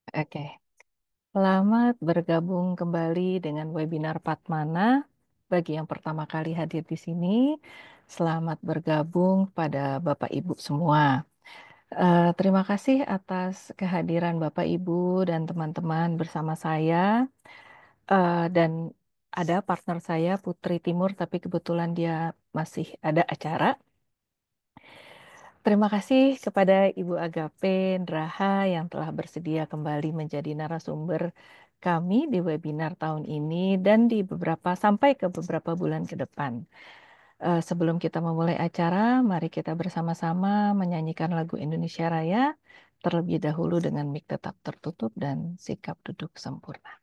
Oke, selamat bergabung kembali dengan webinar Patmana. Bagi yang pertama kali hadir di sini, selamat bergabung pada Bapak Ibu semua. Terima kasih atas kehadiran Bapak Ibu dan teman-teman bersama saya. Dan ada partner saya Putri Timur, tapi kebetulan dia masih ada acara. Terima kasih kepada Ibu Agape Ndraha yang telah bersedia kembali menjadi narasumber kami di webinar tahun ini dan di sampai ke beberapa bulan ke depan. Sebelum kita memulai acara, mari kita bersama-sama menyanyikan lagu Indonesia Raya terlebih dahulu dengan mic tetap tertutup dan sikap duduk sempurna.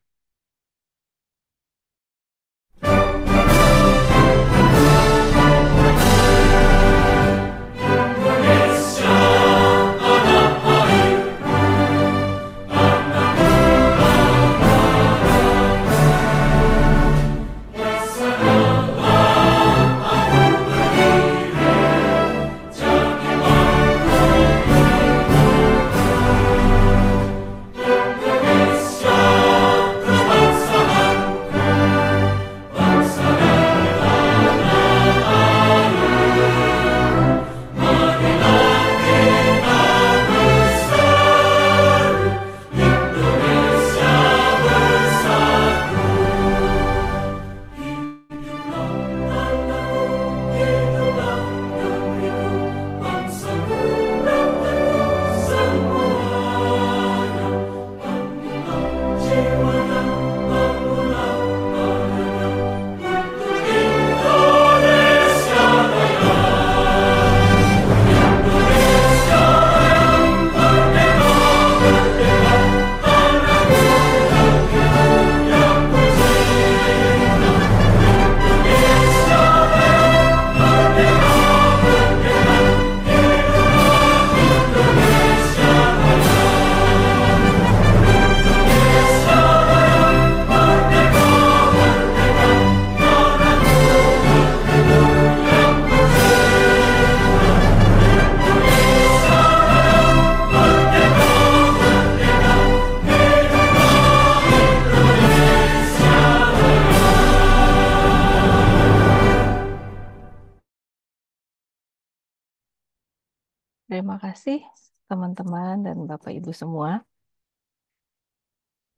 Terima kasih teman-teman dan Bapak Ibu semua.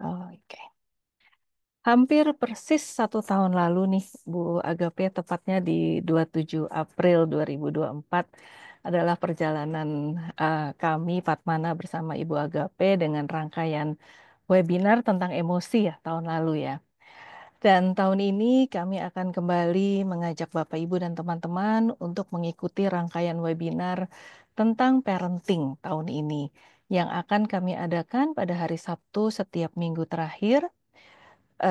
Oke. Hampir persis 1 tahun lalu nih, Bu Agape, tepatnya di 27 April 2024 adalah perjalanan kami Patmana bersama Ibu Agape dengan rangkaian webinar tentang emosi ya tahun lalu ya. Dan tahun ini kami akan kembali mengajak Bapak Ibu dan teman-teman untuk mengikuti rangkaian webinar tentang parenting tahun ini yang akan kami adakan pada hari Sabtu setiap minggu terakhir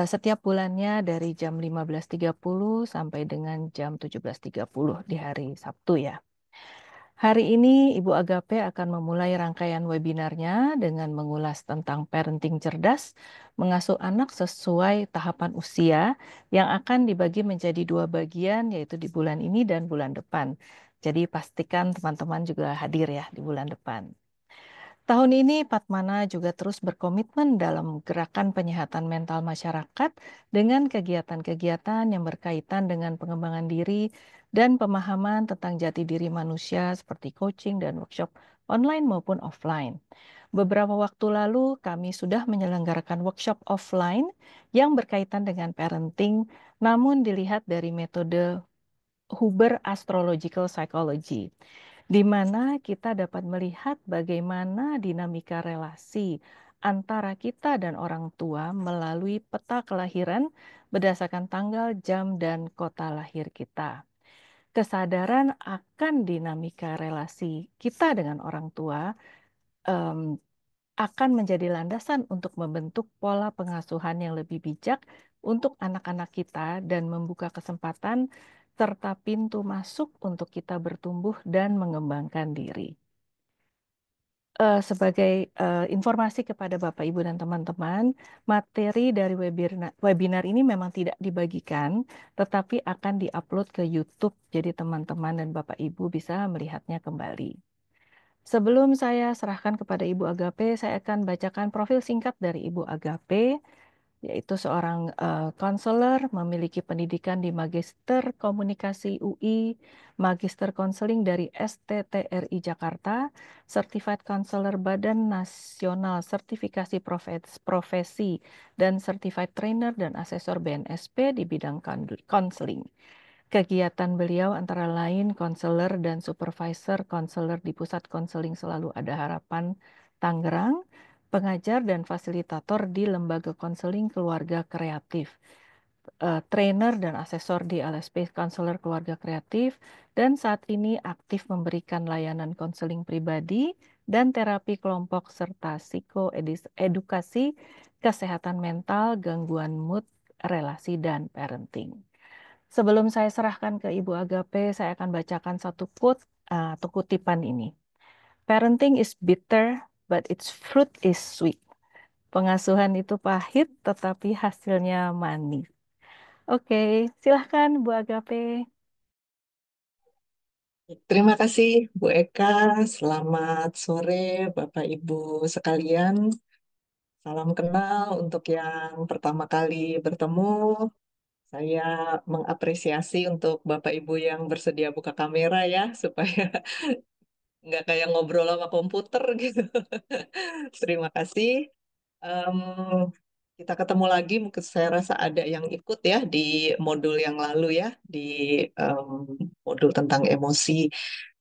setiap bulannya dari jam 15.30 sampai dengan jam 17.30 di hari Sabtu ya. Hari ini Ibu Agape akan memulai rangkaian webinarnya dengan mengulas tentang parenting cerdas, mengasuh anak sesuai tahapan usia yang akan dibagi menjadi 2 bagian yaitu di bulan ini dan bulan depan. Jadi pastikan teman-teman juga hadir ya di bulan depan. Tahun ini Patmana juga terus berkomitmen dalam gerakan penyehatan mental masyarakat dengan kegiatan-kegiatan yang berkaitan dengan pengembangan diri dan pemahaman tentang jati diri manusia seperti coaching dan workshop online maupun offline. Beberapa waktu lalu kami sudah menyelenggarakan workshop offline yang berkaitan dengan parenting, namun dilihat dari metode Huber Astrological Psychology, di mana kita dapat melihat bagaimana dinamika relasi antara kita dan orang tua melalui peta kelahiran berdasarkan tanggal, jam, dan kota lahir kita. Kesadaran akan dinamika relasi kita dengan orang tua em, akan menjadi landasan untuk membentuk pola pengasuhan yang lebih bijak untuk anak-anak kita dan membuka kesempatan serta pintu masuk untuk kita bertumbuh dan mengembangkan diri. Sebagai informasi kepada Bapak, Ibu, dan teman-teman, materi dari webinar ini memang tidak dibagikan, tetapi akan diupload ke YouTube, jadi teman-teman dan Bapak Ibu bisa melihatnya kembali. Sebelum saya serahkan kepada Ibu Agape, saya akan bacakan profil singkat dari Ibu Agape, yaitu seorang konselor, memiliki pendidikan di Magister Komunikasi UI, Magister Konseling dari STTRI Jakarta, Certified Counselor Badan Nasional Sertifikasi Profesi, dan Certified Trainer dan Asesor BNSP di bidang konseling. Kegiatan beliau antara lain konselor dan supervisor konselor di Pusat Konseling Selalu Ada Harapan Tangerang, pengajar dan fasilitator di Lembaga Konseling Keluarga Kreatif, trainer dan asesor di LSP Konselor Keluarga Kreatif, dan saat ini aktif memberikan layanan konseling pribadi dan terapi kelompok serta psikoedukasi, kesehatan mental, gangguan mood, relasi, dan parenting. Sebelum saya serahkan ke Ibu Agape, saya akan bacakan satu quote atau kutipan ini. Parenting is bitter, but its fruit is sweet. Pengasuhan itu pahit, tetapi hasilnya manis. Oke, silahkan Bu Agape. Terima kasih Bu Eka. Selamat sore Bapak Ibu sekalian. Salam kenal untuk yang pertama kali bertemu. Saya mengapresiasi untuk Bapak Ibu yang bersedia buka kamera ya, supaya nggak kayak ngobrol sama komputer gitu. Terima kasih. Em, kita ketemu lagi, mungkin saya rasa ada yang ikut ya di modul yang lalu ya, di em, modul tentang emosi.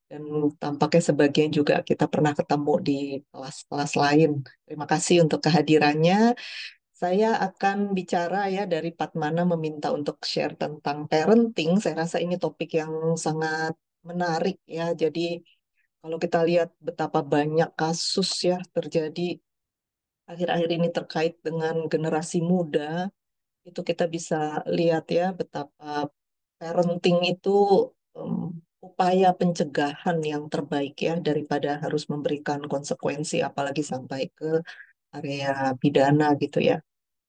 Dan tampaknya sebagian juga kita pernah ketemu di kelas-kelas lain. Terima kasih untuk kehadirannya. Saya akan bicara ya dari Padmana meminta untuk share tentang parenting. Saya rasa ini topik yang sangat menarik ya. Jadi kalau kita lihat betapa banyak kasus ya terjadi akhir-akhir ini terkait dengan generasi muda, itu kita bisa lihat ya betapa parenting itu um, upaya pencegahan yang terbaik ya daripada harus memberikan konsekuensi apalagi sampai ke area pidana gitu ya.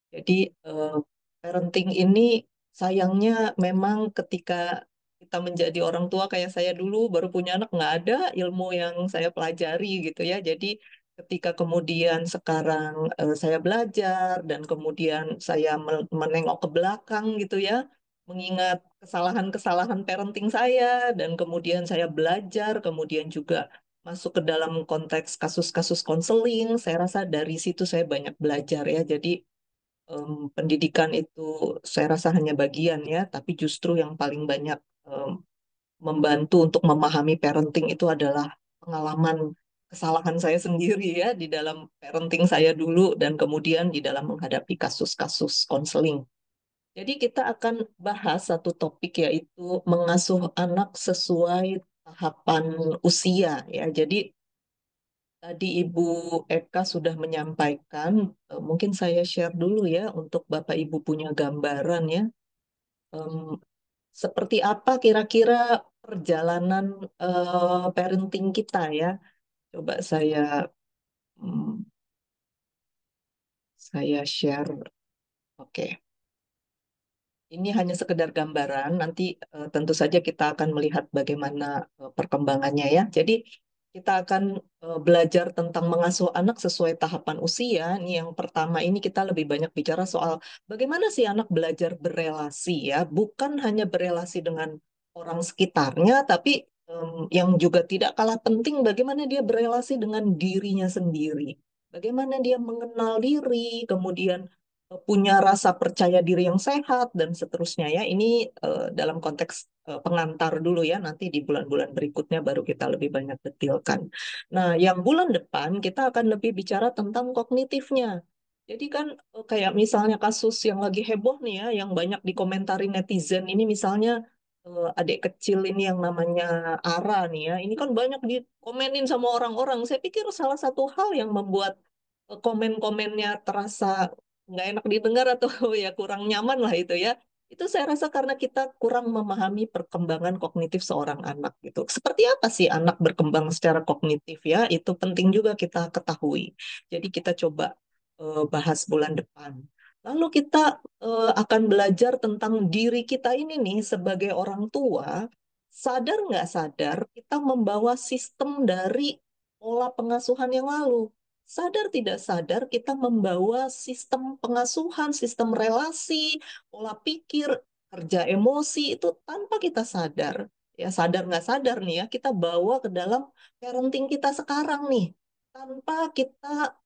Jadi eh, parenting ini sayangnya memang ketika kita menjadi orang tua kayak saya dulu baru punya anak nggak ada ilmu yang saya pelajari gitu ya. Jadi ketika kemudian sekarang saya belajar dan kemudian saya menengok ke belakang gitu ya, mengingat kesalahan-kesalahan parenting saya dan kemudian saya belajar, kemudian juga masuk ke dalam konteks kasus-kasus konseling, saya rasa dari situ saya banyak belajar ya. Jadi pendidikan itu saya rasa hanya bagian ya, tapi justru yang paling banyak em, membantu untuk memahami parenting itu adalah pengalaman kesalahan saya sendiri ya di dalam parenting saya dulu dan kemudian di dalam menghadapi kasus-kasus konseling. Jadi kita akan bahas satu topik yaitu mengasuh anak sesuai tahapan usia ya. Jadi tadi Ibu Eka sudah menyampaikan, mungkin saya share dulu ya untuk Bapak Ibu punya gambaran ya. Em, Seperti apa kira-kira perjalanan parenting kita ya? Coba mm, saya share. Oke. Ini hanya sekedar gambaran, nanti tentu saja kita akan melihat bagaimana perkembangannya ya. Jadi kita akan belajar tentang mengasuh anak sesuai tahapan usia. Ini yang pertama ini kita lebih banyak bicara soal bagaimana sih anak belajar berelasi ya, bukan hanya berelasi dengan orang sekitarnya, tapi yang juga tidak kalah penting bagaimana dia berelasi dengan dirinya sendiri. Bagaimana dia mengenal diri, kemudian punya rasa percaya diri yang sehat dan seterusnya ya. Ini dalam konteks pengantar dulu ya. Nanti di bulan-bulan berikutnya baru kita lebih banyak detilkan. Nah, yang bulan depan kita akan lebih bicara tentang kognitifnya. Jadi kan kayak misalnya kasus yang lagi heboh nih ya, yang banyak dikomentari netizen ini misalnya adik kecil ini yang namanya Ara nih ya, ini kan banyak dikomenin sama orang-orang. Saya pikir salah satu hal yang membuat komen-komennya terasa nggak enak didengar atau ya kurang nyaman lah itu ya. Itu saya rasa karena kita kurang memahami perkembangan kognitif seorang anak gitu. Seperti apa sih anak berkembang secara kognitif ya? Itu penting juga kita ketahui. Jadi kita coba bahas bulan depan. Lalu kita akan belajar tentang diri kita ini nih sebagai orang tua, sadar nggak sadar kita membawa sistem dari pola pengasuhan yang lalu. Sadar tidak sadar kita membawa sistem pengasuhan, sistem relasi, pola pikir, kerja emosi itu tanpa kita sadar. Ya sadar nggak sadar nih ya, kita bawa ke dalam parenting kita sekarang nih. Tanpa kita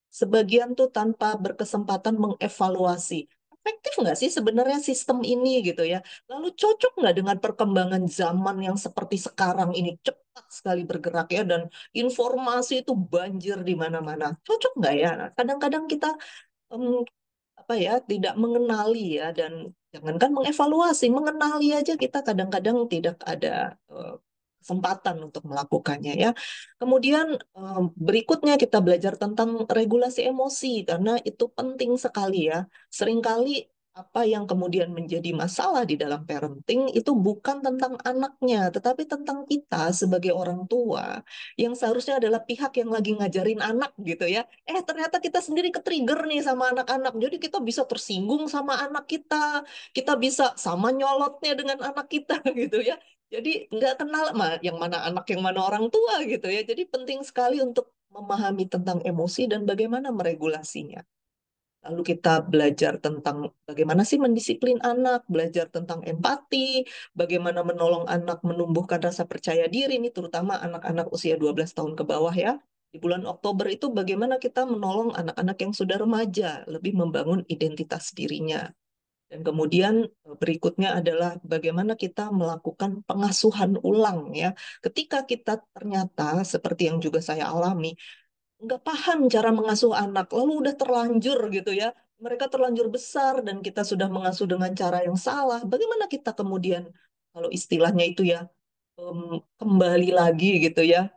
sebagian tuh tanpa berkesempatan mengevaluasi. Efektif nggak sih sebenarnya sistem ini gitu ya? Lalu cocok nggak dengan perkembangan zaman yang seperti sekarang ini cepat sekali bergerak ya dan informasi itu banjir di mana-mana. Cocok nggak ya? Nah, kadang-kadang kita em, apa ya tidak mengenali ya dan jangankan mengevaluasi, mengenali aja kita kadang-kadang tidak ada kesempatan untuk melakukannya ya. Kemudian berikutnya kita belajar tentang regulasi emosi karena itu penting sekali ya. Seringkali apa yang kemudian menjadi masalah di dalam parenting itu bukan tentang anaknya, tetapi tentang kita sebagai orang tua yang seharusnya adalah pihak yang lagi ngajarin anak gitu ya. Ternyata kita sendiri ke-trigger nih sama anak-anak. Jadi kita bisa tersinggung sama anak kita bisa sama nyolotnya dengan anak kita gitu ya. Jadi nggak kenal yang mana anak yang mana orang tua gitu ya. Jadi penting sekali untuk memahami tentang emosi dan bagaimana meregulasinya. Lalu kita belajar tentang bagaimana sih mendisiplin anak, belajar tentang empati, bagaimana menolong anak menumbuhkan rasa percaya diri, ini terutama anak-anak usia 12 tahun ke bawah ya. Di bulan Oktober itu bagaimana kita menolong anak-anak yang sudah remaja, lebih membangun identitas dirinya. Dan kemudian berikutnya adalah bagaimana kita melakukan pengasuhan ulang ya. Ketika kita ternyata seperti yang juga saya alami, nggak paham cara mengasuh anak, lalu udah terlanjur gitu ya. Mereka terlanjur besar dan kita sudah mengasuh dengan cara yang salah. Bagaimana kita kemudian, kalau istilahnya itu ya, kembali lagi gitu ya,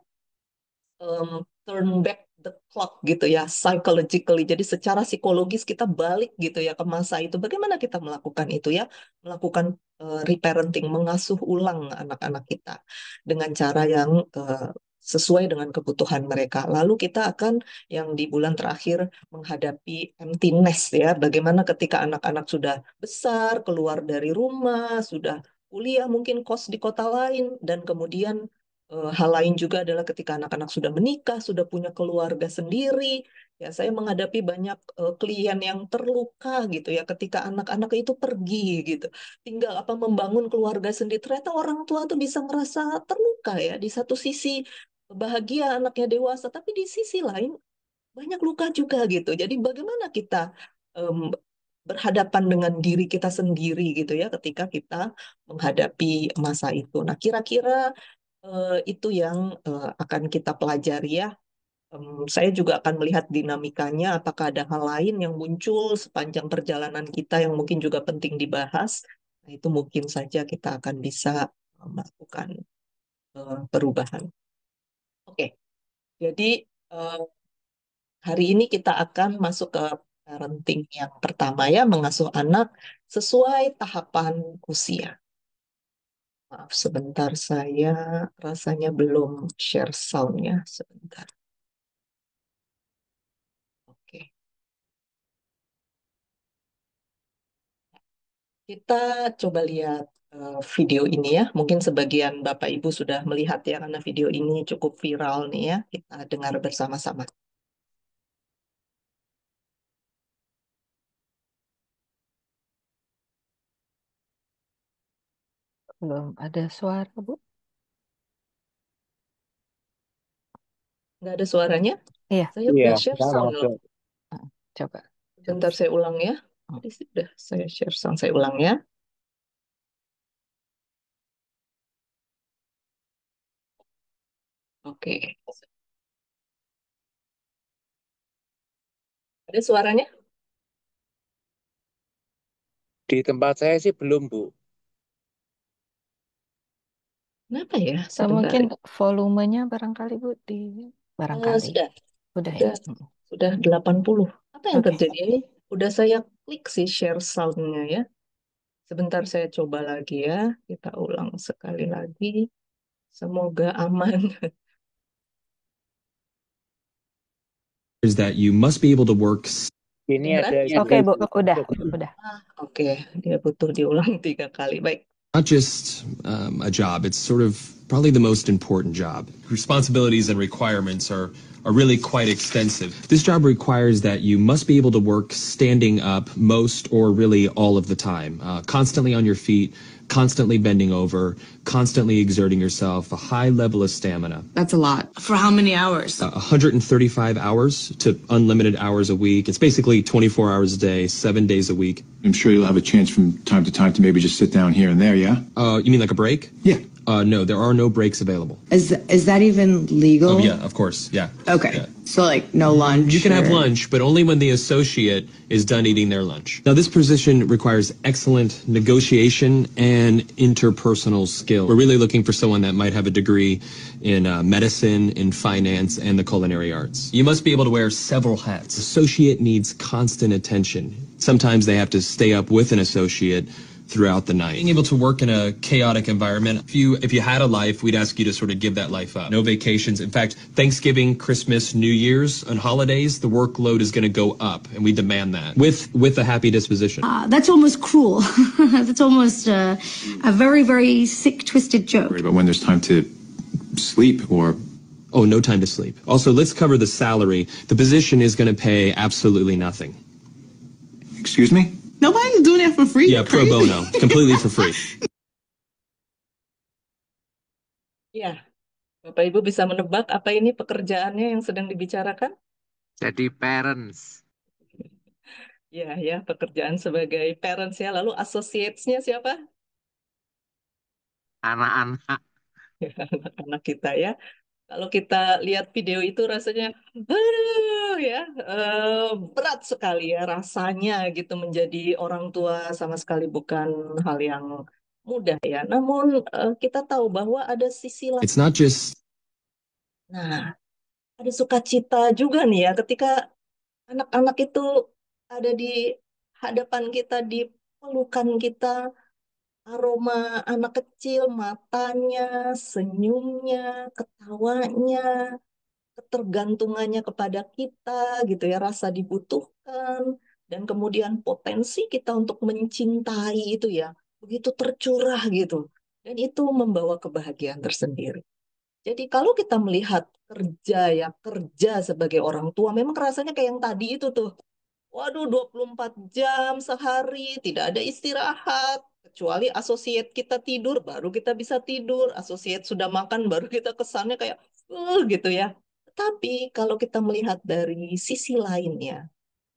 turn back the clock gitu ya, psychologically. Jadi secara psikologis kita balik gitu ya ke masa itu. Bagaimana kita melakukan itu ya? Melakukan reparenting, mengasuh ulang anak-anak kita dengan cara yang sesuai dengan kebutuhan mereka. Lalu kita akan yang di bulan terakhir menghadapi empty nest ya. Bagaimana ketika anak-anak sudah besar, keluar dari rumah, sudah kuliah mungkin kos di kota lain dan kemudian hal lain juga adalah ketika anak-anak sudah menikah, sudah punya keluarga sendiri. Ya, saya menghadapi banyak klien yang terluka gitu ya ketika anak-anak itu pergi gitu. Tinggal apa membangun keluarga sendiri. Ternyata orang tua tuh bisa merasa terluka ya. Di satu sisi bahagia anaknya dewasa, tapi di sisi lain banyak luka juga gitu. Jadi bagaimana kita em, berhadapan dengan diri kita sendiri gitu ya ketika kita menghadapi masa itu. Nah, kira-kira itu yang akan kita pelajari ya. Saya juga akan melihat dinamikanya, apakah ada hal lain yang muncul sepanjang perjalanan kita yang mungkin juga penting dibahas. Nah, itu mungkin saja kita akan bisa melakukan perubahan. Oke, jadi eh, hari ini kita akan masuk ke parenting yang pertama ya, mengasuh anak sesuai tahapan usia. Maaf, sebentar saya rasanya belum share sound-nya. Sebentar. Oke. Kita coba lihat video ini ya. Mungkin sebagian Bapak Ibu sudah melihat ya, karena video ini cukup viral nih ya. Kita dengar bersama-sama. Belum ada suara, Bu. Nggak ada suaranya? Iya, Saya Iya, udah share nggak sound loh. masuk. ah, coba. Coba. Sebentar saya ulang ya. Hmm. Tadi sudah saya share sound, saya ulang ya. Oke. Ada suaranya? Di tempat saya sih belum, Bu. Kenapa ya? Atau Sebentar. mungkin volumenya barangkali, Bu, di barangkali. Sudah, Udah ya. sudah, sudah 80. Apa yang Oke. terjadi ini? Udah saya klik sih share sound-nya ya. Sebentar saya coba lagi ya. Kita ulang sekali lagi. Semoga aman. Is that you must be able to work. Ini Kedengeran? ada Oke, juga Bu. ibu Udah, masuk. udah. Oke, dia butuh diulang 3 kali. Baik. Not just a job, it's sort of probably the most important job. Responsibilities and requirements are really quite extensive. This job requires that you must be able to work standing up most or really all of the time, constantly on your feet, constantly bending over, constantly exerting yourself, a high level of stamina. That's a lot. For how many hours? 135 hours to unlimited hours a week. It's basically 24 hours a day, 7 days a week. I'm sure you'll have a chance from time to time to maybe just sit down here and there, yeah? You mean like a break? Yeah. No, there are no breaks available. Is that even legal? Oh, yeah, of course, yeah. Okay. Yeah. So like no lunch. You can have lunch, but only when the associate is done eating their lunch. Now, this position requires excellent negotiation and interpersonal skill. We're really looking for someone that might have a degree in medicine, in finance, and the culinary arts. You must be able to wear several hats. Associate needs constant attention. Sometimes they have to stay up with an associate throughout the night. Being able to work in a chaotic environment, if you had a life, we'd ask you to sort of give that life up. No vacations. In fact, Thanksgiving, Christmas, New Year's, and holidays, the workload is going to go up, and we demand that with a happy disposition. That's almost cruel. That's almost a very, very sick, twisted joke. But when there's time to sleep or... Oh, no time to sleep. Also, let's cover the salary. The position is going to pay absolutely nothing. Excuse me? Nobody's doing that for free. Yeah, pro bono, completely for free. Ya, Bapak Ibu bisa menebak apa ini pekerjaannya yang sedang dibicarakan? Jadi parents. Ya, pekerjaan sebagai parents ya. Lalu associates-nya siapa? Anak-anak. Anak-anak kita ya. Kalau kita lihat video itu rasanya, aduh ya, berat sekali ya rasanya gitu menjadi orang tua sama sekali bukan hal yang mudah ya. Namun kita tahu bahwa ada sisi lain. It's not just... Nah, ada sukacita juga nih ya ketika anak-anak itu ada di hadapan kita, di pelukan kita, aroma anak kecil, matanya, senyumnya, ketawanya, ketergantungannya kepada kita gitu ya, rasa dibutuhkan, dan kemudian potensi kita untuk mencintai itu ya, begitu tercurah gitu. Dan itu membawa kebahagiaan tersendiri. Jadi kalau kita melihat kerja sebagai orang tua, memang rasanya kayak yang tadi itu tuh. Waduh, 24 jam sehari, tidak ada istirahat. Kecuali associate kita tidur, baru kita bisa tidur. Associate sudah makan, baru kita kesannya kayak, gitu ya. Tapi kalau kita melihat dari sisi lainnya,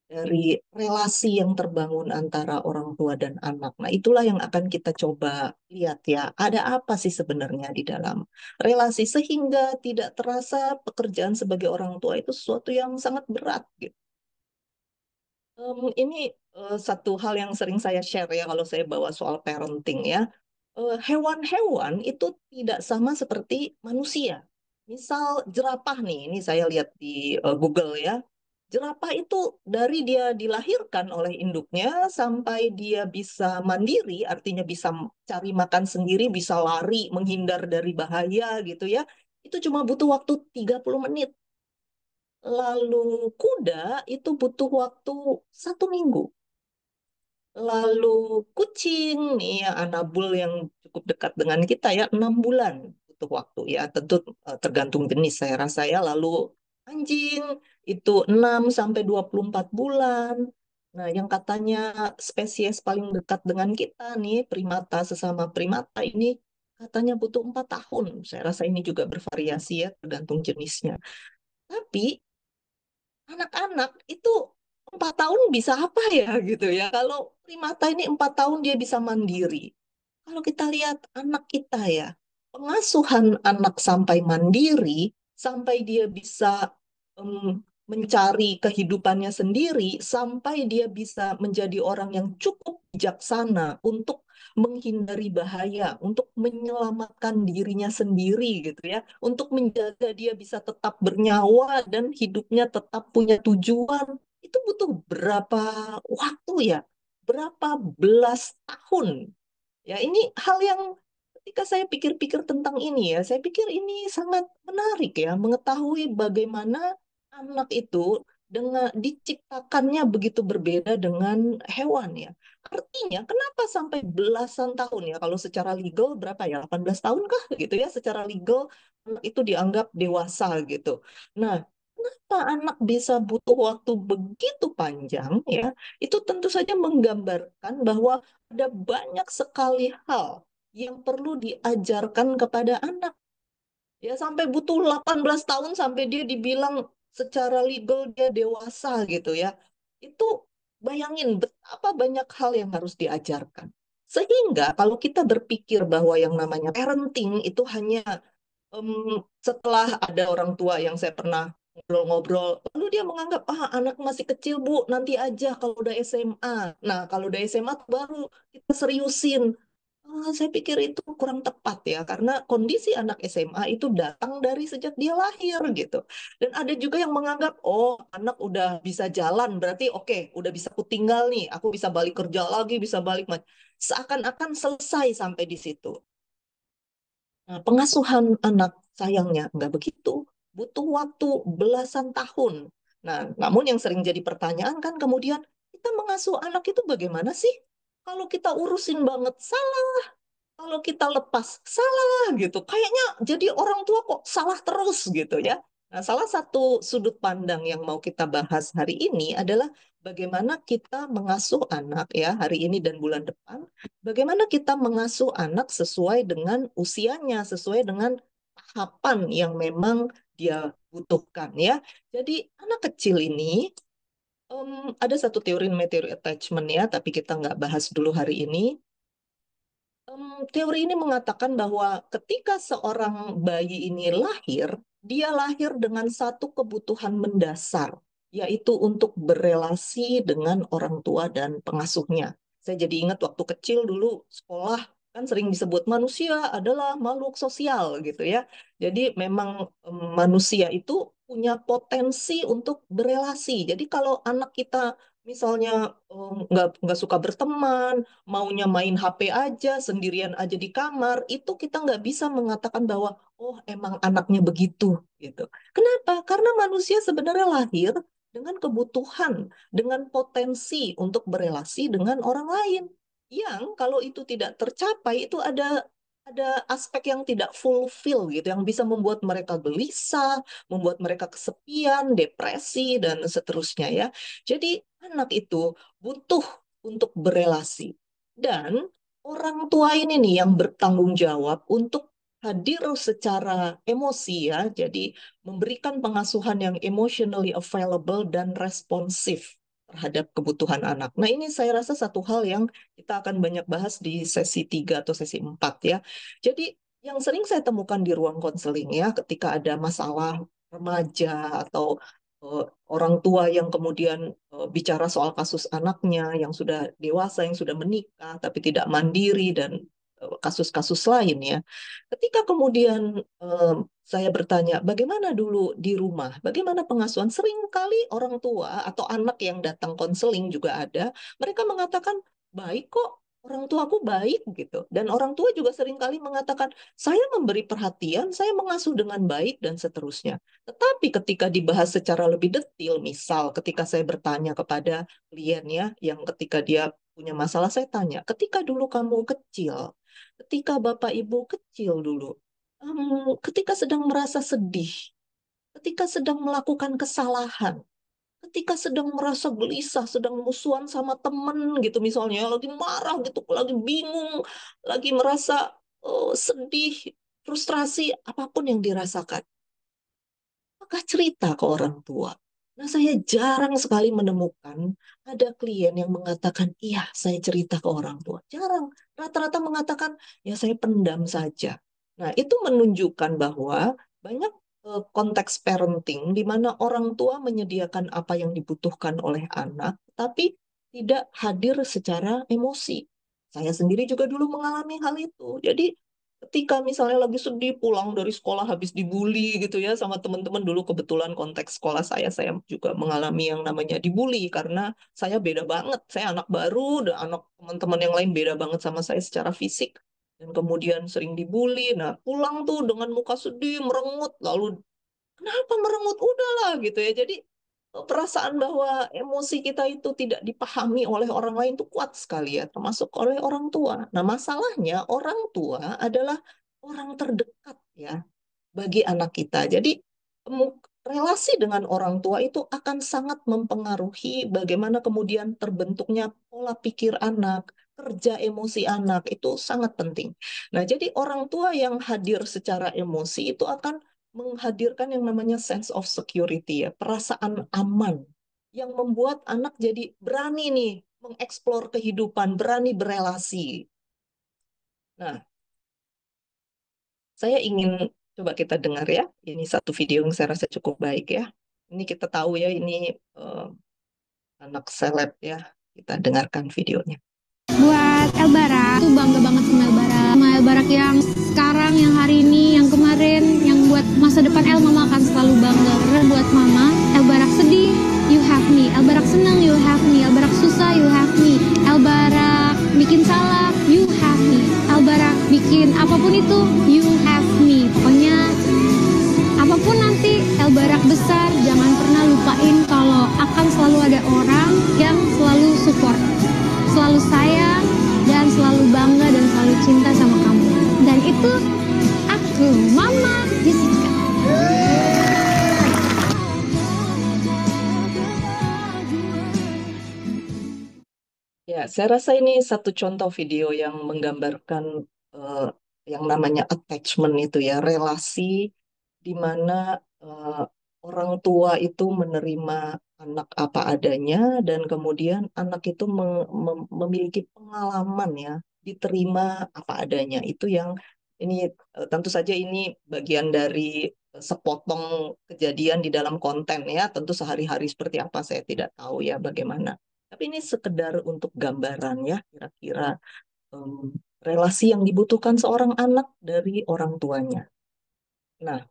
dari relasi yang terbangun antara orang tua dan anak. Nah, itulah yang akan kita coba lihat ya. Ada apa sih sebenarnya di dalam relasi sehingga tidak terasa pekerjaan sebagai orang tua itu sesuatu yang sangat berat gitu. Ini satu hal yang sering saya share ya kalau saya bawa soal parenting ya. Hewan-hewan itu tidak sama seperti manusia. Misal jerapah nih, ini saya lihat di Google ya. Jerapah itu dari dia dilahirkan oleh induknya sampai dia bisa mandiri, artinya bisa cari makan sendiri, bisa lari, menghindar dari bahaya gitu ya. Itu cuma butuh waktu 30 menit. Lalu kuda itu butuh waktu 1 minggu. Lalu kucing nih ya, anabul yang cukup dekat dengan kita ya 6 bulan butuh waktu ya, tentu tergantung jenis saya rasa ya. Lalu anjing itu 6 sampai 24 bulan. Nah, yang katanya spesies paling dekat dengan kita nih, primata sesama primata ini katanya butuh 4 tahun. Saya rasa ini juga bervariasi ya tergantung jenisnya. Tapi anak-anak itu 4 tahun bisa apa ya gitu ya. Kalau primata ini 4 tahun dia bisa mandiri. Kalau kita lihat anak kita ya, pengasuhan anak sampai mandiri, sampai dia bisa mencari kehidupannya sendiri, sampai dia bisa menjadi orang yang cukup bijaksana untuk menghindari bahaya, untuk menyelamatkan dirinya sendiri gitu ya, untuk menjaga dia bisa tetap bernyawa dan hidupnya tetap punya tujuan, itu butuh berapa waktu ya? Berapa belas tahun? Ya, ini hal yang ketika saya pikir-pikir tentang ini ya, saya pikir ini sangat menarik ya, mengetahui bagaimana anak itu dengan diciptakannya begitu berbeda dengan hewan ya. Artinya kenapa sampai belasan tahun ya? Kalau secara legal berapa ya? 18 tahun kah gitu ya? Secara legal anak itu dianggap dewasa gitu. Nah, kenapa anak bisa butuh waktu begitu panjang ya? Itu tentu saja menggambarkan bahwa ada banyak sekali hal yang perlu diajarkan kepada anak. Ya sampai butuh 18 tahun sampai dia dibilang secara legal dia dewasa gitu ya. Itu bayangin betapa banyak hal yang harus diajarkan. Sehingga kalau kita berpikir bahwa yang namanya parenting itu hanya setelah ada orang tua yang saya pernah ngobrol-ngobrol, lalu dia menganggap, anak masih kecil Bu, nanti aja kalau udah SMA. Nah, kalau udah SMA baru kita seriusin. Saya pikir itu kurang tepat ya, karena kondisi anak SMA itu datang dari sejak dia lahir gitu. Dan ada juga yang menganggap, oh anak udah bisa jalan, berarti oke, udah bisa aku tinggal nih, aku bisa balik kerja lagi, bisa balik. Seakan-akan selesai sampai di situ. Nah, pengasuhan anak sayangnya nggak begitu, butuh waktu belasan tahun. Nah, namun yang sering jadi pertanyaan kan kemudian, kita mengasuh anak itu bagaimana sih? Kalau kita urusin banget salah, kalau kita lepas salah gitu. Kayaknya jadi orang tua kok salah terus gitu ya. Nah, salah satu sudut pandang yang mau kita bahas hari ini adalah bagaimana kita mengasuh anak ya hari ini dan bulan depan. Bagaimana kita mengasuh anak sesuai dengan usianya, sesuai dengan tahapan yang memang dia butuhkan ya. Jadi anak kecil ini ada satu teori material attachment ya, tapi kita nggak bahas dulu hari ini. Teori ini mengatakan bahwa ketika seorang bayi ini lahir, dia lahir dengan satu kebutuhan mendasar, yaitu untuk berelasi dengan orang tua dan pengasuhnya. Saya jadi ingat waktu kecil dulu sekolah kan sering disebut manusia adalah makhluk sosial gitu ya. Jadi memang manusia itu punya potensi untuk berelasi. Jadi kalau anak kita misalnya nggak suka berteman, maunya main HP aja, sendirian aja di kamar, itu kita nggak bisa mengatakan bahwa, oh emang anaknya begitu, gitu. Kenapa? Karena manusia sebenarnya lahir dengan kebutuhan, dengan potensi untuk berelasi dengan orang lain. Yang kalau itu tidak tercapai, itu ada aspek yang tidak fulfill gitu, yang bisa membuat mereka gelisah, membuat mereka kesepian, depresi, dan seterusnya ya. Jadi anak itu butuh untuk berelasi. Dan orang tua ini nih yang bertanggung jawab untuk hadir secara emosi ya, jadi memberikan pengasuhan yang emotionally available dan responsif terhadap kebutuhan anak. Nah ini saya rasa satu hal yang kita akan banyak bahas di sesi 3 atau sesi 4 ya. Jadi yang sering saya temukan di ruang konseling ya, ketika ada masalah remaja atau orang tua yang kemudian bicara soal kasus anaknya yang sudah dewasa, yang sudah menikah, tapi tidak mandiri, dan kasus-kasus lain ya. Ketika kemudian saya bertanya, bagaimana dulu di rumah, bagaimana pengasuhan? Seringkali orang tua atau anak yang datang konseling juga ada, mereka mengatakan, baik kok, orang tuaku baik gitu. Dan orang tua juga seringkali mengatakan, saya memberi perhatian, saya mengasuh dengan baik, dan seterusnya. Tetapi ketika dibahas secara lebih detail, misal ketika saya bertanya kepada kliennya yang ketika dia punya masalah, saya tanya, ketika dulu kamu kecil, ketika bapak ibu kecil dulu, ketika sedang merasa sedih, ketika sedang melakukan kesalahan, ketika sedang merasa gelisah, sedang musuhan sama temen gitu misalnya, lagi marah gitu, lagi bingung, lagi merasa sedih, frustrasi, apapun yang dirasakan, maka cerita ke orang tua. Nah, saya jarang sekali menemukan ada klien yang mengatakan, iya, saya cerita ke orang tua. Jarang. Rata-rata mengatakan, ya saya pendam saja. Nah, itu menunjukkan bahwa banyak konteks parenting di mana orang tua menyediakan apa yang dibutuhkan oleh anak, tapi tidak hadir secara emosi. Saya sendiri juga dulu mengalami hal itu. Jadi ketika misalnya lagi sedih pulang dari sekolah habis dibully gitu ya sama teman-teman, dulu kebetulan konteks sekolah saya juga mengalami yang namanya dibully karena saya beda banget, saya anak baru dan anak teman-teman yang lain beda banget sama saya secara fisik, dan kemudian sering dibully. Nah pulang tuh dengan muka sedih merengut, lalu kenapa merengut, udahlah gitu ya. Jadi perasaan bahwa emosi kita itu tidak dipahami oleh orang lain itu kuat sekali ya, termasuk oleh orang tua. Nah, masalahnya orang tua adalah orang terdekat ya bagi anak kita. Jadi relasi dengan orang tua itu akan sangat mempengaruhi bagaimana kemudian terbentuknya pola pikir anak, kerja emosi anak itu sangat penting. Nah, jadi orang tua yang hadir secara emosi itu akan menghadirkan yang namanya sense of security ya, perasaan aman yang membuat anak jadi berani nih mengeksplor kehidupan, berani berelasi. Nah, saya ingin coba kita dengar ya. Ini satu video yang saya rasa cukup baik ya. Ini kita tahu ya, ini anak seleb ya. Kita dengarkan videonya. Buat Elbarak, tuh bangga banget sama Elbarak. Sama Elbarak yang sekarang, yang hari ini, yang kemarin, yang buat masa depan Mama akan selalu bangga. Karena buat Mama, Elbarak sedih, you have me. Elbarak senang, you have me. Elbarak susah, you have me. Elbarak bikin salah, you have me. Elbarak bikin apapun itu, you have me. Pokoknya apapun nanti Elbarak besar, jangan pernah lupain kalau akan selalu ada orang yang selalu support, selalu sayang, dan selalu bangga dan selalu cinta sama kamu. Dan itu aku, Mama Jessica. Ya, saya rasa ini satu contoh video yang menggambarkan yang namanya attachment itu ya, relasi di mana orang tua itu menerima anak apa adanya dan kemudian anak itu memiliki pengalaman ya, diterima apa adanya. Itu yang ini tentu saja ini bagian dari sepotong kejadian di dalam konten ya, tentu sehari-hari seperti apa saya tidak tahu ya bagaimana. Tapi ini sekedar untuk gambaran ya, kira-kira relasi yang dibutuhkan seorang anak dari orang tuanya. Nah,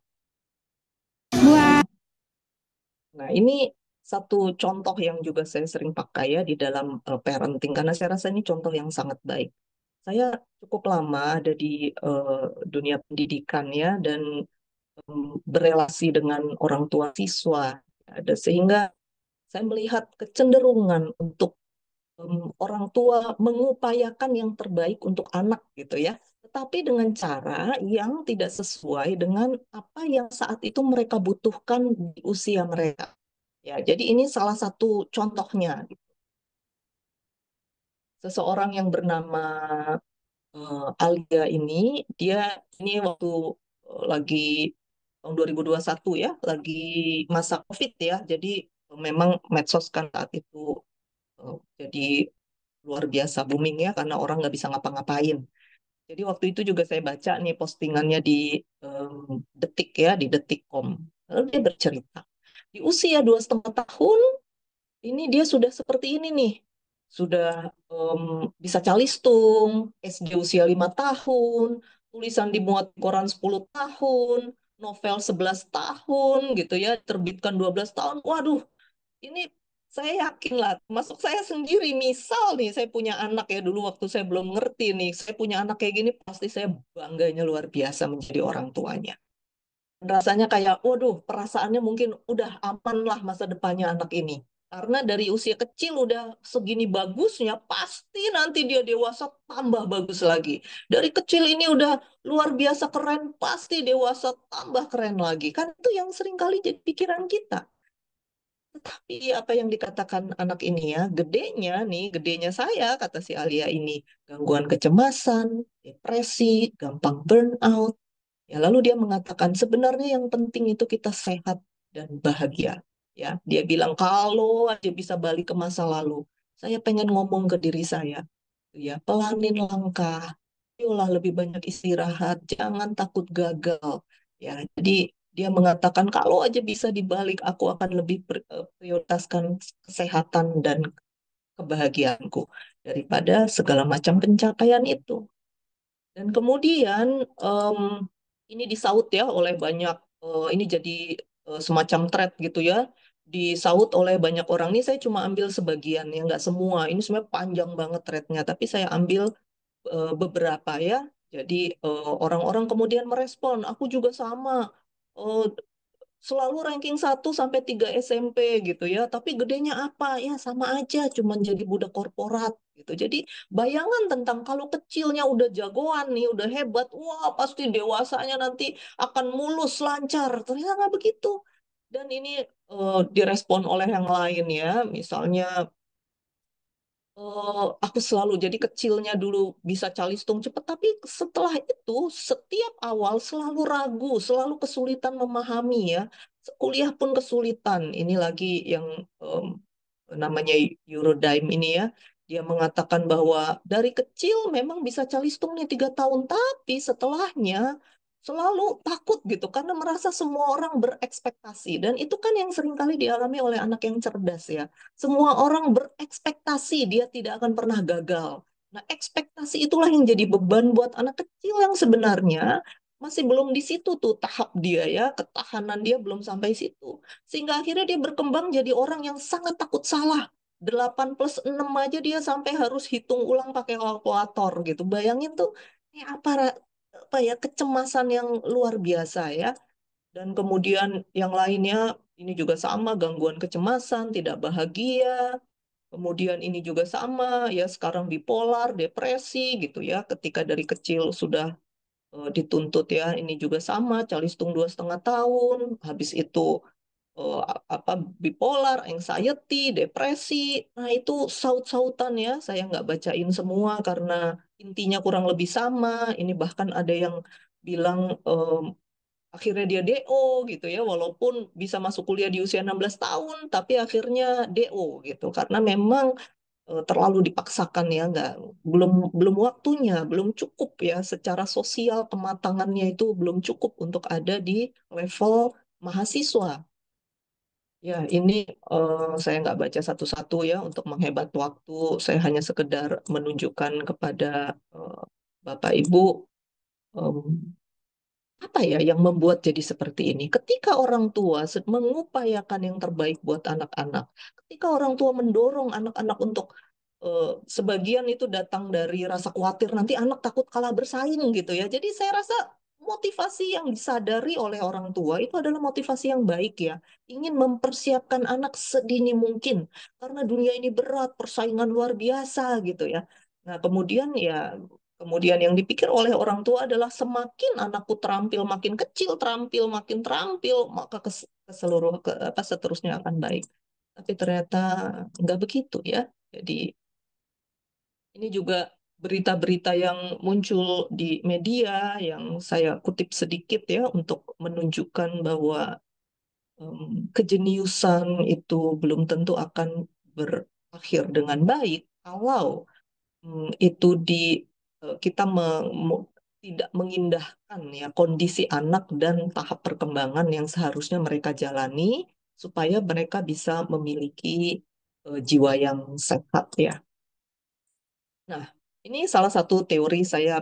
Nah, ini satu contoh yang juga saya sering pakai ya di dalam parenting, karena saya rasa ini contoh yang sangat baik. Saya cukup lama ada di dunia pendidikan ya, dan berelasi dengan orang tua siswa. Ada sehingga saya melihat kecenderungan untuk orang tua mengupayakan yang terbaik untuk anak gitu ya, tetapi dengan cara yang tidak sesuai dengan apa yang saat itu mereka butuhkan di usia mereka. Ya, jadi ini salah satu contohnya. Seseorang yang bernama Alia dia ini waktu lagi tahun 2021 ya, lagi masa COVID ya, jadi memang medsos kan saat itu jadi luar biasa booming ya, karena orang nggak bisa ngapa-ngapain. Jadi waktu itu juga saya baca nih postingannya di Detik ya, di Detikcom. Lalu dia bercerita, di usia 2,5 tahun, ini dia sudah seperti ini nih. Sudah bisa calistung, SD usia 5 tahun, tulisan dimuat di koran 10 tahun, novel 11 tahun gitu ya, terbitkan 12 tahun. Waduh, ini saya yakin lah, masuk saya sendiri, misal nih saya punya anak ya, dulu waktu saya belum ngerti nih, saya punya anak kayak gini, pasti saya bangganya luar biasa menjadi orang tuanya. Rasanya kayak, waduh, perasaannya mungkin udah aman lah masa depannya anak ini. Karena dari usia kecil udah segini bagusnya, pasti nanti dia dewasa tambah bagus lagi. Dari kecil ini udah luar biasa keren, pasti dewasa tambah keren lagi. Kan itu yang sering kali jadi pikiran kita. Tetapi apa yang dikatakan anak ini ya, gedenya saya, kata si Alia ini, gangguan kecemasan, depresi, gampang burnout. Ya, lalu dia mengatakan sebenarnya yang penting itu kita sehat dan bahagia. Ya, dia bilang kalau aja bisa balik ke masa lalu, saya pengen ngomong ke diri saya, ya pelanin langkah, ayolah lebih banyak istirahat, jangan takut gagal. Ya, jadi dia mengatakan kalau aja bisa dibalik, aku akan lebih prioritaskan kesehatan dan kebahagiaanku daripada segala macam pencapaian itu. Dan kemudian ini disaut ya oleh banyak, ini jadi semacam thread gitu ya, disaut oleh banyak orang. Ini saya cuma ambil sebagian ya, nggak semua. Ini sebenarnya panjang banget threadnya, tapi saya ambil beberapa ya. Jadi orang-orang kemudian merespon, aku juga sama. Eh, selalu ranking 1 sampai 3 SMP gitu ya, tapi gedenya apa? Ya sama aja, cuman jadi budak korporat gitu. Jadi bayangan tentang kalau kecilnya udah jagoan nih, udah hebat, wah pasti dewasanya nanti akan mulus, lancar. Ternyata nggak begitu. Dan ini direspon oleh yang lain ya, misalnya aku selalu jadi kecilnya dulu bisa calistung cepat, tapi setelah itu setiap awal selalu ragu, selalu kesulitan memahami ya. Kuliah pun kesulitan. Ini lagi yang namanya Eurodyme ini ya. Dia mengatakan bahwa dari kecil memang bisa calistung nih 3 tahun, tapi setelahnya selalu takut gitu karena merasa semua orang berekspektasi, dan itu kan yang seringkali dialami oleh anak yang cerdas ya. Semua orang berekspektasi dia tidak akan pernah gagal. Nah, ekspektasi itulah yang jadi beban buat anak kecil yang sebenarnya masih belum di situ tuh tahap dia ya, ketahanan dia belum sampai situ. Sehingga akhirnya dia berkembang jadi orang yang sangat takut salah. 8 + 6 aja dia sampai harus hitung ulang pakai kalkulator gitu. Bayangin tuh, ini apa ya, kecemasan yang luar biasa ya. Dan kemudian yang lainnya ini juga sama, gangguan kecemasan, tidak bahagia. Kemudian ini juga sama ya, sekarang bipolar, depresi gitu ya. Ketika dari kecil sudah dituntut ya, ini juga sama, calistung 2,5 tahun. Habis itu apa, bipolar, anxiety, depresi. Nah itu saut-sautan ya. Saya nggak bacain semua karena intinya kurang lebih sama. Ini bahkan ada yang bilang akhirnya dia DO gitu ya, walaupun bisa masuk kuliah di usia 16 tahun, tapi akhirnya DO gitu karena memang terlalu dipaksakan ya, nggak, belum belum waktunya, belum cukup ya, secara sosial kematangannya itu belum cukup untuk ada di level mahasiswa. Ya, ini saya nggak baca satu-satu ya untuk menghebat waktu. Saya hanya sekedar menunjukkan kepada eh, Bapak Ibu em, apa ya yang membuat jadi seperti ini. Ketika orang tua mengupayakan yang terbaik buat anak-anak, ketika orang tua mendorong anak-anak untuk sebagian itu datang dari rasa khawatir nanti anak takut kalah bersaing gitu ya. Jadi saya rasa motivasi yang disadari oleh orang tua itu adalah motivasi yang baik ya. Ingin mempersiapkan anak sedini mungkin karena dunia ini berat, persaingan luar biasa gitu ya. Nah, kemudian yang dipikir oleh orang tua adalah semakin anakku terampil, makin kecil terampil, makin terampil, maka apa seterusnya akan baik. Tapi ternyata nggak begitu ya. Jadi ini juga berita-berita yang muncul di media yang saya kutip sedikit ya untuk menunjukkan bahwa kejeniusan itu belum tentu akan berakhir dengan baik kalau itu kita tidak mengindahkan ya kondisi anak dan tahap perkembangan yang seharusnya mereka jalani supaya mereka bisa memiliki jiwa yang sehat ya. Nah, ini salah satu teori saya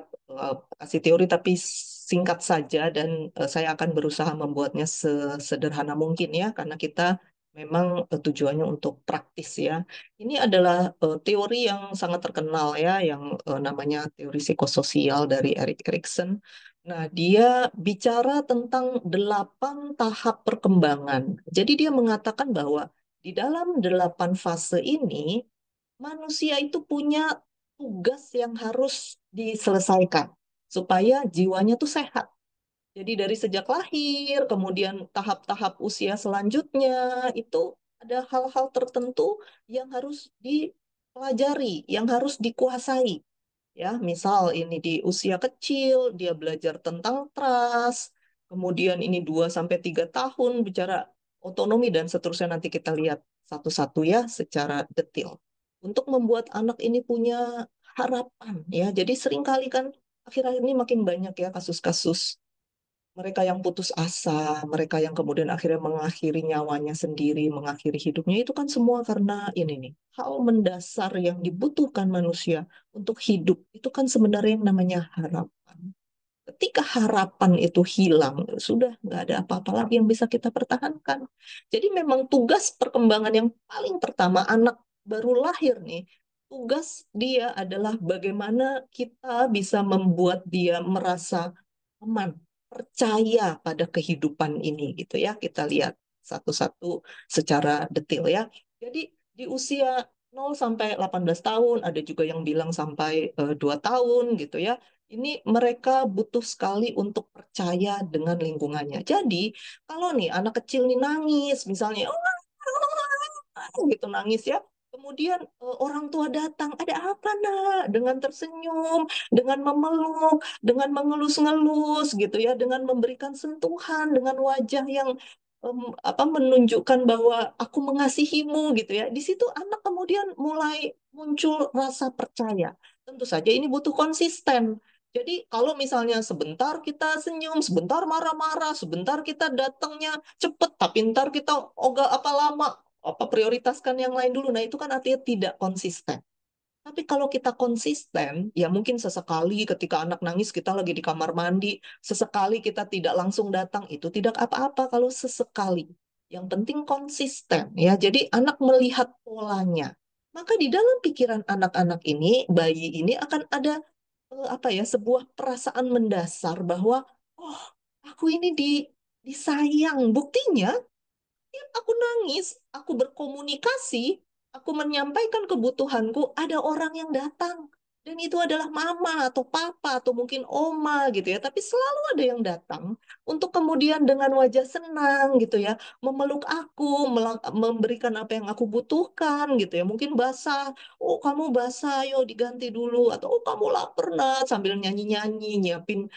kasih teori tapi singkat saja, dan saya akan berusaha membuatnya sesederhana mungkin ya karena kita memang tujuannya untuk praktis ya. Ini adalah teori yang sangat terkenal ya yang namanya teori psikososial dari Erik Erikson. Nah, dia bicara tentang 8 tahap perkembangan. Jadi dia mengatakan bahwa di dalam 8 fase ini manusia itu punya tugas yang harus diselesaikan supaya jiwanya tuh sehat. Jadi dari sejak lahir, kemudian tahap-tahap usia selanjutnya itu ada hal-hal tertentu yang harus dipelajari, yang harus dikuasai. Ya, misal ini di usia kecil dia belajar tentang trust, kemudian ini 2 sampai 3 tahun bicara otonomi dan seterusnya, nanti kita lihat satu-satu ya secara detail. Untuk membuat anak ini punya harapan ya. Jadi seringkali kan akhir-akhir ini makin banyak ya kasus-kasus mereka yang putus asa, mereka yang kemudian akhirnya mengakhiri nyawanya sendiri, mengakhiri hidupnya, itu kan semua karena ini nih, hal mendasar yang dibutuhkan manusia untuk hidup, itu kan sebenarnya yang namanya harapan. Ketika harapan itu hilang, sudah nggak ada apa-apa lagi yang bisa kita pertahankan. Jadi memang tugas perkembangan yang paling pertama anak baru lahir nih, tugas dia adalah bagaimana kita bisa membuat dia merasa aman, percaya pada kehidupan ini gitu ya. Kita lihat satu-satu secara detail ya. Jadi di usia 0 sampai 18 tahun, ada juga yang bilang sampai 2 tahun gitu ya. Ini mereka butuh sekali untuk percaya dengan lingkungannya. Jadi kalau nih anak kecil nih nangis misalnya, gitu nangis ya. Kemudian orang tua datang, ada apa nak? Dengan tersenyum, dengan memeluk, dengan mengelus-ngelus gitu ya, dengan memberikan sentuhan, dengan wajah yang menunjukkan bahwa aku mengasihimu gitu ya. Di situ anak kemudian mulai muncul rasa percaya. Tentu saja ini butuh konsisten. Jadi kalau misalnya sebentar kita senyum, sebentar marah-marah, sebentar kita datangnya cepet, tapi ntar kita ogah apa lama, apa prioritaskan yang lain dulu. Nah, itu kan artinya tidak konsisten. Tapi kalau kita konsisten, ya mungkin sesekali ketika anak nangis kita lagi di kamar mandi, sesekali kita tidak langsung datang, itu tidak apa-apa kalau sesekali. Yang penting konsisten ya. Jadi anak melihat polanya. Maka di dalam pikiran anak-anak ini, bayi ini akan ada sebuah perasaan mendasar bahwa oh, aku ini disayang. Buktinya aku nangis, aku berkomunikasi, aku menyampaikan kebutuhanku, ada orang yang datang. Dan itu adalah mama atau papa atau mungkin oma gitu ya. Tapi selalu ada yang datang untuk kemudian dengan wajah senang gitu ya. Memeluk aku, memberikan apa yang aku butuhkan gitu ya. Mungkin basah, oh kamu basah, ayo diganti dulu. Atau oh kamu lapar nak, sambil nyanyi-nyanyi, nyiapin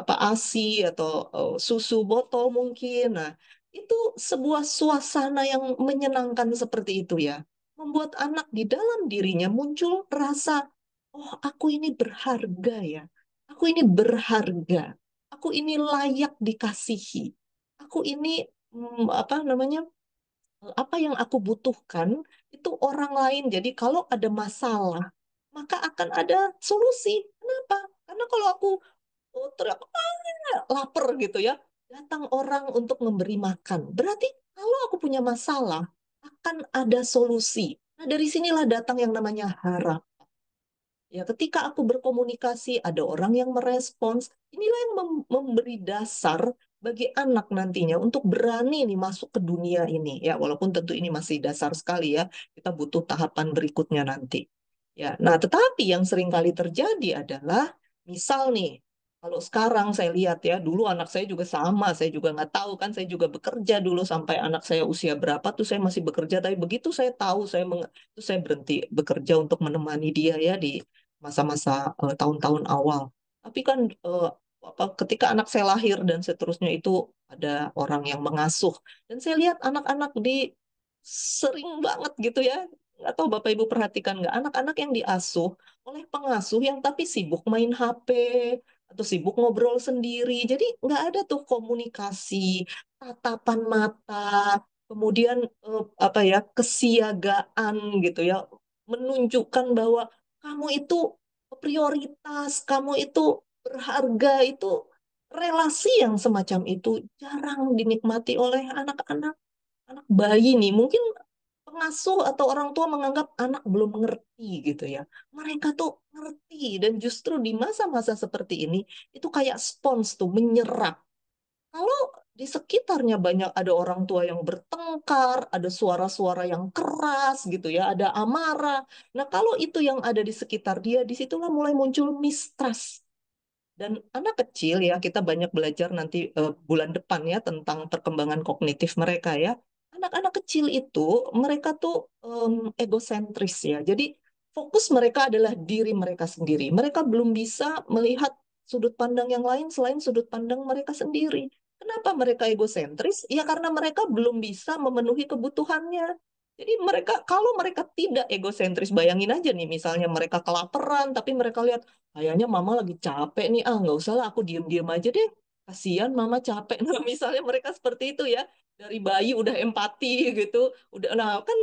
ASI atau susu botol mungkin. Nah, itu sebuah suasana yang menyenangkan seperti itu ya. Membuat anak di dalam dirinya muncul rasa, oh aku ini berharga ya. Aku ini berharga. Aku ini layak dikasihi. Aku ini, apa yang aku butuhkan itu orang lain. Jadi kalau ada masalah, maka akan ada solusi. Kenapa? Karena kalau aku teriak, lapar gitu ya, datang orang untuk memberi makan. Berarti kalau aku punya masalah, akan ada solusi. Nah, dari sinilah datang yang namanya harap. Ya, ketika aku berkomunikasi, ada orang yang merespons. Inilah yang memberi dasar bagi anak nantinya untuk berani nih masuk ke dunia ini. Ya, walaupun tentu ini masih dasar sekali ya. Kita butuh tahapan berikutnya nanti. Ya, nah tetapi yang sering kali terjadi adalah, misal nih, kalau sekarang saya lihat ya, dulu anak saya juga sama, saya juga nggak tahu kan, saya juga bekerja dulu sampai anak saya usia berapa tuh saya masih bekerja, tapi begitu saya tahu itu saya berhenti bekerja untuk menemani dia ya di masa-masa tahun-tahun awal. Tapi kan ketika anak saya lahir dan seterusnya itu ada orang yang mengasuh, dan saya lihat anak-anak sering banget gitu ya, nggak tahu Bapak Ibu perhatikan nggak, anak-anak yang diasuh oleh pengasuh yang tapi sibuk main HP atau sibuk ngobrol sendiri. Jadi nggak ada tuh komunikasi, tatapan mata, kemudian kesiagaan gitu ya, menunjukkan bahwa kamu itu prioritas, kamu itu berharga, itu relasi yang semacam itu jarang dinikmati oleh anak-anak, anak bayi nih. Mungkin pengasuh atau orang tua menganggap anak belum mengerti gitu ya. Mereka tuh ngerti, dan justru di masa-masa seperti ini itu kayak spons tuh menyerap. Kalau di sekitarnya banyak ada orang tua yang bertengkar, ada suara-suara yang keras gitu ya, ada amarah. Nah, kalau itu yang ada di sekitar dia, disitulah mulai muncul mistrust. Dan anak kecil ya, kita banyak belajar nanti bulan depan ya tentang perkembangan kognitif mereka ya. Anak-anak kecil itu, mereka tuh egosentris ya. Jadi fokus mereka adalah diri mereka sendiri. Mereka belum bisa melihat sudut pandang yang lain selain sudut pandang mereka sendiri. Kenapa mereka egosentris? Ya karena mereka belum bisa memenuhi kebutuhannya. Jadi kalau mereka tidak egosentris, bayangin aja nih, misalnya mereka kelaparan, tapi mereka lihat, kayaknya mama lagi capek nih, nggak usah lah, aku diem-diem aja deh. Kasihan mama capek. Nah, misalnya mereka seperti itu ya, dari bayi udah empati gitu, nah kan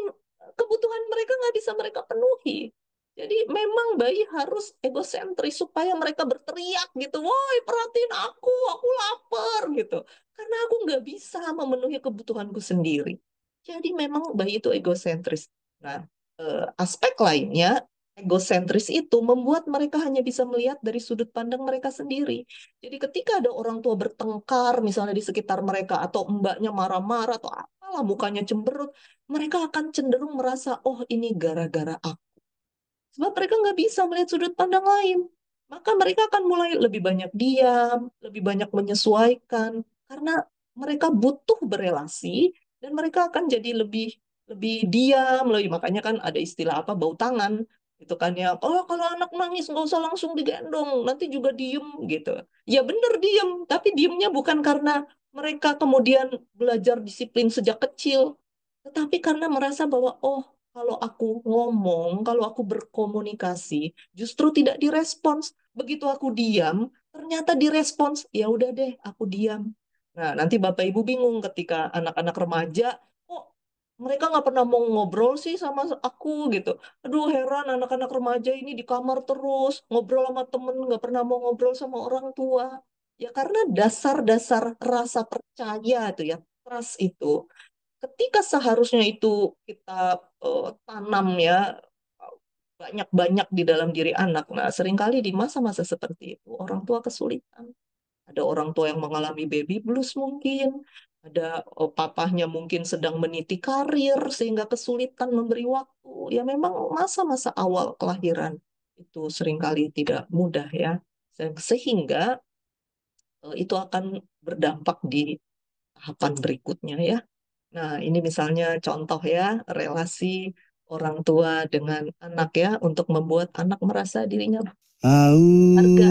kebutuhan mereka nggak bisa mereka penuhi. Jadi memang bayi harus egosentris supaya mereka berteriak gitu, woi perhatiin aku lapar gitu. Karena aku nggak bisa memenuhi kebutuhanku sendiri. Jadi memang bayi itu egosentris. Nah, aspek lainnya, egosentris itu membuat mereka hanya bisa melihat dari sudut pandang mereka sendiri. Jadi ketika ada orang tua bertengkar misalnya di sekitar mereka atau mbaknya marah-marah atau apalah mukanya cemberut, mereka akan cenderung merasa, oh ini gara-gara aku. Sebab mereka nggak bisa melihat sudut pandang lain. Maka mereka akan mulai lebih banyak diam, lebih banyak menyesuaikan, karena mereka butuh berelasi dan mereka akan jadi lebih lebih diam, lebih makanya kan ada istilah apa bau tangan itu kan ya. Oh kalau anak nangis nggak usah langsung digendong, nanti juga diem gitu. Ya bener diem, tapi diemnya bukan karena mereka kemudian belajar disiplin sejak kecil, tetapi karena merasa bahwa oh kalau aku ngomong, kalau aku berkomunikasi, justru tidak direspons. Begitu aku diam, ternyata direspons. Ya udah deh, aku diam. Nah, nanti Bapak Ibu bingung ketika anak-anak remaja, kok mereka nggak pernah mau ngobrol sih sama aku gitu. Aduh, heran anak-anak remaja ini di kamar terus, ngobrol sama temen, nggak pernah mau ngobrol sama orang tua. Ya karena dasar-dasar rasa percaya itu ya, trust itu ketika seharusnya itu kita tanam ya banyak-banyak di dalam diri anak. Nah, seringkali di masa-masa seperti itu orang tua kesulitan. Ada orang tua yang mengalami baby blues mungkin, ada papahnya mungkin sedang meniti karir sehingga kesulitan memberi waktu. Ya memang masa-masa awal kelahiran itu seringkali tidak mudah ya. Sehingga itu akan berdampak di tahapan berikutnya ya. Nah, ini misalnya contoh ya, relasi orang tua dengan anak ya, untuk membuat anak merasa dirinya harga.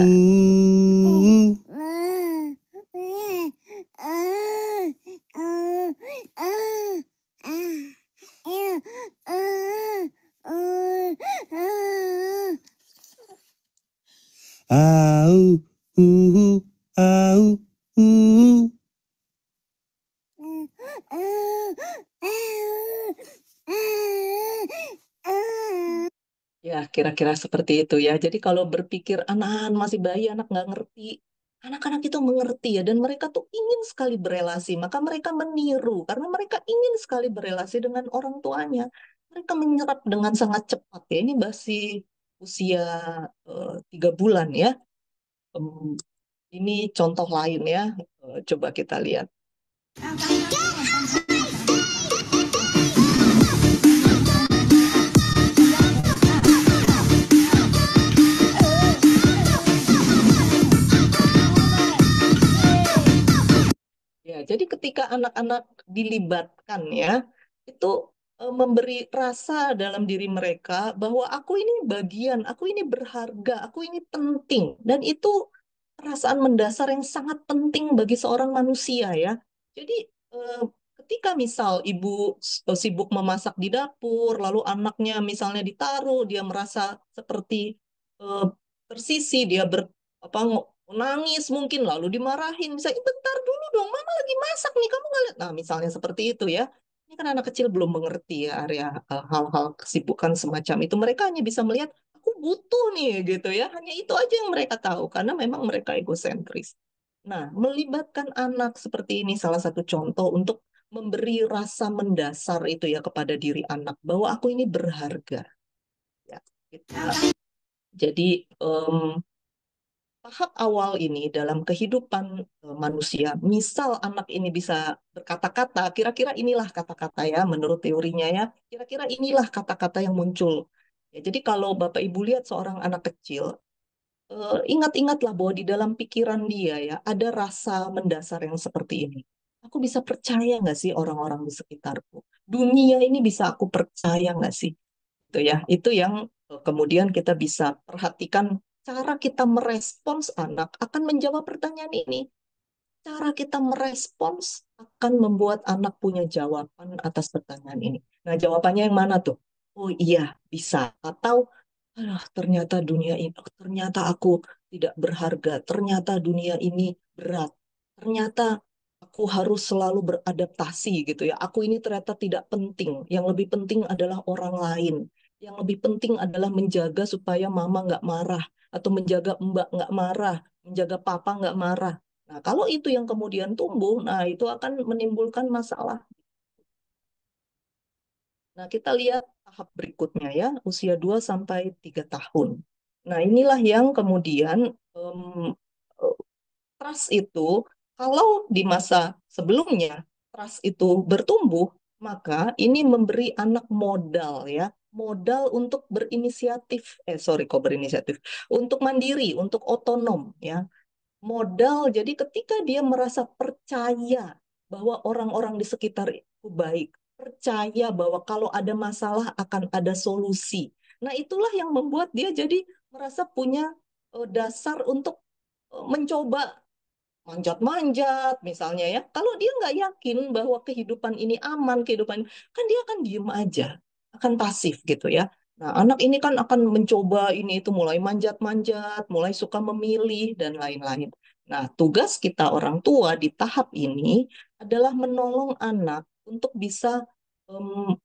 Ya, kira-kira seperti itu ya. Jadi kalau berpikir anak masih bayi, anak nggak ngerti. Anak-anak itu mengerti ya, dan mereka tuh ingin sekali berelasi. Maka mereka meniru, karena mereka ingin sekali berelasi dengan orang tuanya. Mereka menyerap dengan sangat cepat ya. Ini masih usia 3 bulan ya. Ini contoh lain ya. Coba kita lihat. Ya, jadi ketika anak-anak dilibatkan ya, itu memberi rasa dalam diri mereka bahwa aku ini bagian, aku ini berharga, aku ini penting. Dan itu perasaan mendasar yang sangat penting bagi seorang manusia ya. Jadi eh, ketika misal ibu sibuk memasak di dapur, lalu anaknya misalnya ditaruh, dia merasa seperti eh, tersisih, dia apa nangis mungkin lalu dimarahin, misalnya bentar dulu dong, mama lagi masak nih, kamu nggak lihat? Nah, misalnya seperti itu ya. Ini kan anak kecil belum mengerti ya area hal-hal kesibukan semacam itu. Mereka hanya bisa melihat aku butuh nih gitu ya. Hanya itu aja yang mereka tahu karena memang mereka egosentris. Nah, melibatkan anak seperti ini salah satu contoh untuk memberi rasa mendasar itu ya kepada diri anak bahwa aku ini berharga. Ya, gitu. Jadi tahap awal ini dalam kehidupan manusia, misal anak ini bisa berkata-kata, kira-kira inilah kata-kata ya menurut teorinya ya, kira-kira inilah kata-kata yang muncul. Ya, jadi kalau Bapak Ibu lihat seorang anak kecil, ingat-ingatlah bahwa di dalam pikiran dia ya ada rasa mendasar yang seperti ini. Aku bisa percaya nggak sih orang-orang di sekitarku? Dunia ini bisa aku percaya nggak sih? Itu ya, itu yang kemudian kita bisa perhatikan cara kita merespons anak akan menjawab pertanyaan ini. Cara kita merespons akan membuat anak punya jawaban atas pertanyaan ini. Nah, jawabannya yang mana tuh? Oh iya, bisa. Atau, alah, ternyata dunia ini, ternyata aku tidak berharga. Ternyata dunia ini berat. Ternyata aku harus selalu beradaptasi gitu ya. Aku ini ternyata tidak penting. Yang lebih penting adalah orang lain. Yang lebih penting adalah menjaga supaya mama nggak marah. Atau menjaga mbak nggak marah. Menjaga papa nggak marah. Nah, kalau itu yang kemudian tumbuh, nah itu akan menimbulkan masalah. Nah, kita lihat tahap berikutnya ya, usia 2 sampai 3 tahun. Nah, inilah yang kemudian trust itu, kalau di masa sebelumnya trust itu bertumbuh, maka ini memberi anak modal ya, modal untuk berinisiatif, untuk mandiri, untuk otonom ya. Modal, jadi ketika dia merasa percaya bahwa orang-orang di sekitar itu baik, percaya bahwa kalau ada masalah akan ada solusi. Nah, itulah yang membuat dia jadi merasa punya dasar untuk mencoba manjat-manjat misalnya ya. Kalau dia nggak yakin bahwa kehidupan ini aman, kan dia akan diem aja, akan pasif gitu ya. Nah, anak ini kan akan mencoba ini itu, mulai manjat-manjat, mulai suka memilih dan lain-lain. Nah, tugas kita orang tua di tahap ini adalah menolong anak untuk bisa em,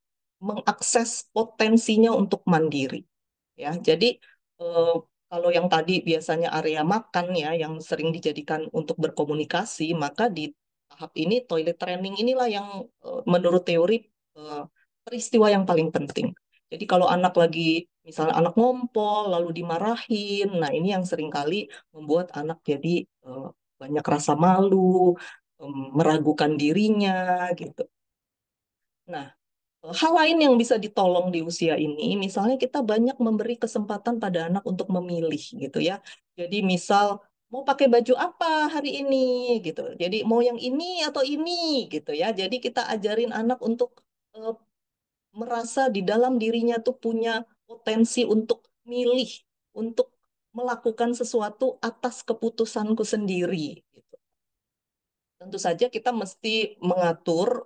mengakses potensinya untuk mandiri. Ya, jadi eh, kalau yang tadi biasanya area makan ya, yang sering dijadikan untuk berkomunikasi, maka di tahap ini toilet training inilah yang menurut teori eh, peristiwa yang paling penting. Jadi kalau anak lagi, misalnya anak ngompol lalu dimarahin, nah ini yang seringkali membuat anak jadi banyak rasa malu, meragukan dirinya gitu. Nah, hal lain yang bisa ditolong di usia ini, misalnya kita banyak memberi kesempatan pada anak untuk memilih gitu ya. Jadi misal mau pakai baju apa hari ini gitu. Jadi mau yang ini atau ini gitu ya. Jadi kita ajarin anak untuk eh, merasa di dalam dirinya tuh punya potensi untuk milih, untuk melakukan sesuatu atas keputusanku sendiri gitu. Tentu saja kita mesti mengatur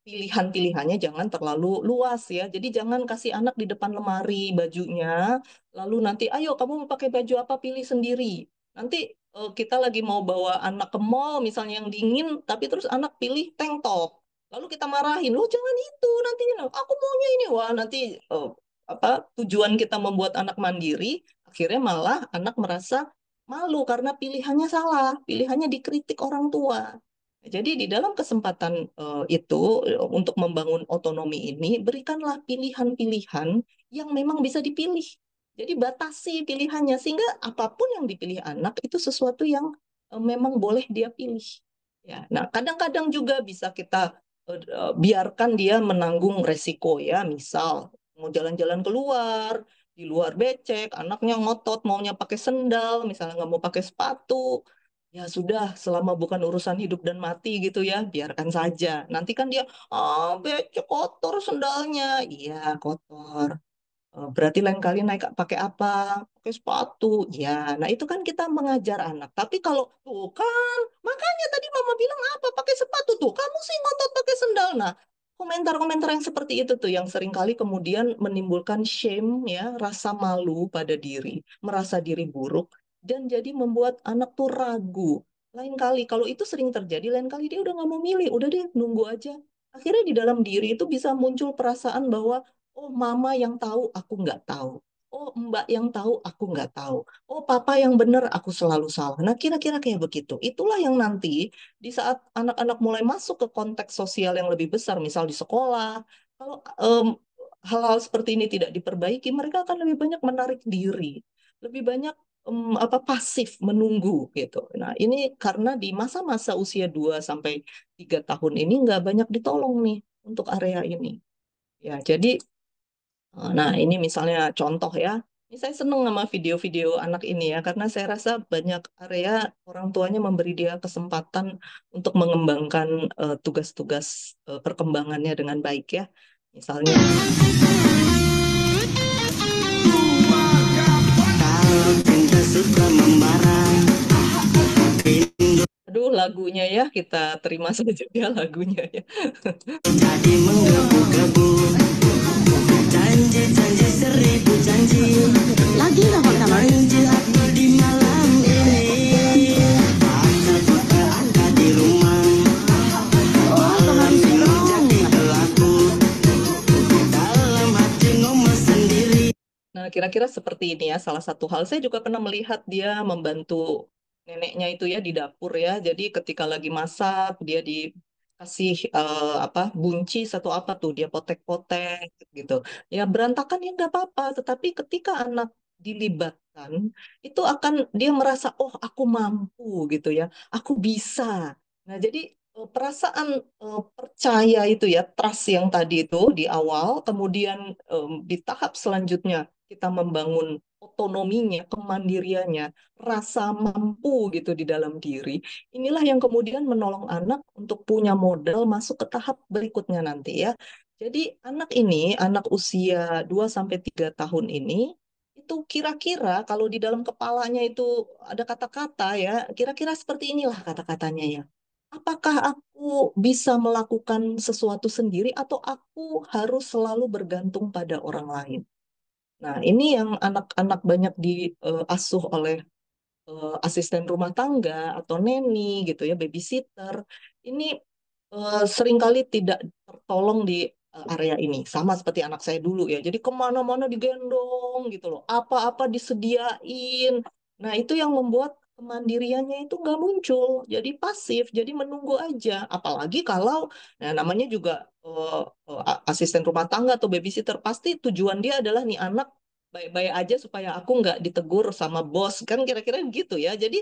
pilihan-pilihannya jangan terlalu luas ya. Jadi jangan kasih anak di depan lemari bajunya, lalu nanti ayo kamu mau pakai baju apa pilih sendiri. Nanti kita lagi mau bawa anak ke mall misalnya yang dingin, tapi terus anak pilih tank top. Lalu kita marahin, lo jangan itu nanti aku maunya ini. Wah nanti eh, apa tujuan kita membuat anak mandiri, akhirnya malah anak merasa malu karena pilihannya salah, pilihannya dikritik orang tua. Jadi di dalam kesempatan itu untuk membangun otonomi ini berikanlah pilihan-pilihan yang memang bisa dipilih. Jadi batasi pilihannya sehingga apapun yang dipilih anak itu sesuatu yang memang boleh dia pilih. Ya, nah kadang-kadang juga bisa kita biarkan dia menanggung resiko ya, misal mau jalan-jalan keluar, di luar becek, anaknya ngotot maunya pakai sendal, misalnya nggak mau pakai sepatu, ya sudah, selama bukan urusan hidup dan mati gitu ya, biarkan saja. Nanti kan dia, becek kotor sendalnya. Iya, kotor. Berarti lain kali naik pakai apa? Pakai sepatu. Ya, nah itu kan kita mengajar anak. Tapi kalau tuh kan, makanya tadi mama bilang apa? Pakai sepatu tuh. Kamu sih ngotot pakai sendal. Nah, komentar-komentar yang seperti itu tuh yang seringkali kemudian menimbulkan shame ya, rasa malu pada diri, merasa diri buruk dan jadi membuat anak tuh ragu. Lain kali kalau itu sering terjadi, lain kali dia udah nggak mau milih, udah deh nunggu aja. Akhirnya di dalam diri itu bisa muncul perasaan bahwa oh, mama yang tahu, aku nggak tahu. Oh, mbak yang tahu, aku nggak tahu. Oh, papa yang benar, aku selalu salah. Nah, kira-kira kayak begitu. Itulah yang nanti di saat anak-anak mulai masuk ke konteks sosial yang lebih besar, misal di sekolah, kalau hal-hal seperti ini tidak diperbaiki, mereka akan lebih banyak menarik diri, lebih banyak pasif menunggu gitu. Nah, ini karena di masa-masa usia 2 sampai 3 tahun ini nggak banyak ditolong nih untuk area ini. Ya, jadi nah, ini misalnya contoh ya. Ini saya seneng sama video-video anak ini ya, karena saya rasa banyak area orang tuanya memberi dia kesempatan untuk mengembangkan tugas-tugas perkembangannya dengan baik ya. Misalnya, aduh lagunya ya, kita terima saja ya lagunya ya. Jadi menggebu-gebu, janji-janji seribu janji, lagi nggak pakai kamar di malam ini. Ada di rumah, malam ini jadi pelaku, dalam hati ngomong sendiri. Nah, kira-kira seperti ini ya. Salah satu hal saya juga pernah melihat dia membantu neneknya itu ya di dapur ya. Jadi ketika lagi masak, dia kasih buncis atau apa tuh dia potek-potek gitu. Ya berantakan ya nggak apa-apa, tetapi ketika anak dilibatkan itu akan dia merasa oh aku mampu gitu ya, aku bisa. Nah jadi perasaan percaya itu ya, trust yang tadi itu di awal, kemudian di tahap selanjutnya kita membangun otonominya, kemandiriannya, rasa mampu gitu di dalam diri. Inilah yang kemudian menolong anak untuk punya modal masuk ke tahap berikutnya nanti ya. Jadi anak ini, anak usia 2 sampai 3 tahun ini, itu kira-kira kalau di dalam kepalanya itu ada kata-kata ya, kira-kira seperti inilah kata-katanya ya. Apakah aku bisa melakukan sesuatu sendiri atau aku harus selalu bergantung pada orang lain? Nah, ini yang anak-anak banyak diasuh oleh asisten rumah tangga atau neni gitu ya, babysitter, ini seringkali tidak tertolong di area ini. Sama seperti anak saya dulu ya. Jadi kemana-mana digendong gitu loh. Apa-apa disediain. Nah itu yang membuat kemandiriannya itu nggak muncul. Jadi pasif, jadi menunggu aja. Apalagi kalau, nah namanya juga asisten rumah tangga atau babysitter, pasti tujuan dia adalah nih anak baik-baik aja supaya aku nggak ditegur sama bos kan kira-kira gitu ya jadi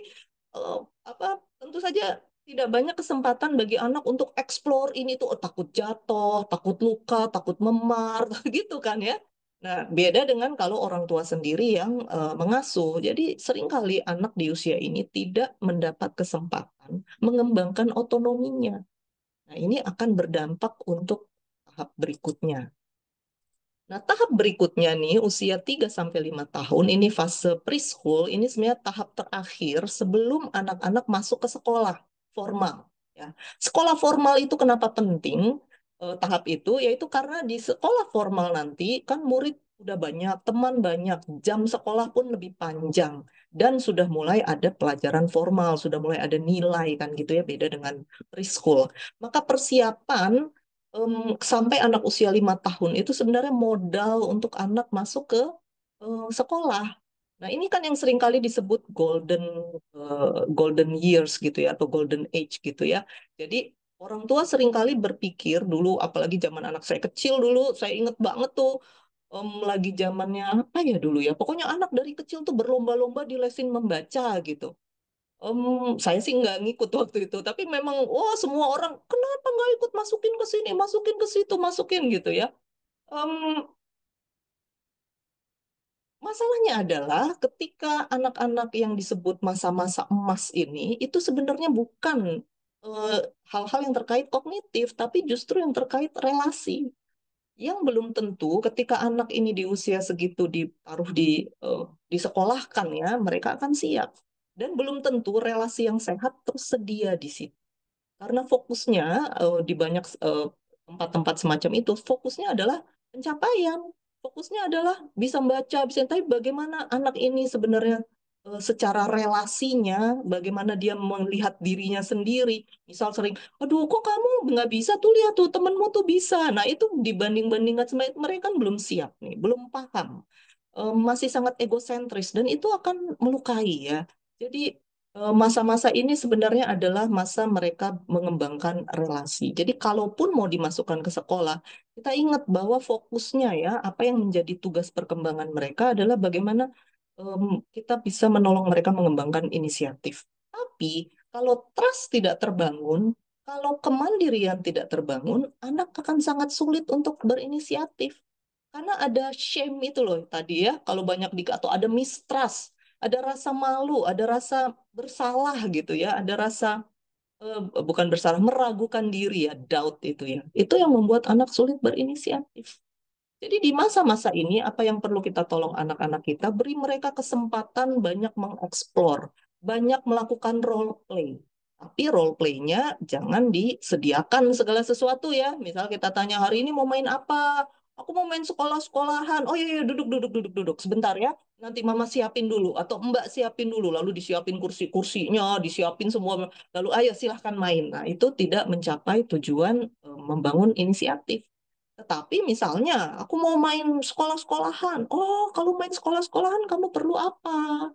eh, apa tentu saja tidak banyak kesempatan bagi anak untuk explore ini tuh oh, takut jatuh takut luka takut memar gitu kan ya nah beda dengan kalau orang tua sendiri yang mengasuh jadi seringkali anak di usia ini tidak mendapat kesempatan mengembangkan otonominya nah ini akan berdampak untuk tahap berikutnya. Nah, tahap berikutnya nih, usia 3 sampai 5 tahun, ini fase preschool, ini sebenarnya tahap terakhir sebelum anak-anak masuk ke sekolah formal. Ya. Sekolah formal itu kenapa penting tahap itu? Yaitu karena di sekolah formal nanti kan murid udah banyak, teman banyak, jam sekolah pun lebih panjang. Dan sudah mulai ada pelajaran formal, sudah mulai ada nilai kan gitu ya, beda dengan preschool. Maka persiapan sampai anak usia 5 tahun itu sebenarnya modal untuk anak masuk ke sekolah. Nah, ini kan yang seringkali disebut golden years gitu ya atau golden age gitu ya. Jadi orang tua seringkali berpikir dulu apalagi zaman anak saya kecil dulu saya inget banget tuh lagi zamannya apa ya dulu ya. Pokoknya anak dari kecil tuh berlomba-lomba dilesin membaca gitu. Saya sih nggak ngikut waktu itu, tapi memang, wah semua orang, kenapa nggak ikut masukin ke sini, masukin ke situ, masukin gitu ya. Em, Masalahnya adalah ketika anak-anak yang disebut masa-masa emas ini, itu sebenarnya bukan eh, hal-hal yang terkait kognitif, tapi justru yang terkait relasi. Yang belum tentu ketika anak ini di usia segitu ditaruh disekolahkan ya, mereka akan siap. Dan belum tentu relasi yang sehat tersedia di situ. Karena fokusnya di banyak tempat-tempat semacam itu, fokusnya adalah pencapaian. Fokusnya adalah bisa membaca, bisa tapi bagaimana anak ini sebenarnya secara relasinya, bagaimana dia melihat dirinya sendiri. Misal sering, aduh kok kamu nggak bisa tuh lihat tuh temenmu tuh bisa. Nah itu dibanding-bandingkan sama mereka kan belum siap nih, belum paham masih sangat egosentris dan itu akan melukai ya. Jadi masa-masa ini sebenarnya adalah masa mereka mengembangkan relasi. Jadi kalaupun mau dimasukkan ke sekolah, kita ingat bahwa fokusnya ya, apa yang menjadi tugas perkembangan mereka adalah bagaimana kita bisa menolong mereka mengembangkan inisiatif. Tapi kalau trust tidak terbangun, kalau kemandirian tidak terbangun, anak akan sangat sulit untuk berinisiatif. Karena ada shame itu loh tadi ya, kalau banyak atau ada mistrust, ada rasa malu, ada rasa bersalah gitu ya, ada rasa bukan bersalah, meragukan diri ya, doubt itu ya. Itu yang membuat anak sulit berinisiatif. Jadi di masa-masa ini apa yang perlu kita tolong anak-anak kita, beri mereka kesempatan banyak mengeksplor, banyak melakukan role play. Tapi role play-nya jangan disediakan segala sesuatu ya. Misal kita tanya hari ini mau main apa? Aku mau main sekolah-sekolahan. Oh iya, iya duduk, duduk, duduk, duduk. Sebentar ya. Nanti mama siapin dulu atau mbak siapin dulu. Lalu disiapin kursi-kursinya, disiapin semua. Lalu ayo silahkan main. Nah itu tidak mencapai tujuan membangun inisiatif. Tetapi misalnya, aku mau main sekolah-sekolahan. Oh, kalau main sekolah-sekolahan kamu perlu apa?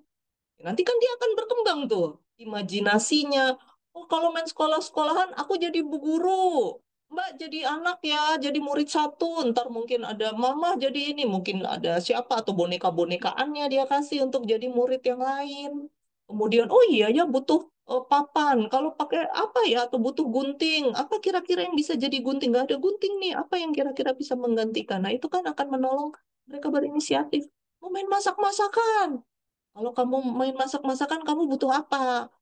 Nanti kan dia akan berkembang tuh imajinasinya. Oh, kalau main sekolah-sekolahan, aku jadi bu guru. Mbak jadi anak ya, jadi murid satu. Ntar mungkin ada mama jadi ini, mungkin ada siapa atau boneka-bonekaannya dia kasih untuk jadi murid yang lain. Kemudian, oh iya ya butuh papan. Kalau pakai apa ya? Atau butuh gunting. Apa kira-kira yang bisa jadi gunting? Nggak ada gunting nih. Apa yang kira-kira bisa menggantikan? Nah, itu kan akan menolong mereka berinisiatif. Mau main masak-masakan. Kalau kamu main masak-masakan, kamu butuh apa?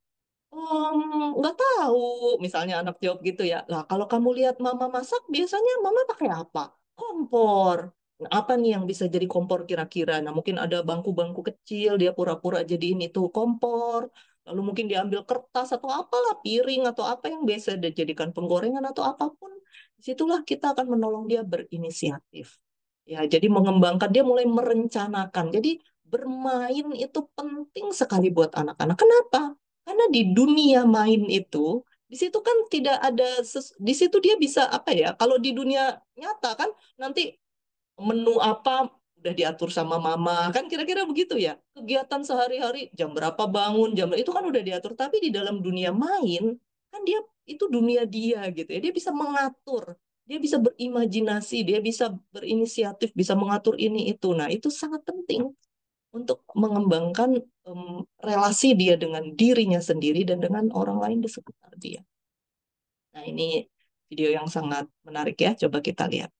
Nggak tahu, misalnya anak jawab gitu ya. Lah, kalau kamu lihat mama masak, biasanya mama pakai apa? Kompor. Nah, apa nih yang bisa jadi kompor kira-kira? Nah, mungkin ada bangku-bangku kecil, dia pura-pura jadiin itu kompor. Lalu mungkin diambil kertas atau apalah, piring atau apa yang biasa dijadikan penggorengan atau apapun. Disitulah kita akan menolong dia berinisiatif. Ya, jadi mengembangkan, dia mulai merencanakan. Jadi bermain itu penting sekali buat anak-anak. Kenapa? Karena di dunia main itu, di situ kan tidak ada, di situ dia bisa apa ya? Kalau di dunia nyata kan nanti menu apa udah diatur sama mama, kan kira-kira begitu ya. Kegiatan sehari-hari, jam berapa bangun, jam itu kan udah diatur. Tapi di dalam dunia main, kan dia itu dunia dia gitu ya. Dia bisa mengatur, dia bisa berimajinasi, dia bisa berinisiatif, bisa mengatur ini itu. Nah, itu sangat penting untuk mengembangkan relasi dia dengan dirinya sendiri dan dengan orang lain di sekitar dia. Nah, ini video yang sangat menarik ya. Coba kita lihat.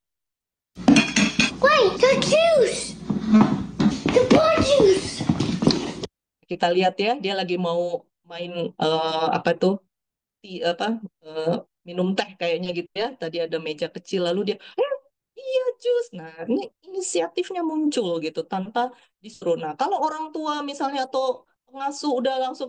Wait, the juice! The blood juice! Kita lihat ya, dia lagi mau main apa tuh? Minum teh kayaknya gitu ya. Tadi ada meja kecil lalu dia iya jus. Nah, ini inisiatifnya muncul gitu tanpa disuruh. Nah, kalau orang tua misalnya atau pengasuh udah langsung,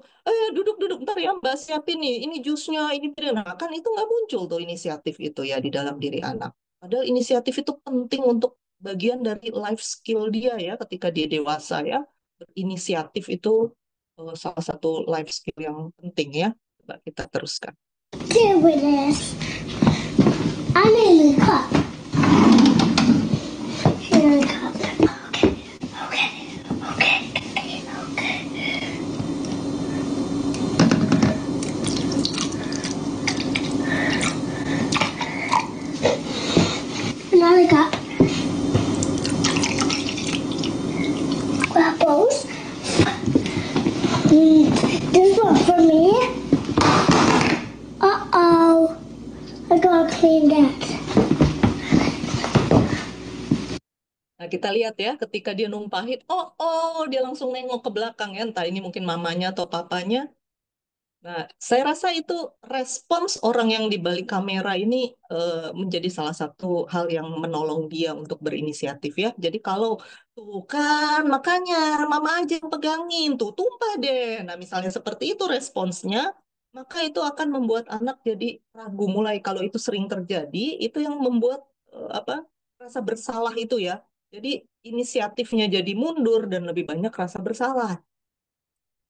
duduk-duduk, ntar ya Mbak siapin nih, ini jusnya, ini. Nah, kan itu nggak muncul tuh inisiatif itu ya di dalam diri anak. Padahal inisiatif itu penting untuk bagian dari life skill dia ya ketika dia dewasa ya. Berinisiatif itu salah satu life skill yang penting ya. Coba kita teruskan. There it is. I'm in the cup. Here in the cup. Okay. Another cup. Apples. This one for me. Uh-oh. I gotta clean that. Nah, kita lihat ya, ketika dia numpahin, dia langsung nengok ke belakang ya, entah ini mungkin mamanya atau papanya. Nah, saya rasa itu respons orang yang di balik kamera ini menjadi salah satu hal yang menolong dia untuk berinisiatif ya. Jadi kalau tuh kan makanya mama aja yang pegangin, tuh tumpah deh. Nah, misalnya seperti itu responsnya, maka itu akan membuat anak jadi ragu mulai kalau itu sering terjadi, itu yang membuat apa rasa bersalah itu ya. Jadi inisiatifnya jadi mundur dan lebih banyak rasa bersalah.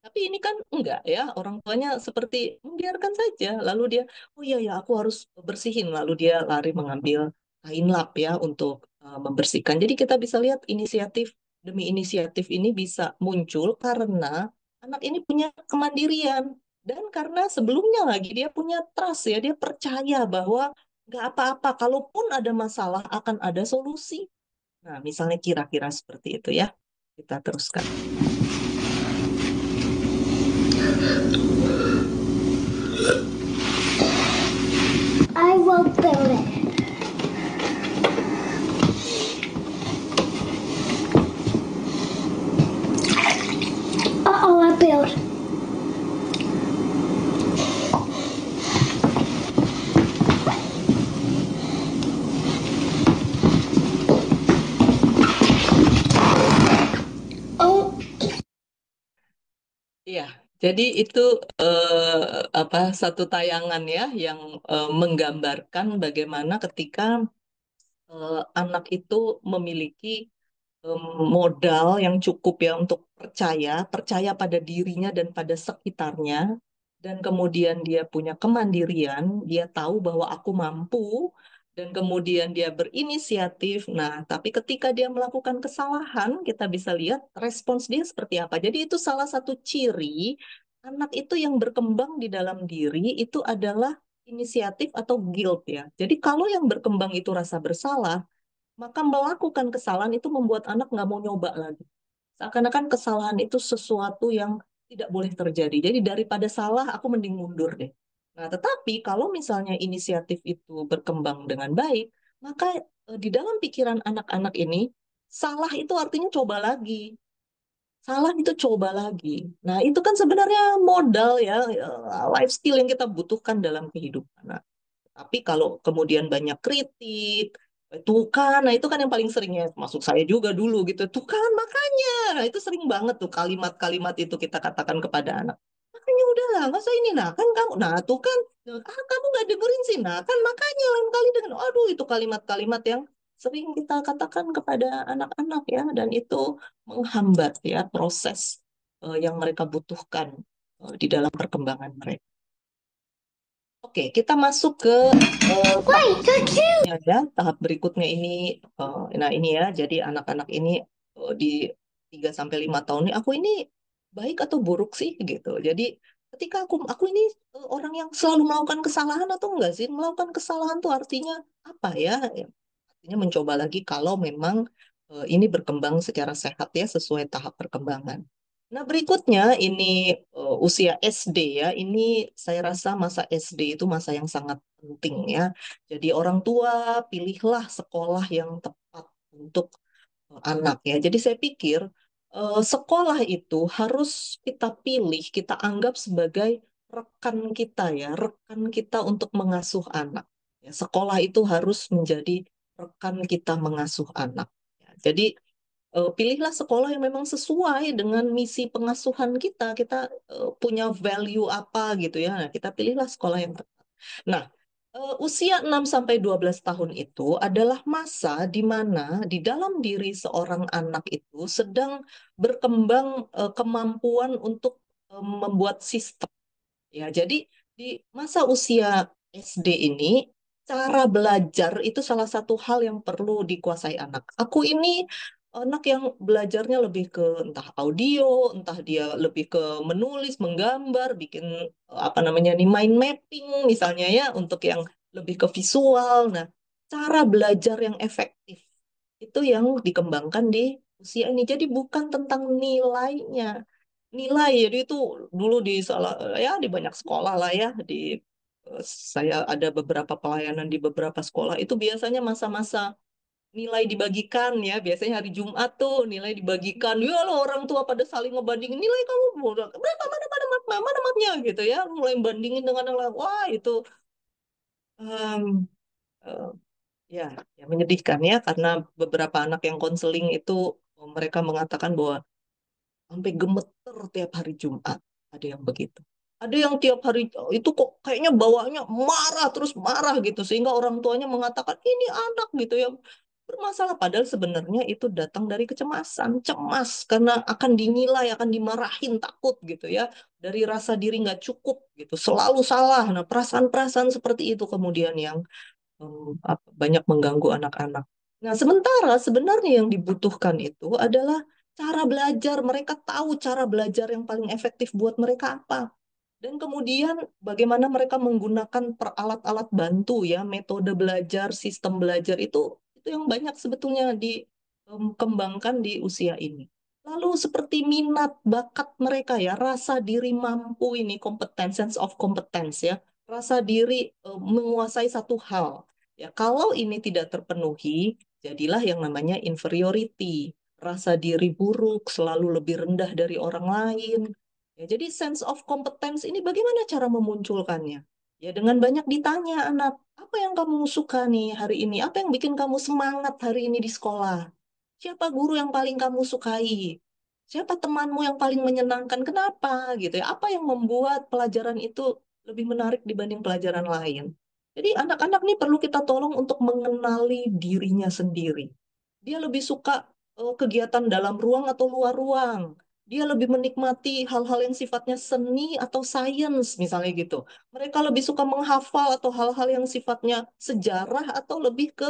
Tapi ini kan enggak ya, orang tuanya seperti membiarkan saja. Lalu dia, oh iya ya aku harus bersihin. Lalu dia lari mengambil kain lap ya untuk membersihkan. Jadi kita bisa lihat inisiatif demi inisiatif ini bisa muncul karena anak ini punya kemandirian. Dan karena sebelumnya lagi dia punya trust ya, dia percaya bahwa nggak apa-apa, kalaupun ada masalah akan ada solusi. Nah, misalnya kira-kira seperti itu ya. Kita teruskan. I will build it. Uh-oh, I built. Oh. Iya, jadi itu satu tayangan ya yang menggambarkan bagaimana ketika anak itu memiliki modal yang cukup ya untuk percaya pada dirinya dan pada sekitarnya, dan kemudian dia punya kemandirian, dia tahu bahwa aku mampu, dan kemudian dia berinisiatif. Nah, tapi ketika dia melakukan kesalahan, kita bisa lihat respons dia seperti apa. Jadi itu salah satu ciri anak itu yang berkembang di dalam diri itu adalah inisiatif atau guilt ya. Jadi kalau yang berkembang itu rasa bersalah, maka melakukan kesalahan itu membuat anak nggak mau nyoba lagi. Seakan-akan kesalahan itu sesuatu yang tidak boleh terjadi. Jadi daripada salah, aku mending mundur deh. Nah, tetapi kalau misalnya inisiatif itu berkembang dengan baik, maka di dalam pikiran anak-anak ini, salah itu artinya coba lagi. Salah itu coba lagi. Nah, itu kan sebenarnya modal ya, life skill yang kita butuhkan dalam kehidupan. Nah, tapi kalau kemudian banyak kritik, tuh kan, nah itu kan yang paling sering ya, masuk saya juga dulu gitu. Tuh kan, makanya. Nah, itu sering banget tuh kalimat-kalimat itu kita katakan kepada anak. Makanya udahlah, nggak usah ini. Nah, kan kamu, nah tuh kan, kamu nggak dengerin sih. Nah, kan makanya lain kali dengan, aduh itu kalimat-kalimat yang sering kita katakan kepada anak-anak ya. Dan itu menghambat ya proses yang mereka butuhkan di dalam perkembangan mereka. Oke, kita masuk ke tahap berikutnya ini. Nah, ini ya, jadi anak-anak ini di 3 sampai 5 tahun ini, aku ini baik atau buruk sih gitu. Jadi ketika aku ini orang yang selalu melakukan kesalahan atau enggak sih? Melakukan kesalahan tuh artinya apa ya? Artinya mencoba lagi kalau memang ini berkembang secara sehat ya, sesuai tahap perkembangan. Nah, berikutnya ini usia SD ya. Ini saya rasa masa SD itu masa yang sangat penting ya. Jadi orang tua pilihlah sekolah yang tepat untuk anak ya. Jadi saya pikir sekolah itu harus kita pilih, kita anggap sebagai rekan kita ya, rekan kita untuk mengasuh anak. Ya, sekolah itu harus menjadi rekan kita mengasuh anak. Ya, jadi pilihlah sekolah yang memang sesuai dengan misi pengasuhan kita. Kita punya value apa gitu ya. Nah, kita pilihlah sekolah yang tepat. Nah, usia 6 sampai 12 tahun itu adalah masa di mana di dalam diri seorang anak itu sedang berkembang kemampuan untuk membuat sistem. Ya, jadi di masa usia SD ini cara belajar itu salah satu hal yang perlu dikuasai anak. Aku ini anak yang belajarnya lebih ke entah audio, entah dia lebih ke menulis, menggambar, bikin apa namanya nih mind mapping misalnya ya untuk yang lebih ke visual. Nah, cara belajar yang efektif itu yang dikembangkan di usia ini. Jadi bukan tentang nilainya. Nilai jadi itu dulu di salah ya di banyak sekolah lah ya di eh, saya ada beberapa pelayanan di beberapa sekolah itu biasanya masa-masa nilai dibagikan ya biasanya hari Jumat tuh nilai dibagikan ya lo orang tua pada saling ngebandingin nilai kamu berapa mana mapnya gitu ya mulai bandingin dengan yang lain wah itu em, eh, ya ya menyedihkan ya karena beberapa anak yang konseling itu mereka mengatakan bahwa sampai gemeter tiap hari Jumat. Ada yang begitu. Ada yang tiap hari itu kok kayaknya bawaannya marah terus marah gitu sehingga orang tuanya mengatakan ini anak gitu ya bermasalah padahal sebenarnya itu datang dari kecemasan, cemas karena akan dinilai, akan dimarahin, takut gitu ya. Dari rasa diri nggak cukup gitu, selalu salah. Nah, perasaan-perasaan seperti itu kemudian yang banyak mengganggu anak-anak. Nah, sementara sebenarnya yang dibutuhkan itu adalah cara belajar. Mereka tahu cara belajar yang paling efektif buat mereka apa. Dan kemudian bagaimana mereka menggunakan peralat-alat bantu ya, metode belajar, sistem belajar itu yang banyak sebetulnya dikembangkan di usia ini. Lalu seperti minat, bakat mereka ya, rasa diri mampu ini, competence, sense of competence ya, rasa diri menguasai satu hal. Ya, kalau ini tidak terpenuhi, jadilah yang namanya inferiority, rasa diri buruk, selalu lebih rendah dari orang lain. Ya, jadi sense of competence ini bagaimana cara memunculkannya? Ya dengan banyak ditanya anak, apa yang kamu suka nih hari ini? Apa yang bikin kamu semangat hari ini di sekolah? Siapa guru yang paling kamu sukai? Siapa temanmu yang paling menyenangkan? Kenapa gitu ya? Apa yang membuat pelajaran itu lebih menarik dibanding pelajaran lain? Jadi anak-anak nih perlu kita tolong untuk mengenali dirinya sendiri. Dia lebih suka kegiatan dalam ruang atau luar ruang. Dia lebih menikmati hal-hal yang sifatnya seni atau sains, misalnya gitu. Mereka lebih suka menghafal atau hal-hal yang sifatnya sejarah atau lebih ke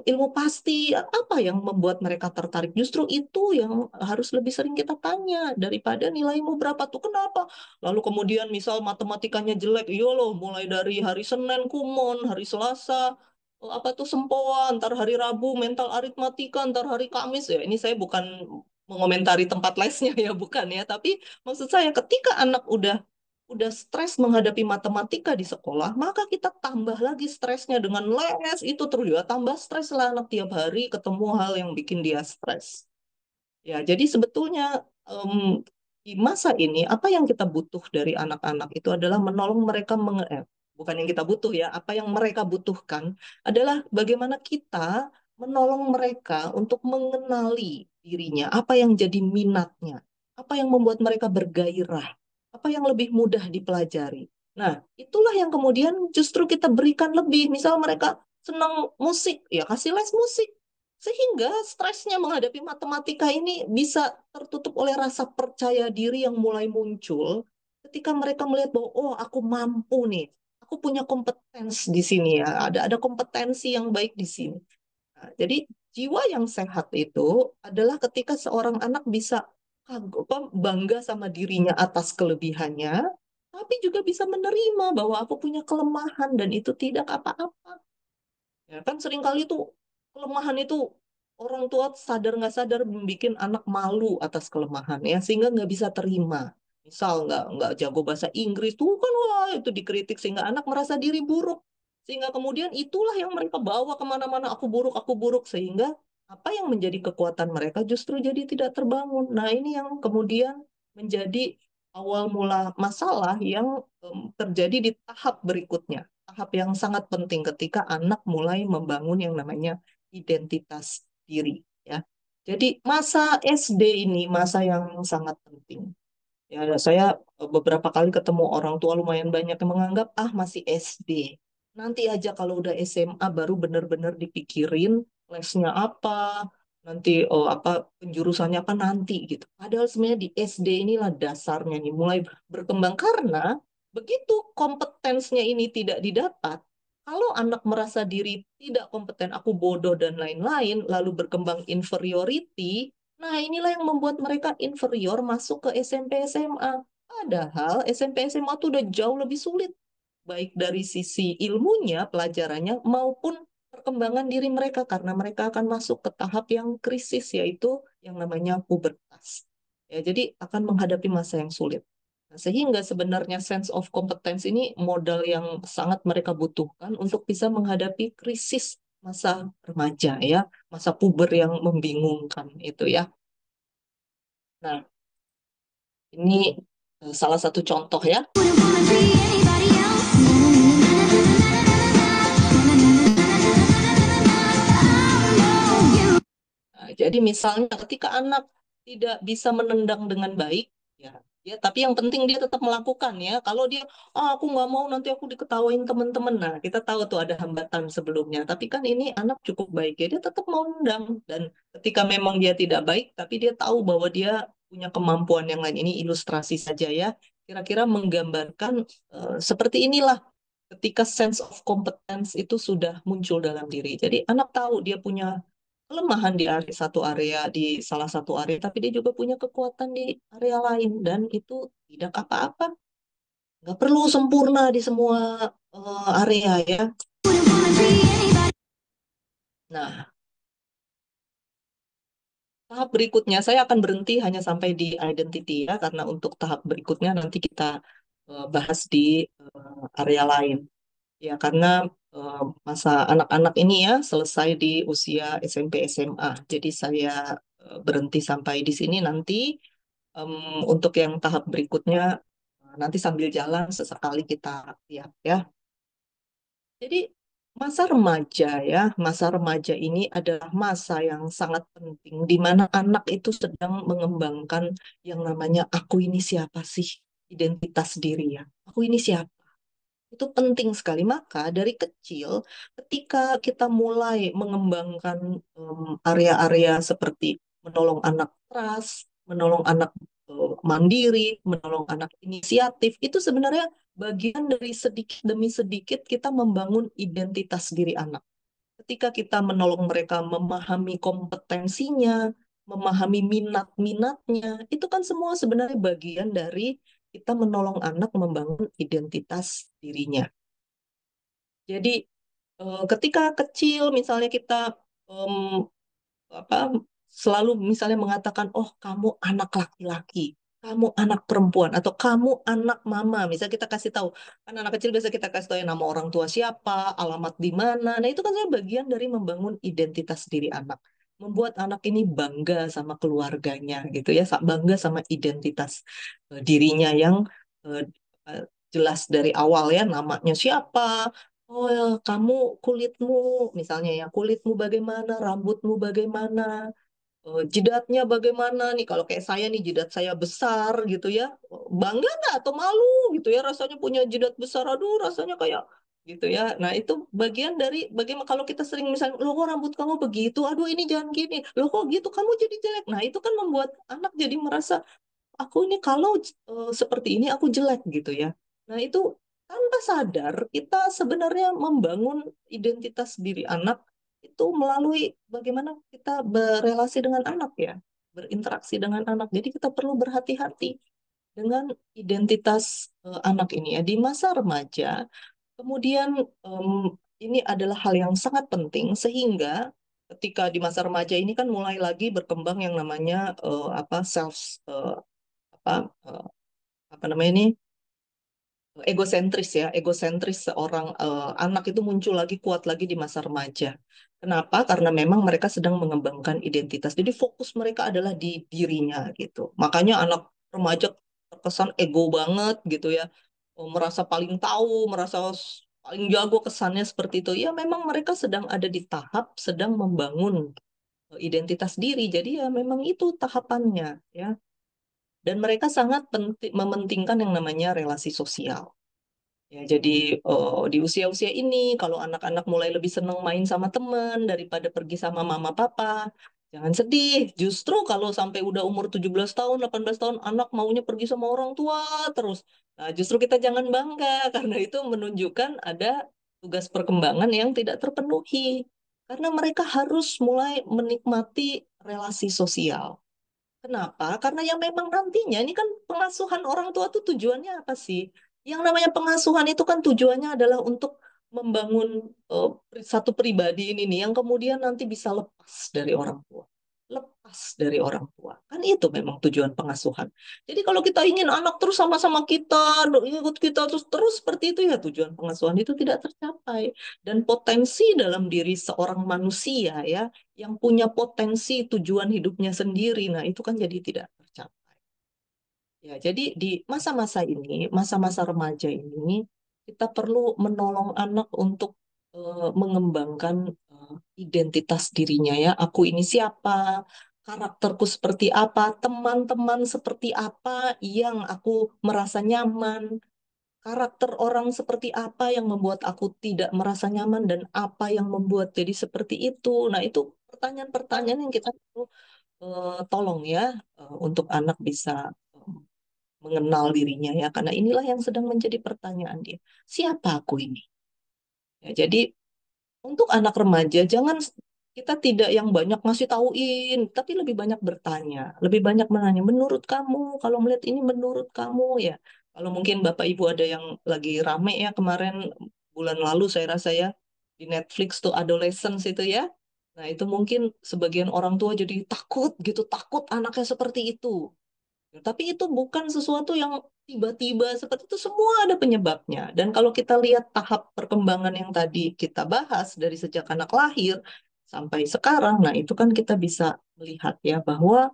ilmu pasti, apa yang membuat mereka tertarik? Justru itu yang harus lebih sering kita tanya daripada nilaimu berapa tuh, kenapa? Lalu kemudian misal matematikanya jelek, iya loh, mulai dari hari Senin kumon, hari Selasa apa tuh sempoa, ntar hari Rabu mental aritmatika, ntar hari Kamis ya. Ini saya bukan mengomentari tempat lesnya ya, bukan ya. Tapi maksud saya ketika anak udah stres menghadapi matematika di sekolah, maka kita tambah lagi stresnya dengan les itu terus ya, tambah stres lah anak tiap hari ketemu hal yang bikin dia stres. Ya, jadi sebetulnya di masa ini apa yang kita butuh dari anak-anak itu adalah menolong mereka bukan yang kita butuh ya, apa yang mereka butuhkan adalah bagaimana kita menolong mereka untuk mengenali dirinya, apa yang jadi minatnya, apa yang membuat mereka bergairah, apa yang lebih mudah dipelajari. Nah, itulah yang kemudian justru kita berikan lebih. Misal mereka senang musik, ya kasih les musik. Sehingga stresnya menghadapi matematika ini bisa tertutup oleh rasa percaya diri yang mulai muncul ketika mereka melihat bahwa, oh aku mampu nih, aku punya kompetensi di sini ya, ada kompetensi yang baik di sini. Nah, jadi jiwa yang sehat itu adalah ketika seorang anak bisa bangga sama dirinya atas kelebihannya, tapi juga bisa menerima bahwa aku punya kelemahan dan itu tidak apa-apa. Ya kan seringkali tuh kelemahan itu orang tua sadar nggak sadar membuat anak malu atas kelemahan ya sehingga nggak bisa terima. Misal nggak jago bahasa Inggris tuh kan wah itu dikritik sehingga anak merasa diri buruk. Sehingga kemudian itulah yang mereka bawa kemana-mana aku buruk sehingga apa yang menjadi kekuatan mereka justru jadi tidak terbangun. Nah ini yang kemudian menjadi awal mula masalah yang terjadi di tahap berikutnya tahap yang sangat penting ketika anak mulai membangun yang namanya identitas diri ya. Jadi masa SD ini masa yang sangat penting. Ya, saya beberapa kali ketemu orang tua lumayan banyak yang menganggap masih SD. Nanti aja kalau udah SMA baru benar-benar dipikirin lesnya apa, nanti apa penjurusannya apa nanti gitu. Padahal sebenarnya di SD inilah dasarnya nih mulai berkembang karena begitu kompetensinya ini tidak didapat, kalau anak merasa diri tidak kompeten, aku bodoh dan lain-lain, lalu berkembang inferiority, nah inilah yang membuat mereka inferior masuk ke SMP SMA. Padahal SMP SMA itu udah jauh lebih sulit, baik dari sisi ilmunya, pelajarannya, maupun perkembangan diri mereka, karena mereka akan masuk ke tahap yang krisis, yaitu yang namanya pubertas. Ya, jadi akan menghadapi masa yang sulit. Nah, sehingga sebenarnya sense of competence ini modal yang sangat mereka butuhkan untuk bisa menghadapi krisis masa remaja ya, masa puber yang membingungkan itu ya. Nah, ini salah satu contoh ya. Nah, jadi misalnya ketika anak tidak bisa menendang dengan baik, ya, tapi yang penting dia tetap melakukan ya. Kalau dia, aku nggak mau nanti aku diketawain teman-teman. Nah, kita tahu tuh ada hambatan sebelumnya. Tapi kan ini anak cukup baik ya, dia tetap mau nendang. Dan ketika memang dia tidak baik, tapi dia tahu bahwa dia punya kemampuan yang lain. Ini ilustrasi saja ya. Kira-kira menggambarkan seperti inilah ketika sense of competence itu sudah muncul dalam diri. Jadi anak tahu dia punya kelemahan di salah satu area, tapi dia juga punya kekuatan di area lain dan itu tidak apa-apa. Nggak perlu sempurna di semua area ya. Nah, tahap berikutnya saya akan berhenti hanya sampai di identity ya, karena untuk tahap berikutnya nanti kita bahas di area lain. Ya, karena masa anak-anak ini ya selesai di usia SMP SMA. Jadi saya berhenti sampai di sini nanti untuk yang tahap berikutnya nanti sambil jalan sesekali kita lihat ya. Jadi masa remaja ini adalah masa yang sangat penting di mana anak itu sedang mengembangkan yang namanya aku ini siapa sih, identitas diri ya. Aku ini siapa? Itu penting sekali. Maka dari kecil, ketika kita mulai mengembangkan area-area seperti menolong anak keras, menolong anak mandiri, menolong anak inisiatif, itu sebenarnya bagian dari sedikit demi sedikit kita membangun identitas diri anak. ketika kita menolong mereka memahami kompetensinya, memahami minat-minatnya, itu kan semua sebenarnya bagian dari kita menolong anak membangun identitas dirinya. Jadi ketika kecil misalnya kita selalu misalnya mengatakan, oh kamu anak laki-laki, kamu anak perempuan, atau kamu anak mama. Misalnya kita kasih tahu, kan anak kecil biasa kita kasih tahu ya, nama orang tua siapa, alamat di mana. Nah itu kan saya bagian dari membangun identitas diri anak. Membuat anak ini bangga sama keluarganya gitu ya, bangga sama identitas dirinya yang eh, jelas dari awal ya, namanya siapa. Oh, ya, kamu kulitmu, misalnya ya, kulitmu bagaimana, rambutmu bagaimana, jidatnya bagaimana nih. Kalau kayak saya nih, jidat saya besar gitu ya, bangga nggak atau malu gitu ya, rasanya punya jidat besar, aduh rasanya kayak gitu ya. Nah itu bagian dari bagaimana kalau kita sering misalnya, loh kok rambut kamu begitu, aduh ini jangan gini, loh kok gitu kamu jadi jelek. Nah itu kan membuat anak jadi merasa, aku ini kalau seperti ini aku jelek gitu ya. Nah itu tanpa sadar kita sebenarnya membangun identitas diri anak itu melalui bagaimana kita berelasi dengan anak ya, berinteraksi dengan anak. Jadi kita perlu berhati-hati dengan identitas anak ini ya di masa remaja. Kemudian ini adalah hal yang sangat penting sehingga ketika di masa remaja ini kan mulai lagi berkembang yang namanya self apa eh, apa namanya ini egosentris ya, egosentris seorang anak itu muncul lagi kuat lagi di masa remaja. Kenapa? Karena memang mereka sedang mengembangkan identitas. Jadi fokus mereka adalah di dirinya gitu. Makanya anak remaja terkesan ego banget gitu ya. Merasa paling tahu, merasa paling jago, kesannya seperti itu. Ya memang mereka sedang ada di tahap sedang membangun identitas diri. Jadi ya memang itu tahapannya ya. Dan mereka sangat mementingkan yang namanya relasi sosial. Ya, jadi di usia-usia ini, kalau anak-anak mulai lebih senang main sama teman daripada pergi sama mama papa, jangan sedih. Justru kalau sampai udah umur 17 tahun, 18 tahun, anak maunya pergi sama orang tua terus. Nah, justru kita jangan bangga, karena itu menunjukkan ada tugas perkembangan yang tidak terpenuhi. Karena mereka harus mulai menikmati relasi sosial. Kenapa? Karena yang memang nantinya ini kan pengasuhan orang tua tuh tujuannya apa sih? Yang namanya pengasuhan itu kan tujuannya adalah untuk membangun satu pribadi ini nih yang kemudian nanti bisa lepas dari orang tua. Lepas dari orang tua. Kan itu memang tujuan pengasuhan. Jadi kalau kita ingin anak terus sama-sama kita, ikut kita terus seperti itu ya tujuan pengasuhan itu tidak tercapai. Dan potensi dalam diri seorang manusia ya yang punya potensi tujuan hidupnya sendiri. Nah, itu kan jadi tidak tercapai. Ya, jadi di masa-masa ini, masa-masa remaja ini, kita perlu menolong anak untuk mengembangkan identitas dirinya ya. Aku ini siapa? Karakterku seperti apa? Teman-teman seperti apa yang aku merasa nyaman? Karakter orang seperti apa yang membuat aku tidak merasa nyaman dan apa yang membuat jadi seperti itu. Nah, itu pertanyaan-pertanyaan yang kita perlu tolong ya untuk anak bisa eh, mengenal dirinya ya karena inilah yang sedang menjadi pertanyaan dia. Siapa aku ini? Ya, jadi untuk anak remaja jangan kita tidak yang banyak ngasih tauin, tapi lebih banyak bertanya, lebih banyak menanya. Menurut kamu, kalau melihat ini menurut kamu ya. Kalau mungkin Bapak Ibu ada yang lagi rame ya kemarin bulan lalu saya rasa ya di Netflix tuh Adolescence itu ya. Nah itu mungkin sebagian orang tua jadi takut gitu, takut anaknya seperti itu. Tapi itu bukan sesuatu yang tiba-tiba seperti itu, semua ada penyebabnya. Dan kalau kita lihat tahap perkembangan yang tadi kita bahas dari sejak anak lahir sampai sekarang, nah itu kan kita bisa melihat ya bahwa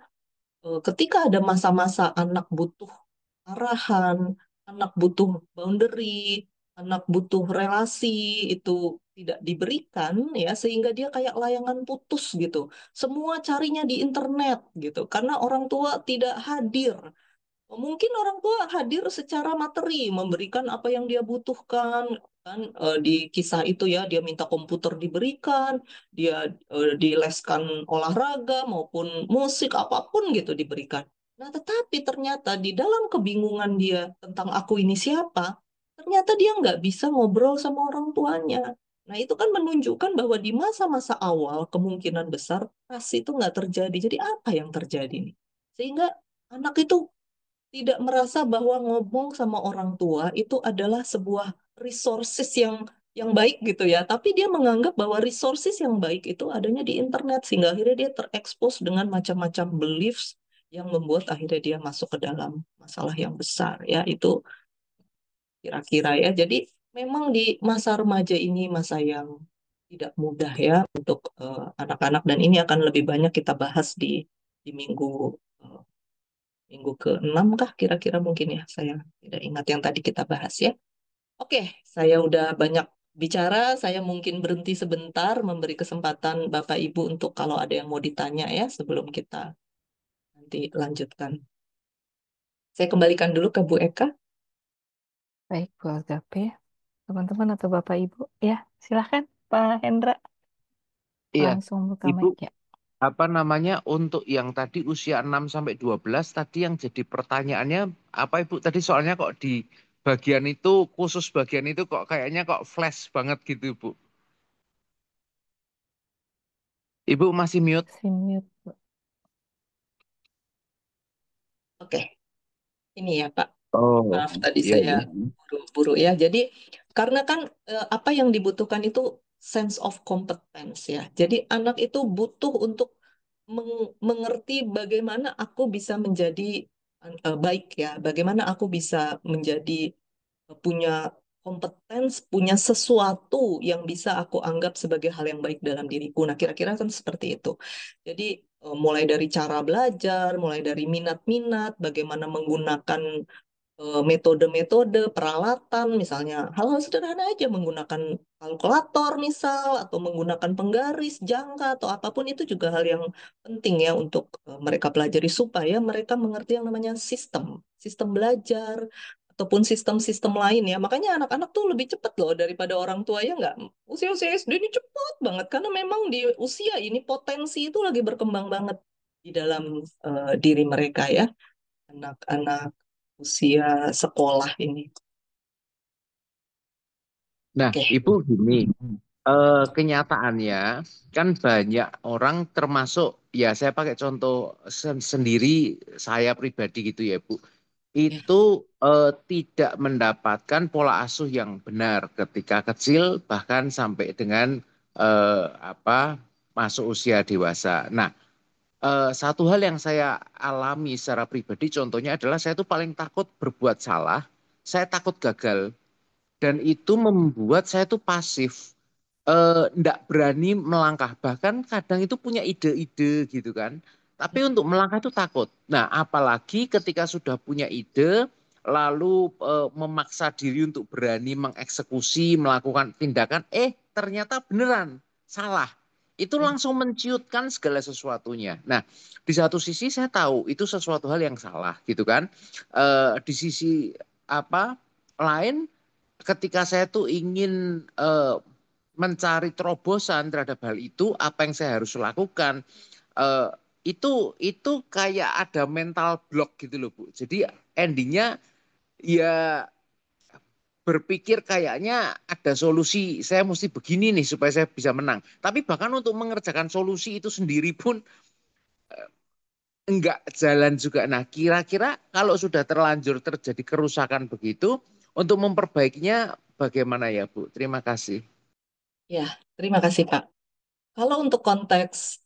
ketika ada masa-masa anak butuh arahan, anak butuh boundary, anak butuh relasi itu tidak diberikan ya sehingga dia kayak layangan putus gitu. Semua carinya di internet gitu karena orang tua tidak hadir. Mungkin orang tua hadir secara materi, memberikan apa yang dia butuhkan. Kan di kisah itu ya, dia minta komputer diberikan, dia dileskan olahraga maupun musik apapun gitu diberikan. Nah, tetapi ternyata di dalam kebingungan dia tentang aku ini siapa, ternyata dia nggak bisa ngobrol sama orang tuanya. Nah, itu kan menunjukkan bahwa di masa-masa awal kemungkinan besar trust itu nggak terjadi. Jadi apa yang terjadi nih? Sehingga anak itu tidak merasa bahwa ngomong sama orang tua itu adalah sebuah resources yang baik gitu ya. Tapi dia menganggap bahwa resources yang baik itu adanya di internet sehingga akhirnya dia terekspos dengan macam-macam beliefs yang membuat akhirnya dia masuk ke dalam masalah yang besar ya. Itu kira-kira ya. Jadi memang di masa remaja ini masa yang tidak mudah ya untuk anak-anak dan ini akan lebih banyak kita bahas di eh, minggu ke-6 kah kira-kira mungkin ya. Saya tidak ingat yang tadi kita bahas ya. Oke, saya udah banyak bicara, saya mungkin berhenti sebentar memberi kesempatan Bapak Ibu untuk kalau ada yang mau ditanya ya sebelum kita nanti lanjutkan. Saya kembalikan dulu ke Bu Eka. Baik, Bu Agape. Teman-teman atau Bapak Ibu, ya silahkan Pak Hendra Iya, langsung buka Ibu, mic ya. apa namanya untuk yang tadi usia 6 sampai 12 tadi yang jadi pertanyaannya apa Ibu tadi soalnya kok di bagian itu khusus bagian itu kok kayaknya kok flash banget gitu Ibu. Ibu masih mute? Simut, Bu. Oke, ini ya Pak. Oh, Maaf tadi iya saya iya. buru-buru ya. Jadi karena kan apa yang dibutuhkan itu sense of competence ya. Jadi anak itu butuh untuk mengerti bagaimana aku bisa menjadi baik ya. Bagaimana aku bisa menjadi punya kompetens, punya sesuatu yang bisa aku anggap sebagai hal yang baik dalam diriku. Nah, kira-kira kan seperti itu. Jadi mulai dari cara belajar, mulai dari minat-minat, bagaimana menggunakan metode-metode peralatan, misalnya hal-hal sederhana aja menggunakan kalkulator misal, atau menggunakan penggaris, jangka, atau apapun itu juga hal yang penting ya untuk mereka pelajari supaya mereka mengerti yang namanya sistem, sistem belajar, ataupun sistem-sistem lain ya. Makanya anak-anak tuh lebih cepat loh daripada orang tua ya nggak? Usia-usia SD ini cepat banget, karena memang di usia ini potensi itu lagi berkembang banget di dalam diri mereka ya anak-anak usia sekolah ini. Nah, Oke, Ibu gini, kenyataannya kan banyak orang termasuk ya saya pakai contoh sendiri saya pribadi gitu ya Bu. ya, Itu tidak mendapatkan pola asuh yang benar ketika kecil bahkan sampai dengan apa masuk usia dewasa. Nah, satu hal yang saya alami secara pribadi contohnya adalah saya tuh paling takut berbuat salah, saya takut gagal dan itu membuat saya tuh pasif, nggak berani melangkah. Bahkan kadang itu punya ide-ide gitu kan. Tapi untuk melangkah itu takut. Nah, apalagi ketika sudah punya ide, lalu memaksa diri untuk berani mengeksekusi, melakukan tindakan, ternyata beneran salah. Itu langsung menciutkan segala sesuatunya. Nah, di satu sisi saya tahu itu sesuatu hal yang salah gitu kan. Di sisi apa lain ketika saya tuh ingin mencari terobosan terhadap hal itu, apa yang saya harus lakukan? Eh, itu kayak ada mental block gitu loh Bu. Jadi endingnya ya berpikir kayaknya ada solusi, saya mesti begini nih supaya saya bisa menang. Tapi bahkan untuk mengerjakan solusi itu sendiri pun enggak jalan juga. Nah, kira-kira kalau sudah terlanjur terjadi kerusakan begitu, untuk memperbaikinya bagaimana ya Bu? Terima kasih. ya, terima kasih Pak. Kalau untuk konteks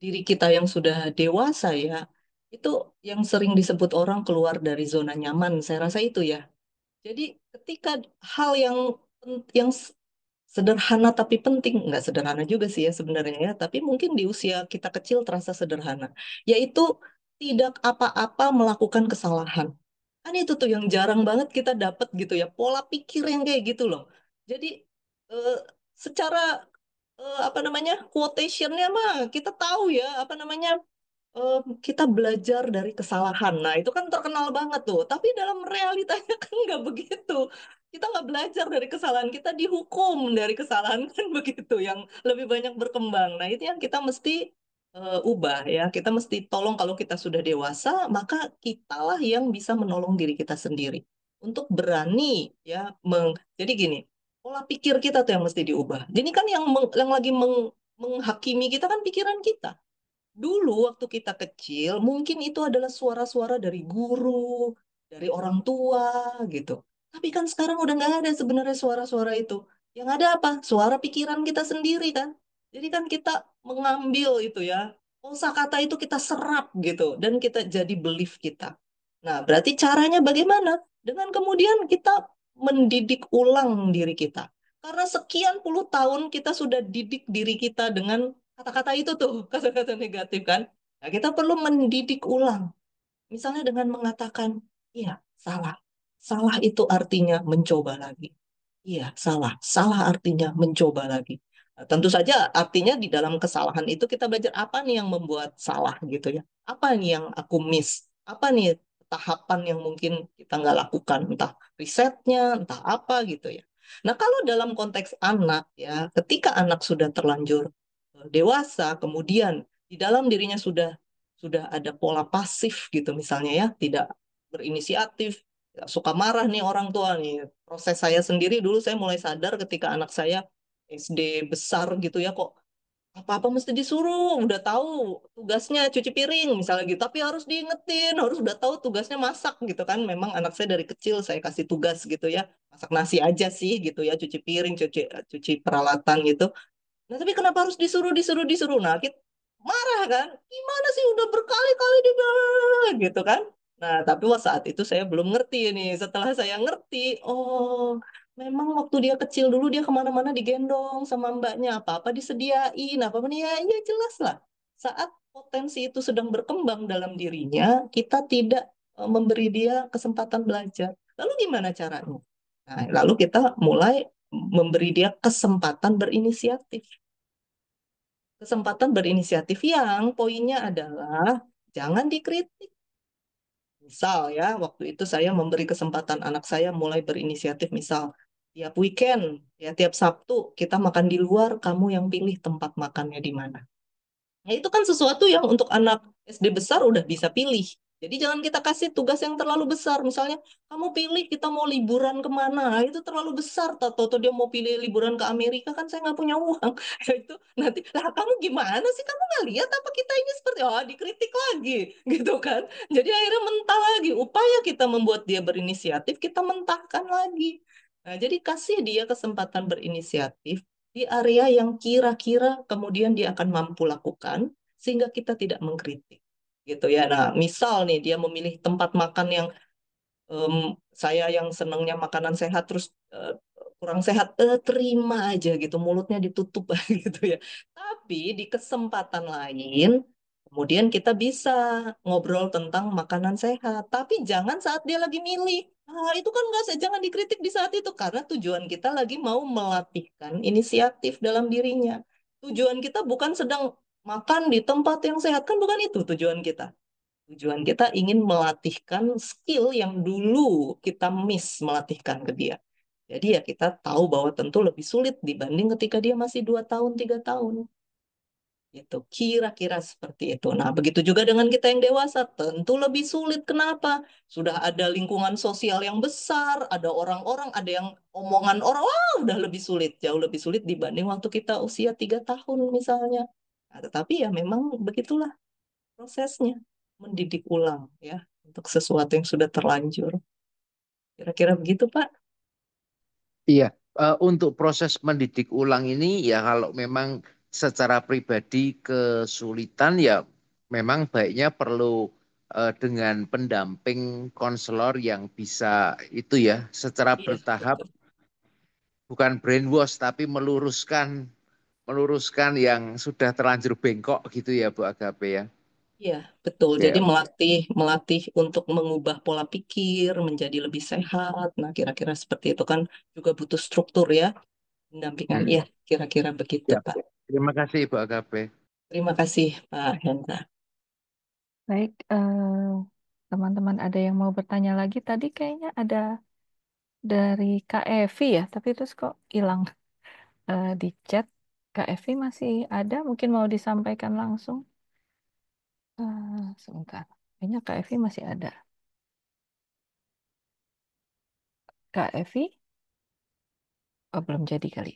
diri kita yang sudah dewasa ya, itu yang sering disebut orang keluar dari zona nyaman. Saya rasa itu ya. Jadi ketika hal yang sederhana tapi penting, nggak sederhana juga sih ya sebenarnya ya, tapi mungkin di usia kita kecil terasa sederhana, yaitu tidak apa-apa melakukan kesalahan. Kan itu tuh yang jarang banget kita dapat gitu ya, pola pikir yang kayak gitu loh. Jadi eh, secara apa namanya quotationnya mah kita tahu ya apa namanya eh, kita belajar dari kesalahan. Nah, itu kan terkenal banget tuh. Tapi dalam realitanya kan nggak begitu. Kita nggak belajar dari kesalahan, kita dihukum dari kesalahan kan begitu, yang lebih banyak berkembang. Nah, itu yang kita mesti ubah ya. Kita mesti tolong kalau kita sudah dewasa, maka kitalah yang bisa menolong diri kita sendiri untuk berani ya. Jadi gini, Pola pikir kita tuh yang mesti diubah. Jadi kan yang lagi menghakimi kita kan pikiran kita. Dulu waktu kita kecil, mungkin itu adalah suara-suara dari guru, dari orang tua gitu. Tapi kan sekarang udah nggak ada sebenarnya suara-suara itu. Yang ada apa? Suara pikiran kita sendiri kan. Jadi kan kita mengambil itu ya. Kosakata itu kita serap gitu. Dan kita jadi belief kita. Nah, berarti caranya bagaimana? Dengan kemudian kita mendidik ulang diri kita. Karena sekian puluh tahun kita sudah didik diri kita dengan kata-kata itu tuh, kata-kata negatif kan. Nah, kita perlu mendidik ulang. Misalnya dengan mengatakan, iya, salah. Salah itu artinya mencoba lagi. Iya, salah. Salah artinya mencoba lagi. Nah, tentu saja artinya di dalam kesalahan itu kita belajar apa nih yang membuat salah gitu ya. Apa nih yang aku miss? Apa nih tahapan yang mungkin kita nggak lakukan? Entah risetnya, entah apa gitu ya. Nah, kalau dalam konteks anak ya, ketika anak sudah terlanjur dewasa, kemudian di dalam dirinya sudah ada pola pasif gitu misalnya ya, tidak berinisiatif, ya, suka marah nih orang tua nih. Proses saya sendiri dulu saya mulai sadar ketika anak saya SD besar gitu ya kok apa-apa mesti disuruh, udah tahu tugasnya cuci piring misalnya gitu, tapi harus diingetin, harus udah tahu tugasnya masak gitu kan. Memang anak saya dari kecil saya kasih tugas gitu ya, masak nasi aja sih gitu ya, cuci piring, cuci cuci peralatan gitu. Nah, tapi kenapa harus disuruh, disuruh, disuruh? Nah, kita marah kan? Gimana sih udah berkali-kali di gitu kan? Nah, tapi saat itu saya belum ngerti nih. Setelah saya ngerti, oh, memang waktu dia kecil dulu dia kemana-mana digendong sama mbaknya. Apa-apa disediain, apa-apa nih, ya, ya jelas lah. Saat potensi itu sedang berkembang dalam dirinya, kita tidak memberi dia kesempatan belajar. Lalu gimana caranya? Nah, lalu kita mulai memberi dia kesempatan berinisiatif. Kesempatan berinisiatif yang poinnya adalah jangan dikritik. Misal ya, waktu itu saya memberi kesempatan anak saya mulai berinisiatif, misal tiap weekend, ya tiap Sabtu kita makan di luar, kamu yang pilih tempat makannya di mana. Ya itu kan sesuatu yang untuk anak SD besar udah bisa pilih. Jadi jangan kita kasih tugas yang terlalu besar. Misalnya, kamu pilih kita mau liburan kemana. Nah, itu terlalu besar. Tahu dia mau pilih liburan ke Amerika, kan saya nggak punya uang. Ya itu nanti, lah kamu gimana sih? Kamu nggak lihat apa kita ini seperti, oh dikritik lagi. Gitu kan. Jadi akhirnya mentah lagi. Upaya kita membuat dia berinisiatif, kita mentahkan lagi. Nah, jadi kasih dia kesempatan berinisiatif di area yang kira-kira kemudian dia akan mampu lakukan sehingga kita tidak mengkritik gitu ya. Nah, misal nih dia memilih tempat makan yang saya yang senangnya makanan sehat terus kurang sehat, terima aja gitu, mulutnya ditutup gitu ya. Tapi di kesempatan lain kemudian kita bisa ngobrol tentang makanan sehat, tapi jangan saat dia lagi milih. Ah, itu kan nggak, jangan dikritik di saat itu karena tujuan kita lagi mau melatihkan inisiatif dalam dirinya. Tujuan kita bukan sedang makan di tempat yang sehat, kan bukan itu tujuan kita. Tujuan kita ingin melatihkan skill yang dulu kita miss melatihkan ke dia. Jadi ya kita tahu bahwa tentu lebih sulit dibanding ketika dia masih 2 tahun, 3 tahun. Itu kira-kira seperti itu. Nah, begitu juga dengan kita yang dewasa, tentu lebih sulit. Kenapa? Sudah ada lingkungan sosial yang besar, ada orang-orang, ada yang omongan orang, wah udah lebih sulit, jauh lebih sulit dibanding waktu kita usia 3 tahun misalnya. Nah, tetapi ya memang begitulah prosesnya, mendidik ulang ya untuk sesuatu yang sudah terlanjur. Kira-kira begitu, Pak. Iya, untuk proses mendidik ulang ini ya kalau memang secara pribadi kesulitan ya memang baiknya perlu dengan pendamping konselor yang bisa itu ya secara Iya, bertahap, betul. bukan brainwash tapi meluruskan meluruskan yang sudah terlanjur bengkok gitu ya Bu Agape ya. Iya, betul. Jadi Ya, melatih melatih untuk mengubah pola pikir menjadi lebih sehat. Nah, kira-kira seperti itu kan juga butuh struktur ya, pendampingan. hmm, Iya, kira-kira begitu, ya. Pak. Terima kasih Bu Agape. Terima kasih, Pak Hendra. Baik, teman-teman ada yang mau bertanya lagi? Tadi kayaknya ada dari Kak Evi ya, tapi terus kok hilang di chat. Kak Evi masih ada, mungkin mau disampaikan langsung. Sebentar, kayaknya Kak Evi masih ada. Kak Evi? Oh, belum jadi kali.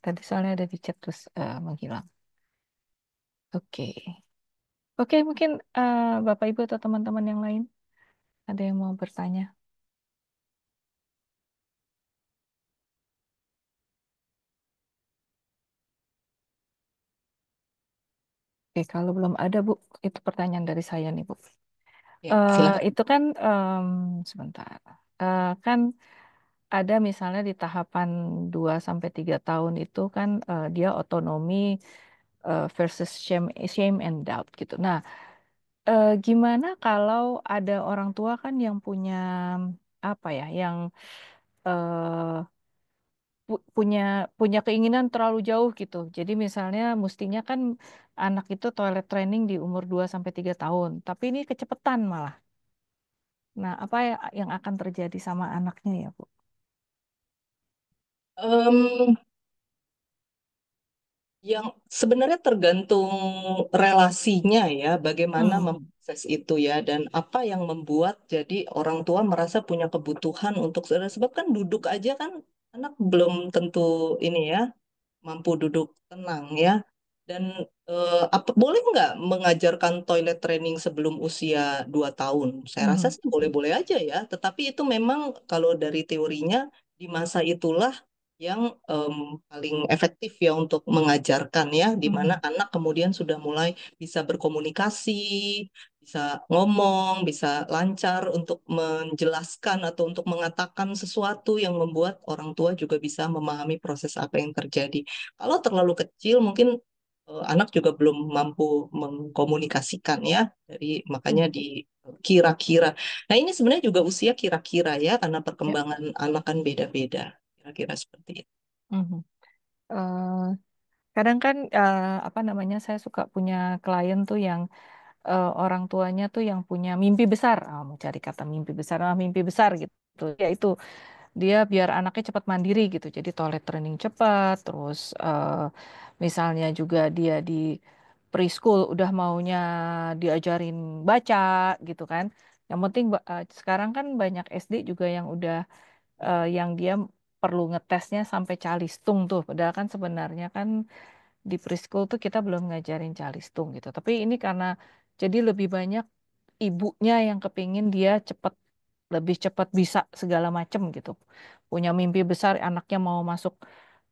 Tadi soalnya ada di chat terus menghilang. Oke. Oke, mungkin Bapak Ibu atau teman-teman yang lain ada yang mau bertanya? Oke, kalau belum ada Bu, itu pertanyaan dari saya nih Bu. Ya, silakan. Itu kan sebentar. Kan ada misalnya di tahapan 2 sampai 3 tahun itu kan dia otonomi versus shame and doubt gitu. Nah, gimana kalau ada orang tua kan yang punya apa ya, yang eh, punya punya keinginan terlalu jauh gitu. Jadi misalnya mestinya kan anak itu toilet training di umur 2 sampai 3 tahun, tapi ini kecepatan malah. Nah, apa yang akan terjadi sama anaknya ya, Bu? Em, yang sebenarnya tergantung relasinya ya, bagaimana Hmm, memproses itu ya, dan apa yang membuat jadi orang tua merasa punya kebutuhan untuk sebab kan duduk aja kan anak belum tentu ini ya mampu duduk tenang ya. Dan apa boleh nggak mengajarkan toilet training sebelum usia 2 tahun? Saya rasa mhm, sih boleh-boleh aja ya. Tetapi itu memang kalau dari teorinya di masa itulah yang paling efektif ya untuk mengajarkan ya, di mana mhm, anak kemudian sudah mulai bisa berkomunikasi, bisa ngomong, bisa lancar untuk menjelaskan atau untuk mengatakan sesuatu yang membuat orang tua juga bisa memahami proses apa yang terjadi. Kalau terlalu kecil mungkin anak juga belum mampu mengkomunikasikan ya, dari makanya mhm, kira-kira. Nah ini sebenarnya juga usia kira-kira ya, karena ya, perkembangan anak kan beda-beda, kira-kira seperti itu. mhm. Eh, Kadang kan apa namanya, saya suka punya klien tuh yang orang tuanya tuh yang punya mimpi besar, mau cari kata mimpi besar gitu, yaitu dia biar anaknya cepat mandiri gitu. Jadi toilet training cepat, terus misalnya juga dia di preschool udah maunya diajarin baca gitu kan. Yang penting sekarang kan banyak SD juga yang udah yang dia perlu ngetesnya sampai calistung tuh. Padahal kan sebenarnya kan di preschool tuh kita belum ngajarin calistung gitu. Tapi ini karena jadi lebih banyak ibunya yang kepingin dia lebih cepat bisa segala macem gitu. Punya mimpi besar anaknya mau masuk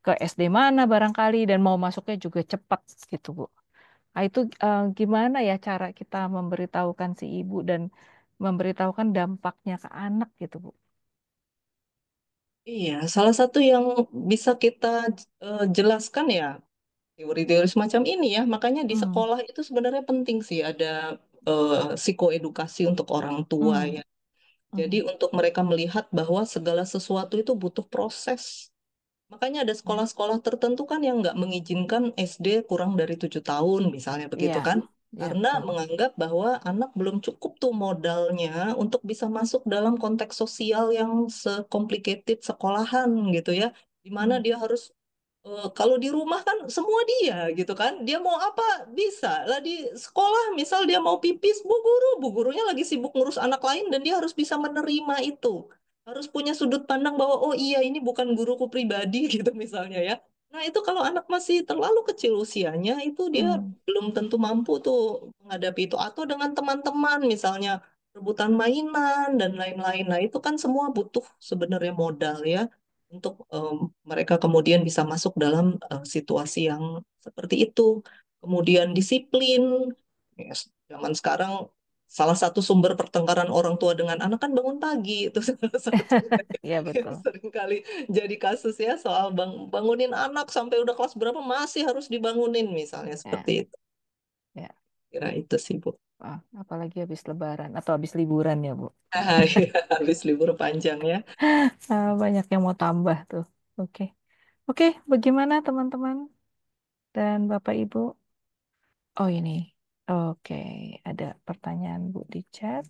ke SD mana barangkali dan mau masuknya juga cepat gitu, Bu. Nah, itu gimana ya cara kita memberitahukan si ibu dan memberitahukan dampaknya ke anak gitu, Bu. Iya, salah satu yang bisa kita jelaskan ya teori-teori semacam ini ya. Makanya di Hmm, sekolah itu sebenarnya penting sih ada psikoedukasi untuk orang tua hmm, ya. Jadi hmm, untuk mereka melihat bahwa segala sesuatu itu butuh proses. Makanya ada ya, sekolah-sekolah tertentu kan yang nggak mengizinkan SD kurang dari 7 tahun, misalnya begitu iya, kan? iya Karena betul. menganggap bahwa anak belum cukup tuh modalnya untuk bisa masuk dalam konteks sosial yang se-complicated sekolahan gitu ya. Di mana Hmm, dia harus kalau di rumah kan semua dia gitu kan. Dia mau apa bisa. Lah di sekolah misal dia mau pipis, bu gurunya lagi sibuk ngurus anak lain dan dia harus bisa menerima itu. Harus punya sudut pandang bahwa oh iya ini bukan guruku pribadi gitu misalnya ya. Nah itu kalau anak masih terlalu kecil usianya itu dia hmm, belum tentu mampu tuh menghadapi itu. Atau dengan teman-teman misalnya rebutan mainan dan lain-lain. Nah itu kan semua butuh sebenarnya modal ya untuk mereka kemudian bisa masuk dalam situasi yang seperti itu. Kemudian disiplin. Ya, zaman sekarang salah satu sumber pertengkaran orang tua dengan anak kan bangun pagi itu salah satu iya yang betul. sering kali jadi kasus ya soal bangunin anak sampai udah kelas berapa masih harus dibangunin misalnya Ya, seperti itu. ya. Kira itu sih Bu. Apalagi habis Lebaran atau habis liburan ya, Bu. Ya, habis libur panjang ya. Banyak yang mau tambah tuh. Oke. Oke, bagaimana teman-teman dan Bapak Ibu? Oh ini. Oke, ada pertanyaan Bu di chat.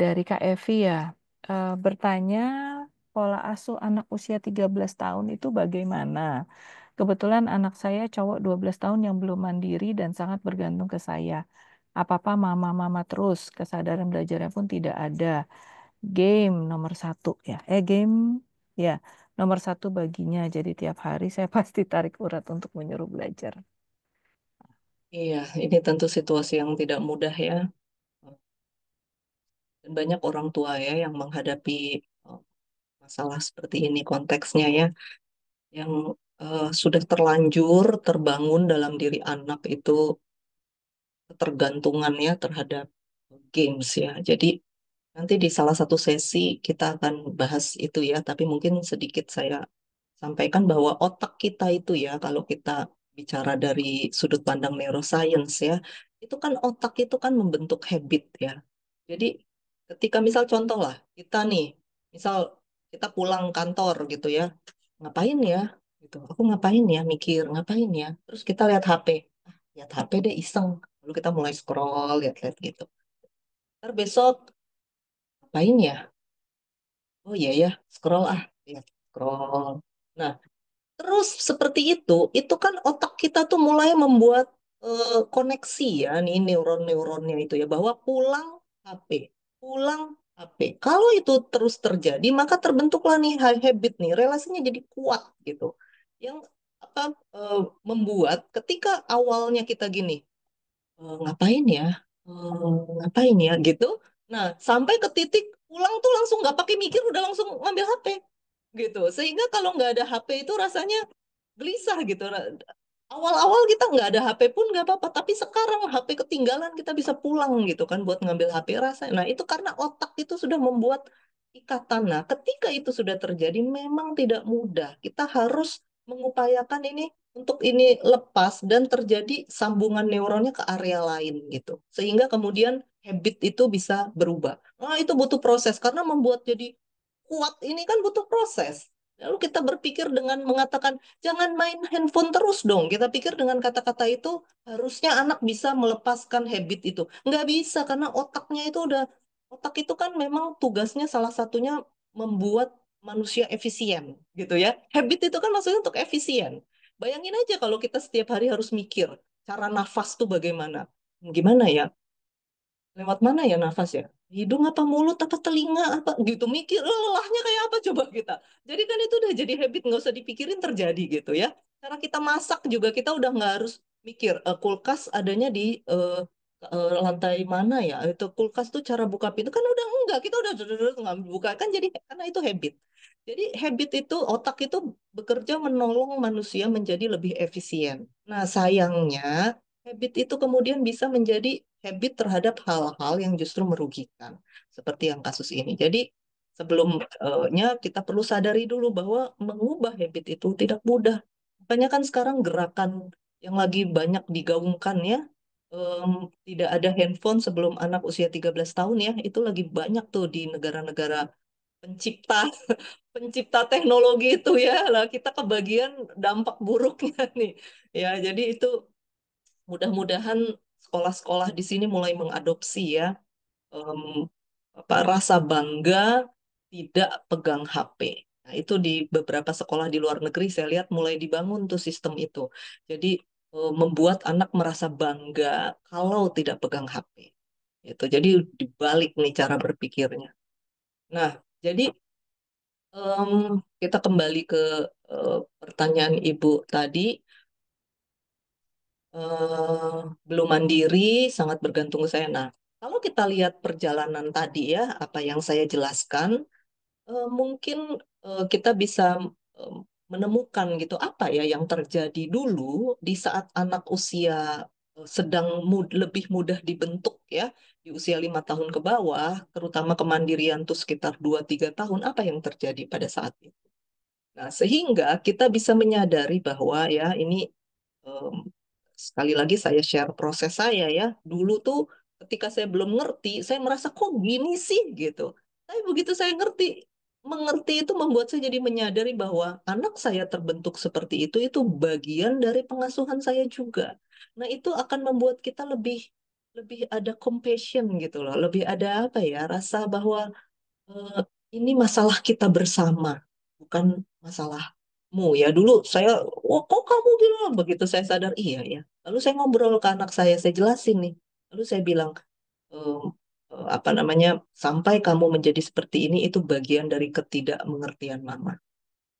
Dari Kak Evi ya. Bertanya pola asuh anak usia 13 tahun itu bagaimana? Kebetulan anak saya cowok 12 tahun yang belum mandiri dan sangat bergantung ke saya. Apa-apa mama-mama terus, kesadaran belajarnya pun tidak ada. game nomor satu ya. Game ya nomor satu baginya. Jadi tiap hari saya pasti tarik urat untuk menyuruh belajar. Iya, ini tentu situasi yang tidak mudah ya. Dan banyak orang tua ya yang menghadapi eh, masalah seperti ini konteksnya ya, yang sudah terlanjur terbangun dalam diri anak itu ketergantungannya terhadap games ya. Jadi nanti di salah satu sesi kita akan bahas itu ya, tapi mungkin sedikit saya sampaikan bahwa otak kita itu ya, kalau kita bicara dari sudut pandang neuroscience ya, itu kan otak itu kan membentuk habit ya. Jadi ketika misal contoh lah, kita nih, misal kita pulang kantor gitu ya, ngapain ya? Gitu. Aku ngapain ya? Mikir, ngapain ya? Terus kita lihat HP. Ah, lihat HP deh iseng. Lalu kita mulai scroll, lihat-lihat gitu. Ntar besok, ngapain ya? Oh iya ya, scroll ah. Ya, scroll. Nah, terus seperti itu kan otak kita tuh mulai membuat koneksi ya, nih neuron-neuronnya itu ya, bahwa pulang HP, pulang HP. Kalau itu terus terjadi, maka terbentuklah nih habit nih, relasinya jadi kuat gitu. Yang apa membuat ketika awalnya kita gini, ngapain ya, ngapain ya gitu. Nah, sampai ke titik pulang tuh langsung nggak pakai mikir, udah langsung ngambil HP gitu. Sehingga kalau nggak ada HP itu rasanya gelisah gitu. Nah, awal-awal kita nggak ada HP pun nggak apa-apa, tapi sekarang HP ketinggalan kita bisa pulang gitu kan buat ngambil HP rasa. Nah itu karena otak itu sudah membuat ikatan. Nah ketika itu sudah terjadi memang tidak mudah. Kita harus mengupayakan ini untuk ini lepas dan terjadi sambungan neuronnya ke area lain gitu. Sehingga kemudian habit itu bisa berubah. Nah itu butuh proses karena membuat jadi kuat ini kan butuh proses. Lalu kita berpikir dengan mengatakan, jangan main handphone terus dong. Kita pikir dengan kata-kata itu harusnya anak bisa melepaskan habit itu. Nggak bisa karena otaknya itu udah, otak itu kan memang tugasnya salah satunya membuat manusia efisien gitu ya. Habit itu kan maksudnya untuk efisien. Bayangin aja kalau kita setiap hari harus mikir cara nafas tuh bagaimana. Gimana ya? Lewat mana ya nafas ya? Hidung apa mulut apa telinga apa gitu mikir lelahnya kayak apa coba kita. Jadi kan itu udah jadi habit nggak usah dipikirin terjadi gitu ya. Cara kita masak juga kita udah nggak harus mikir kulkas adanya di lantai mana ya. Itu kulkas tuh cara buka pintu kan udah enggak kita udah nggak buka kan jadi karena itu habit. Jadi habit itu otak itu bekerja menolong manusia menjadi lebih efisien. Nah sayangnya habit itu kemudian bisa menjadi habit terhadap hal-hal yang justru merugikan, seperti yang kasus ini. Jadi sebelumnya kita perlu sadari dulu bahwa mengubah habit itu tidak mudah. Makanya kan sekarang gerakan yang lagi banyak digaungkan ya, tidak ada handphone sebelum anak usia 13 tahun ya, itu lagi banyak tuh di negara-negara pencipta pencipta teknologi itu ya. Lah kita kebagian dampak buruknya nih. Ya, jadi itu mudah-mudahan sekolah-sekolah di sini mulai mengadopsi ya em, rasa bangga tidak pegang HP. Nah, itu di beberapa sekolah di luar negeri saya lihat mulai dibangun tuh sistem itu. Jadi membuat anak merasa bangga kalau tidak pegang HP. Itu jadi dibalik nih cara berpikirnya. Nah, jadi em, kita kembali ke pertanyaan Ibu tadi. Belum mandiri, sangat bergantung ke saya. Nah, kalau kita lihat perjalanan tadi ya, apa yang saya jelaskan, mungkin kita bisa eh, menemukan gitu apa ya yang terjadi dulu di saat anak usia sedang lebih mudah dibentuk ya, di usia 5 tahun ke bawah, terutama kemandirian tuh sekitar 2-3 tahun, apa yang terjadi pada saat itu. Nah, sehingga kita bisa menyadari bahwa ya ini em, sekali lagi saya share proses saya ya. Dulu tuh ketika saya belum ngerti, saya merasa kok gini sih gitu. Tapi begitu saya mengerti itu membuat saya jadi menyadari bahwa anak saya terbentuk seperti itu bagian dari pengasuhan saya juga. Nah, itu akan membuat kita lebih lebih ada compassion gitu loh, lebih ada apa ya, rasa bahwa eh, ini masalah kita bersama, bukan masalahmu ya. Dulu saya, oh kok kamu bilang begitu saya sadar iya ya. Lalu saya ngobrol ke anak saya jelasin nih. Lalu saya bilang, "Em, apa namanya, sampai kamu menjadi seperti ini itu bagian dari ketidakmengertian mama.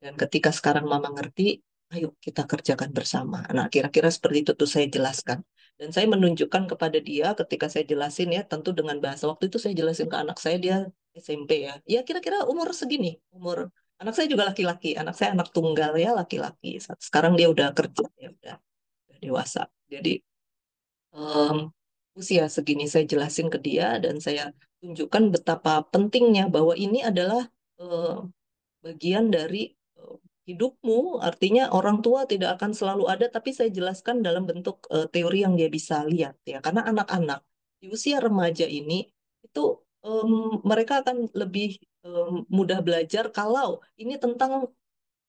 Dan ketika sekarang mama ngerti, ayo kita kerjakan bersama. Nah, kira-kira seperti itu tuh saya jelaskan. Dan saya menunjukkan kepada dia ketika saya jelasin ya, tentu dengan bahasa waktu itu saya jelasin ke anak saya, dia SMP ya. Ya kira-kira umur segini, umur anak saya juga laki-laki, anak saya anak tunggal ya laki-laki. Sekarang dia udah kerja ya, udah dewasa. Jadi em, usia segini saya jelasin ke dia dan saya tunjukkan betapa pentingnya bahwa ini adalah bagian dari eh, hidupmu. Artinya orang tua tidak akan selalu ada, tapi saya jelaskan dalam bentuk teori yang dia bisa lihat ya. Karena anak-anak di usia remaja ini itu mereka akan lebih mudah belajar kalau ini tentang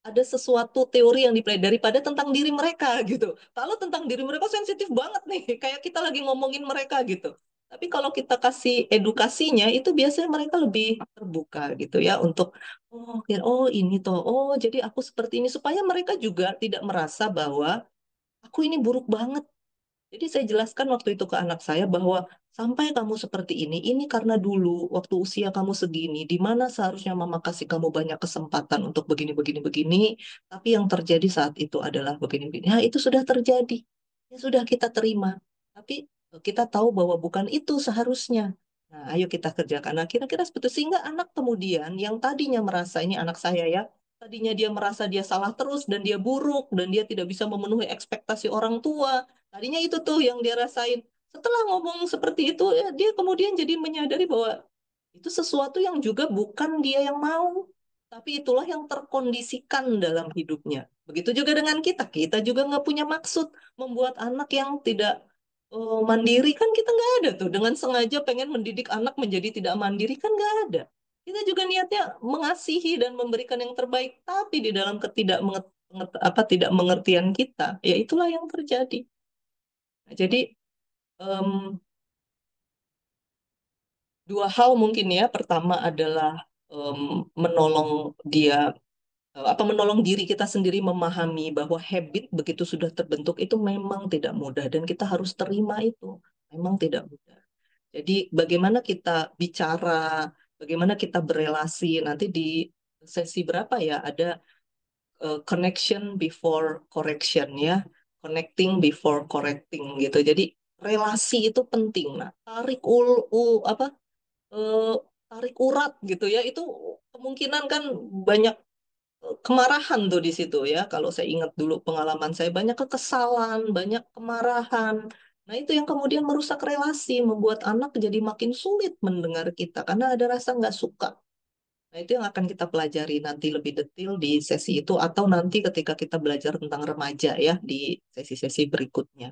ada sesuatu teori yang dipelajari daripada tentang diri mereka gitu. Kalau tentang diri mereka sensitif banget nih, kayak kita lagi ngomongin mereka gitu. Tapi kalau kita kasih edukasinya, itu biasanya mereka lebih terbuka gitu ya untuk oh ini toh, oh jadi aku seperti ini supaya mereka juga tidak merasa bahwa aku ini buruk banget. Jadi saya jelaskan waktu itu ke anak saya bahwa sampai kamu seperti ini karena dulu waktu usia kamu segini, di mana seharusnya mama kasih kamu banyak kesempatan untuk begini, begini, begini, tapi yang terjadi saat itu adalah begini, begini. Nah, itu sudah terjadi. Ya sudah kita terima. Tapi kita tahu bahwa bukan itu seharusnya. Nah, ayo kita kerjakan. Nah, kira-kira seperti itu. Sehingga anak kemudian yang tadinya merasa, ini anak saya ya, tadinya dia merasa dia salah terus dan dia buruk dan dia tidak bisa memenuhi ekspektasi orang tua. Tadinya itu tuh yang dia rasain. Setelah ngomong seperti itu, ya, dia kemudian jadi menyadari bahwa itu sesuatu yang juga bukan dia yang mau. Tapi itulah yang terkondisikan dalam hidupnya. Begitu juga dengan kita. Kita juga nggak punya maksud membuat anak yang tidak mandiri. Kan kita nggak ada tuh. Dengan sengaja pengen mendidik anak menjadi tidak mandiri. Kan nggak ada. Kita juga niatnya mengasihi dan memberikan yang terbaik. Tapi di dalam tidak mengertian kita, ya itulah yang terjadi. Nah, jadi em, dua hal mungkin ya. Pertama adalah em, menolong dia menolong diri kita sendiri memahami bahwa habit begitu sudah terbentuk itu memang tidak mudah dan kita harus terima itu. Memang tidak mudah. Jadi bagaimana kita bicara, bagaimana kita berelasi nanti di sesi berapa ya ada connection before correction ya, connecting before correcting gitu. Jadi relasi itu penting. Nah, eh, tarik urat gitu ya itu kemungkinan kan banyak kemarahan tuh di situ ya. Kalau saya ingat dulu pengalaman saya banyak kekesalan, banyak kemarahan. Nah, itu yang kemudian merusak relasi, membuat anak jadi makin sulit mendengar kita karena ada rasa nggak suka. Nah, itu yang akan kita pelajari nanti lebih detail di sesi itu atau nanti ketika kita belajar tentang remaja ya di sesi-sesi berikutnya.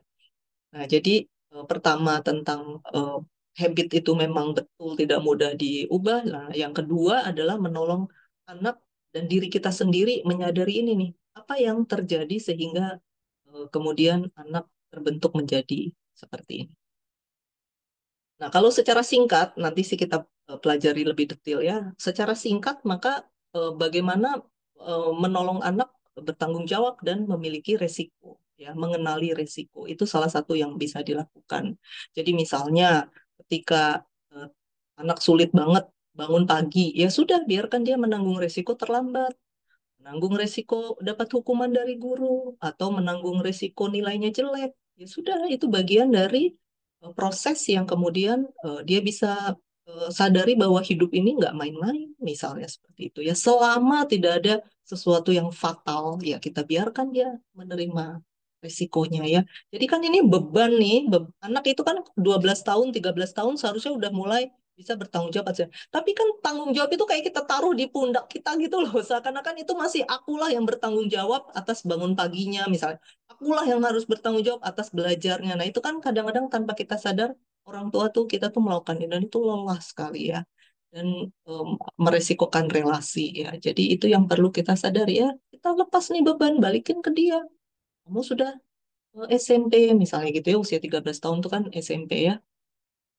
Nah, jadi pertama tentang eh, habit itu memang betul tidak mudah diubah. Nah, yang kedua adalah menolong anak dan diri kita sendiri menyadari ini nih, apa yang terjadi sehingga kemudian anak terbentuk menjadi seperti ini. Nah, kalau secara singkat, nanti sih kita pelajari lebih detail ya. Secara singkat, maka bagaimana menolong anak bertanggung jawab dan memiliki resiko, ya, mengenali resiko. Itu salah satu yang bisa dilakukan. Jadi misalnya ketika eh, anak sulit banget bangun pagi, ya sudah biarkan dia menanggung resiko terlambat, menanggung resiko dapat hukuman dari guru, atau menanggung resiko nilainya jelek. Ya sudah, itu bagian dari proses yang kemudian dia bisa sadari bahwa hidup ini nggak main-main, misalnya seperti itu. Ya, selama tidak ada sesuatu yang fatal, ya kita biarkan dia menerima risikonya ya. Jadi kan ini beban nih, anak itu kan 12 tahun, 13 tahun seharusnya udah mulai bisa bertanggung jawab aja. Tapi kan tanggung jawab itu kayak kita taruh di pundak kita gitu loh. Seakan-akan itu masih akulah yang bertanggung jawab atas bangun paginya misalnya. Akulah yang harus bertanggung jawab atas belajarnya. Nah, itu kan kadang-kadang tanpa kita sadar orang tua tuh kita tuh melakukan ini dan itu lelah sekali ya. Dan meresikokan relasi ya. Jadi itu yang perlu kita sadari ya. Kita lepas nih beban, balikin ke dia. Kamu sudah SMP misalnya gitu ya, usia 13 tahun itu kan SMP ya.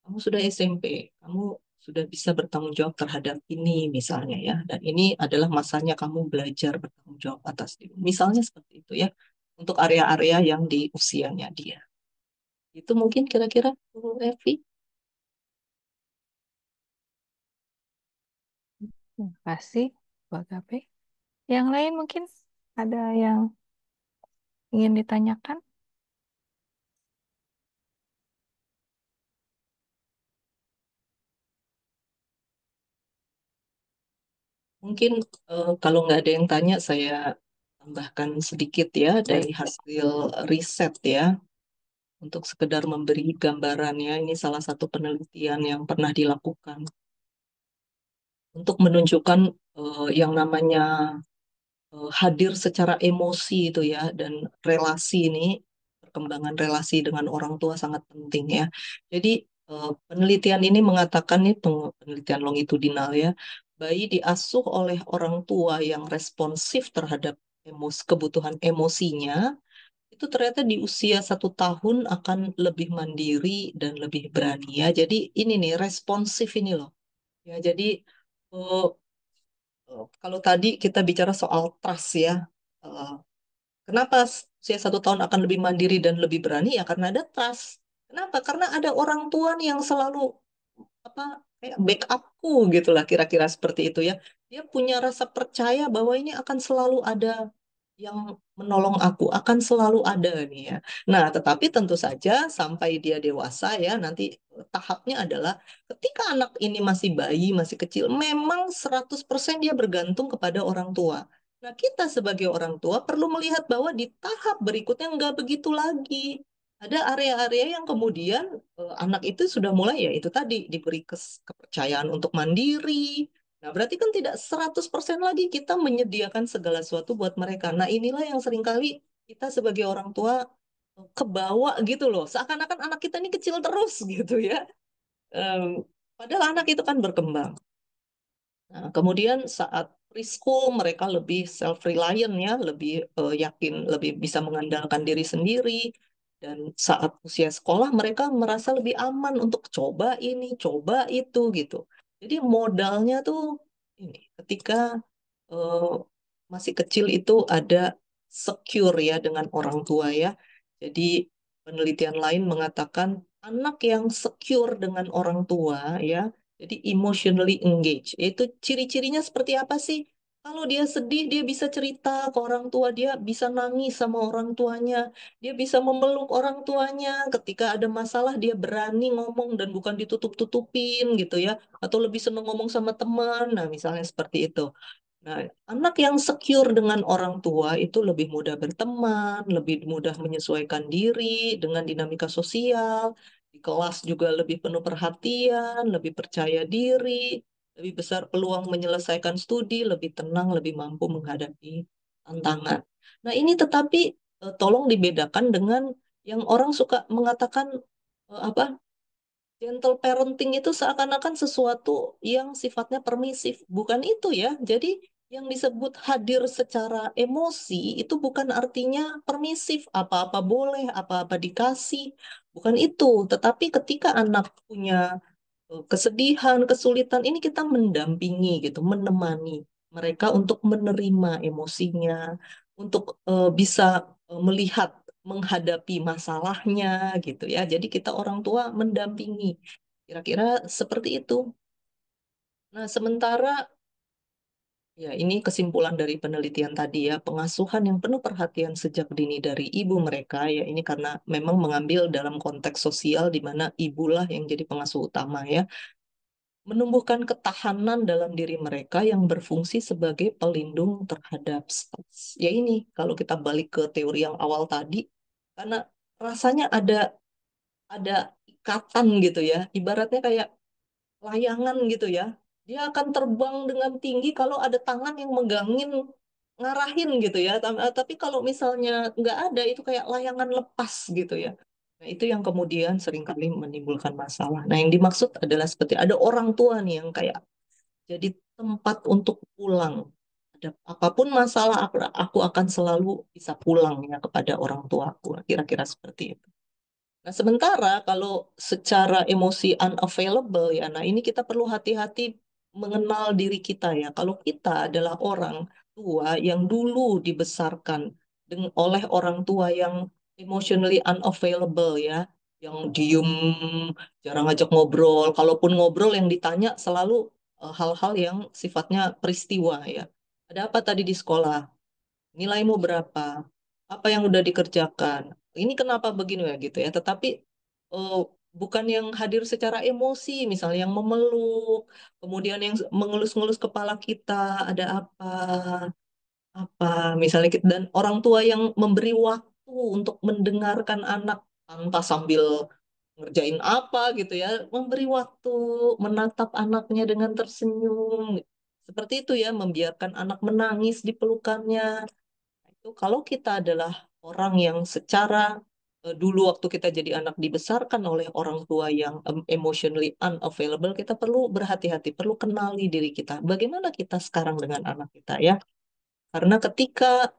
Kamu sudah SMP, kamu sudah bisa bertanggung jawab terhadap ini misalnya ya. Dan ini adalah masanya kamu belajar bertanggung jawab atas diri. Misalnya seperti itu ya. Untuk area-area yang di usianya dia. Itu mungkin kira-kira Bu Evi. Terima kasih, Bu Agape. Yang lain mungkin ada yang ingin ditanyakan? Mungkin kalau nggak ada yang tanya, saya tambahkan sedikit ya dari Baik. hasil riset ya. Untuk sekedar memberi gambarannya, ini salah satu penelitian yang pernah dilakukan untuk menunjukkan yang namanya hadir secara emosi itu ya, dan relasi ini, perkembangan relasi dengan orang tua sangat penting ya. Jadi penelitian ini mengatakan nih, penelitian longitudinal ya, bayi diasuh oleh orang tua yang responsif terhadap kebutuhan emosinya, itu ternyata di usia 1 tahun akan lebih mandiri dan lebih berani ya. Jadi ini nih responsif ini loh. Ya, jadi eh, kalau tadi kita bicara soal trust ya, eh, kenapa usia 1 tahun akan lebih mandiri dan lebih berani ya karena ada trust. Kenapa? Karena ada orang tua nih yang selalu apa kayak backupku gitulah kira-kira seperti itu ya. Dia punya rasa percaya bahwa ini akan selalu ada yang menolong aku, akan selalu ada nih ya. Nah, tetapi tentu saja sampai dia dewasa ya, nanti tahapnya adalah ketika anak ini masih bayi, masih kecil, memang 100% dia bergantung kepada orang tua. Nah, kita sebagai orang tua perlu melihat bahwa di tahap berikutnya nggak begitu lagi. Ada area-area yang kemudian anak itu sudah mulai ya itu tadi diberi kepercayaan untuk mandiri. Nah, berarti kan tidak 100% lagi kita menyediakan segala sesuatu buat mereka. Nah, inilah yang seringkali kita sebagai orang tua kebawa gitu loh. Seakan-akan anak kita ini kecil terus gitu ya. Em, Padahal anak itu kan berkembang. Nah, kemudian saat preschool mereka lebih self-reliant ya, lebih yakin, lebih bisa mengandalkan diri sendiri. Dan saat usia sekolah mereka merasa lebih aman untuk coba ini, coba itu gitu. Jadi modalnya tuh ini, ketika eh, masih kecil itu ada secure ya dengan orang tua ya. Jadi penelitian lain mengatakan anak yang secure dengan orang tua ya, jadi emotionally engaged. Itu ciri-cirinya seperti apa sih? Kalau dia sedih, dia bisa cerita ke orang tua, dia bisa nangis sama orang tuanya, dia bisa memeluk orang tuanya. Ketika ada masalah, dia berani ngomong dan bukan ditutup-tutupin gitu ya. Atau lebih seneng ngomong sama teman. Nah, misalnya seperti itu. Nah, anak yang secure dengan orang tua itu lebih mudah berteman, lebih mudah menyesuaikan diri dengan dinamika sosial, di kelas juga lebih penuh perhatian, lebih percaya diri, lebih besar peluang menyelesaikan studi, lebih tenang, lebih mampu menghadapi tantangan. Nah, ini tetapi tolong dibedakan dengan yang orang suka mengatakan apa gentle parenting itu seakan-akan sesuatu yang sifatnya permisif. Bukan itu ya. Jadi yang disebut hadir secara emosi itu bukan artinya permisif. Apa-apa boleh, apa-apa dikasih. Bukan itu. Tetapi ketika anak punya kesedihan, kesulitan, ini kita mendampingi gitu, menemani mereka untuk menerima emosinya, untuk bisa melihat, menghadapi masalahnya gitu ya. Jadi kita orang tua mendampingi. Kira-kira seperti itu. Nah, sementara ya ini kesimpulan dari penelitian tadi ya, pengasuhan yang penuh perhatian sejak dini dari ibu mereka ya, ini karena memang mengambil dalam konteks sosial di mana ibulah yang jadi pengasuh utama ya, menumbuhkan ketahanan dalam diri mereka yang berfungsi sebagai pelindung terhadap stres. Ya ini, kalau kita balik ke teori yang awal tadi, karena rasanya ada ikatan gitu ya, ibaratnya kayak layangan gitu ya. Dia akan terbang dengan tinggi kalau ada tangan yang megangin, ngarahin gitu ya. Tapi kalau misalnya nggak ada, itu kayak layangan lepas gitu ya. Nah, itu yang kemudian seringkali menimbulkan masalah. Nah, yang dimaksud adalah seperti ada orang tua nih yang kayak jadi tempat untuk pulang. Ada apapun masalah, aku akan selalu bisa pulang ya kepada orang tuaku. Kira-kira seperti itu. Nah, sementara kalau secara emosi unavailable ya, nah ini kita perlu hati-hati mengenal diri kita ya. Kalau kita adalah orang tua yang dulu dibesarkan oleh orang tua yang emotionally unavailable ya, yang diem, jarang ngajak ngobrol. Kalaupun ngobrol yang ditanya selalu hal-hal yang sifatnya peristiwa ya. Ada apa tadi di sekolah? Nilaimu berapa? Apa yang udah dikerjakan? Ini kenapa begini ya gitu ya. Tetapi eh, bukan yang hadir secara emosi, misalnya yang memeluk, kemudian yang mengelus-ngelus kepala kita, ada apa, misalnya kita, dan orang tua yang memberi waktu untuk mendengarkan anak tanpa sambil ngerjain apa gitu ya, memberi waktu, menatap anaknya dengan tersenyum. Seperti itu ya, membiarkan anak menangis di pelukannya. Itu kalau kita adalah orang yang secara dulu waktu kita jadi anak dibesarkan oleh orang tua yang emotionally unavailable, kita perlu berhati-hati, perlu kenali diri kita. Bagaimana kita sekarang dengan anak kita ya? Karena ketika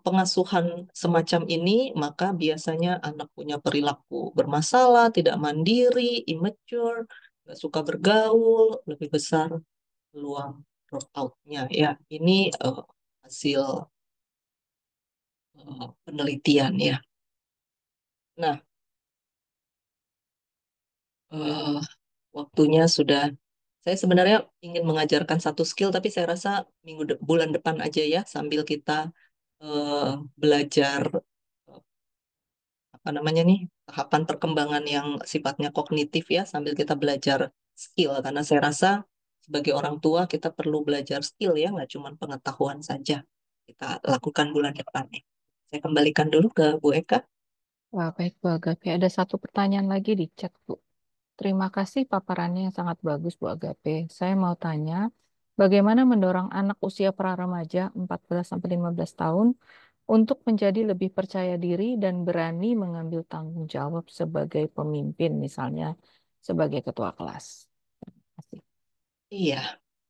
pengasuhan semacam ini, maka biasanya anak punya perilaku bermasalah, tidak mandiri, immature, nggak suka bergaul, lebih besar peluang drop out-nya ya. Ini hasil penelitian ya. Nah, eh, waktunya sudah. Saya sebenarnya ingin mengajarkan satu skill, tapi saya rasa bulan depan aja ya, sambil kita eh, belajar apa namanya nih, tahapan perkembangan yang sifatnya kognitif ya, sambil kita belajar skill. Karena saya rasa sebagai orang tua kita perlu belajar skill ya, nggak cuma pengetahuan saja. Kita lakukan bulan depan nih. Saya kembalikan dulu ke Bu Eka. Wah, baik Bu Agape. Ada satu pertanyaan lagi di chat, Bu. Terima kasih paparannya yang sangat bagus, Bu Agape. Saya mau tanya, bagaimana mendorong anak usia pra-remaja 14 sampai 15 tahun untuk menjadi lebih percaya diri dan berani mengambil tanggung jawab sebagai pemimpin, misalnya sebagai ketua kelas. Terima kasih. Iya,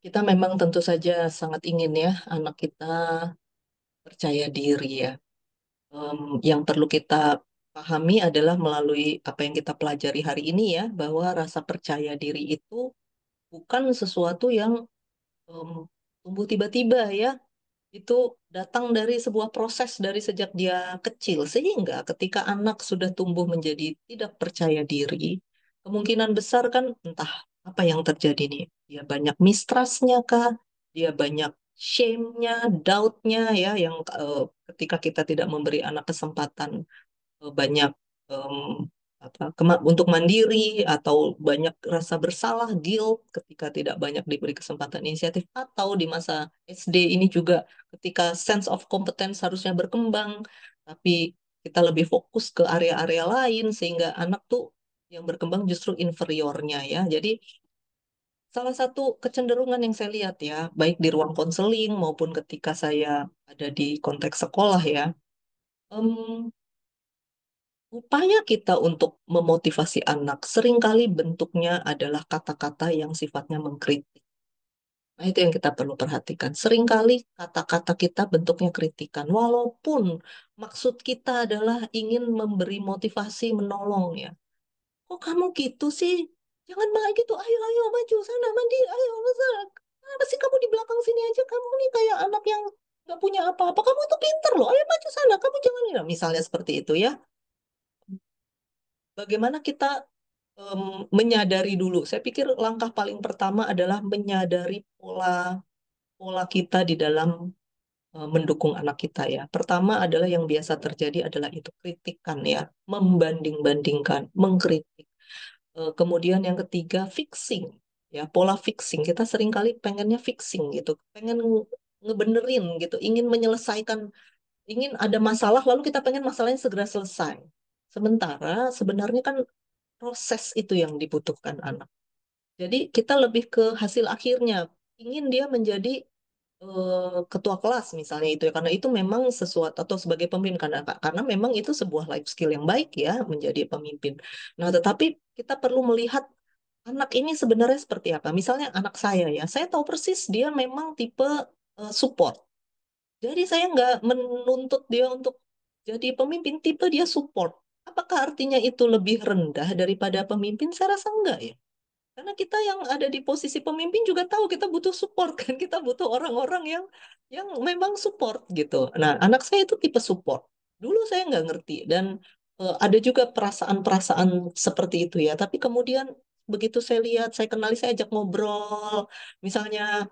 kita memang tentu saja sangat ingin ya anak kita percaya diri ya. Yang perlu kita pahami adalah melalui apa yang kita pelajari hari ini ya, bahwa rasa percaya diri itu bukan sesuatu yang em, tumbuh tiba-tiba ya. Itu datang dari sebuah proses dari sejak dia kecil. Sehingga ketika anak sudah tumbuh menjadi tidak percaya diri, kemungkinan besar kan entah apa yang terjadi nih. Dia banyak mistrustnya kah? Dia banyak shame-nya, doubt-nya ya, yang ketika kita tidak memberi anak kesempatan banyak em, untuk mandiri atau banyak rasa bersalah, guilt ketika tidak banyak diberi kesempatan inisiatif, atau di masa SD ini juga ketika sense of competence harusnya berkembang, tapi kita lebih fokus ke area-area lain sehingga anak tuh yang berkembang justru inferiornya ya. Jadi salah satu kecenderungan yang saya lihat ya, baik di ruang konseling maupun ketika saya ada di konteks sekolah ya, em, upaya kita untuk memotivasi anak seringkali bentuknya adalah kata-kata yang sifatnya mengkritik. Nah, itu yang kita perlu perhatikan. Seringkali kata-kata kita bentuknya kritikan, walaupun maksud kita adalah ingin memberi motivasi, menolong ya. Kok kamu gitu sih? Jangan malah gitu. Ayo, ayo, maju sana, mandi. Ayo, sana. Kenapa sih kamu di belakang sini aja? Kamu nih kayak anak yang nggak punya apa-apa. Kamu tuh pinter loh. Ayo maju sana. Kamu jangan ini. Nah, misalnya seperti itu ya. Bagaimana kita menyadari dulu. Saya pikir langkah paling pertama adalah menyadari pola pola kita di dalam mendukung anak kita ya. Pertama adalah yang biasa terjadi adalah itu kritikan ya, membanding-bandingkan, mengkritik. Kemudian yang ketiga fixing ya, pola fixing. Kita seringkali pengennya fixing gitu, pengen ngebenerin gitu, ingin menyelesaikan, ingin ada masalah lalu kita pengen masalahnya segera selesai. Sementara sebenarnya kan proses itu yang dibutuhkan anak. Jadi kita lebih ke hasil akhirnya. Ingin dia menjadi ketua kelas misalnya itu ya, karena itu memang sesuatu, atau sebagai pemimpin, karena memang itu sebuah life skill yang baik ya menjadi pemimpin. Nah, tetapi kita perlu melihat anak ini sebenarnya seperti apa. Misalnya anak saya ya, saya tahu persis dia memang tipe support. Jadi saya nggak menuntut dia untuk jadi pemimpin, tipe dia support. Apakah artinya itu lebih rendah daripada pemimpin? Saya rasa enggak ya. Karena kita yang ada di posisi pemimpin juga tahu kita butuh support kan, kita butuh orang-orang yang memang support gitu. Nah, anak saya itu tipe support. Dulu saya nggak ngerti dan ada juga perasaan-perasaan seperti itu ya. Tapi kemudian begitu saya lihat, saya kenali, saya ajak ngobrol. Misalnya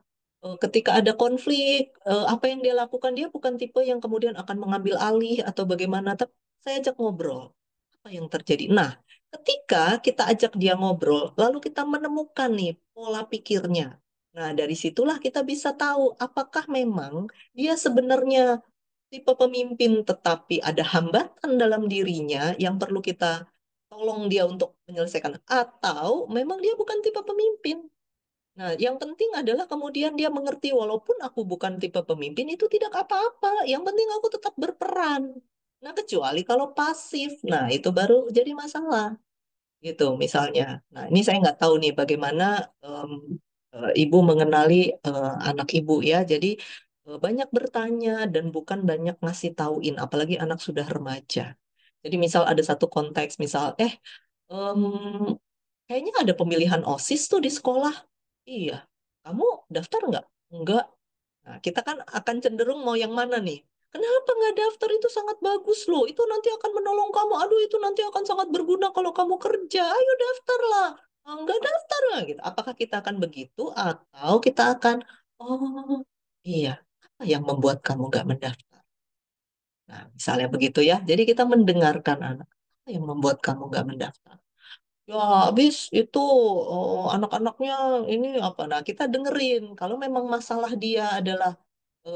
ketika ada konflik, apa yang dia lakukan, dia bukan tipe yang kemudian akan mengambil alih atau bagaimana, tapi saya ajak ngobrol. Apa yang terjadi? Nah, ketika kita ajak dia ngobrol, lalu kita menemukan nih pola pikirnya. Nah, dari situlah kita bisa tahu apakah memang dia sebenarnya tipe pemimpin tetapi ada hambatan dalam dirinya yang perlu kita tolong dia untuk menyelesaikan, atau memang dia bukan tipe pemimpin. Nah, yang penting adalah kemudian dia mengerti walaupun aku bukan tipe pemimpin itu tidak apa-apa. Yang penting aku tetap berperan. Nah, kecuali kalau pasif. Nah, itu baru jadi masalah gitu misalnya. Nah, ini saya nggak tahu nih bagaimana em, ibu mengenali anak ibu ya. Jadi banyak bertanya dan bukan banyak ngasih tauin, apalagi anak sudah remaja. Jadi misal ada satu konteks, misal, em, kayaknya ada pemilihan OSIS tuh di sekolah. Iya, kamu daftar nggak? Enggak. Nah, kita kan akan cenderung mau yang mana nih? Kenapa nggak daftar? Itu sangat bagus loh. Itu nanti akan menolong kamu. Aduh, itu nanti akan sangat berguna kalau kamu kerja. Ayo daftarlah. Ah, nggak daftar lah gitu. Apakah kita akan begitu atau kita akan, oh iya, apa yang membuat kamu nggak mendaftar? Nah, misalnya begitu ya. Jadi kita mendengarkan anak. Apa yang membuat kamu nggak mendaftar? Ya, habis itu anak-anaknya ini apa? Nah, kita dengerin. Kalau memang masalah dia adalah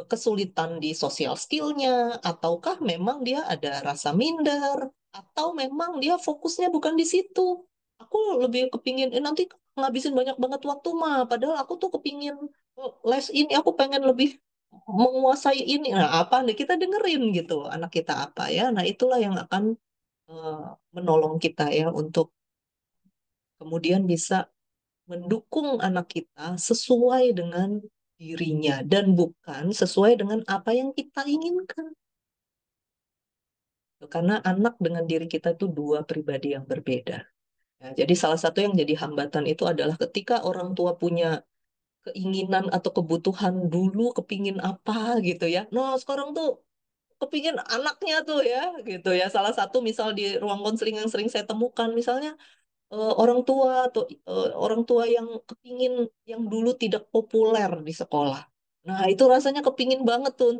kesulitan di sosial skillnya, ataukah memang dia ada rasa minder, atau memang dia fokusnya bukan di situ. Aku lebih kepingin, nanti ngabisin banyak banget waktu mah, padahal aku tuh kepingin les ini, aku pengen lebih menguasai ini. Nah, apa nih kita dengerin gitu, anak kita apa ya. Nah, itulah yang akan eh, menolong kita ya untuk kemudian bisa mendukung anak kita sesuai dengan dirinya dan bukan sesuai dengan apa yang kita inginkan. Karena anak dengan diri kita itu dua pribadi yang berbeda. Ya, jadi salah satu yang jadi hambatan itu adalah ketika orang tua punya keinginan atau kebutuhan dulu, kepingin apa gitu ya. Nah, sekarang tuh kepingin anaknya tuh ya gitu ya. Salah satu misal di ruang konseling yang sering saya temukan, misalnya orang tua atau orang tua yang kepingin yang dulu tidak populer di sekolah. Nah, itu rasanya kepingin banget tuh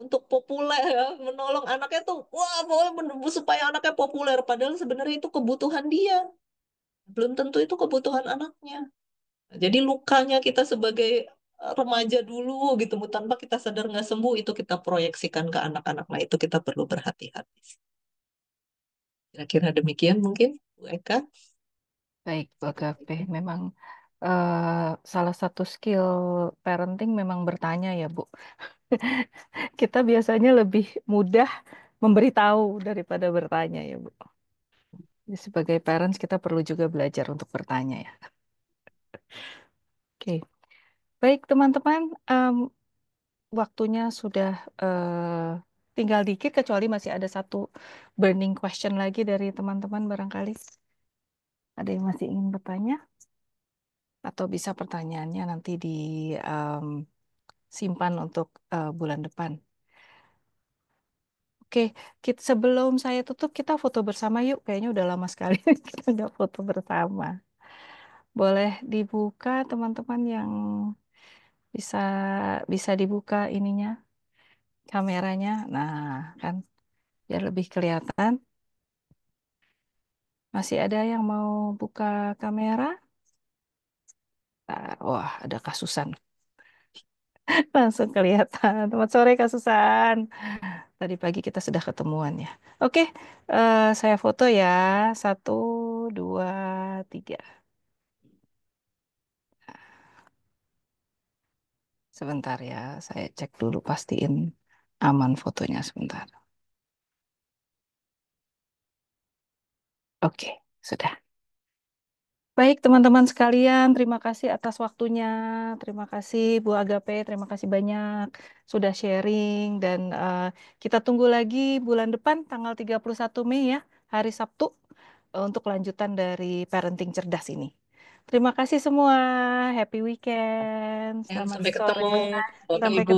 untuk populer ya, menolong anaknya tuh, wah, pokoknya supaya anaknya populer. Padahal sebenarnya itu kebutuhan dia, belum tentu itu kebutuhan anaknya. Jadi lukanya kita sebagai remaja dulu gitu, tanpa kita sadar nggak sembuh, itu kita proyeksikan ke anak-anak. Nah, itu kita perlu berhati-hati. Kira-kira demikian mungkin, Bu Eka. Baik, Bu Agape. Memang salah satu skill parenting memang bertanya ya, Bu. Kita biasanya lebih mudah memberitahu daripada bertanya ya, Bu. Jadi sebagai parents kita perlu juga belajar untuk bertanya ya. Oke, baik teman-teman, waktunya sudah tinggal dikit kecuali masih ada satu burning question lagi dari teman-teman barangkali. Ada yang masih ingin bertanya? Atau bisa pertanyaannya nanti disimpan untuk bulan depan. Oke, sebelum saya tutup kita foto bersama yuk. Kayaknya udah lama sekali kita nggak foto bersama. Boleh dibuka teman-teman yang bisa bisa dibuka ininya kameranya. Nah, kan biar lebih kelihatan. Masih ada yang mau buka kamera? Nah, wah, ada Kak Susan. Langsung kelihatan. Selamat sore Kak Susan. Tadi pagi kita sudah ketemuan ya. Oke, saya foto ya. Satu, dua, tiga. Sebentar ya, saya cek dulu pastiin aman fotonya sebentar. Oke, sudah. Baik teman-teman sekalian, terima kasih atas waktunya. Terima kasih Bu Agape, terima kasih banyak sudah sharing. Dan kita tunggu lagi bulan depan tanggal 31 Mei ya, hari Sabtu, untuk lanjutan dari parenting cerdas ini. Terima kasih semua, happy weekend, Ya, selamat sampai sore, ketemu, Bapak sampai Ibu. ketemu.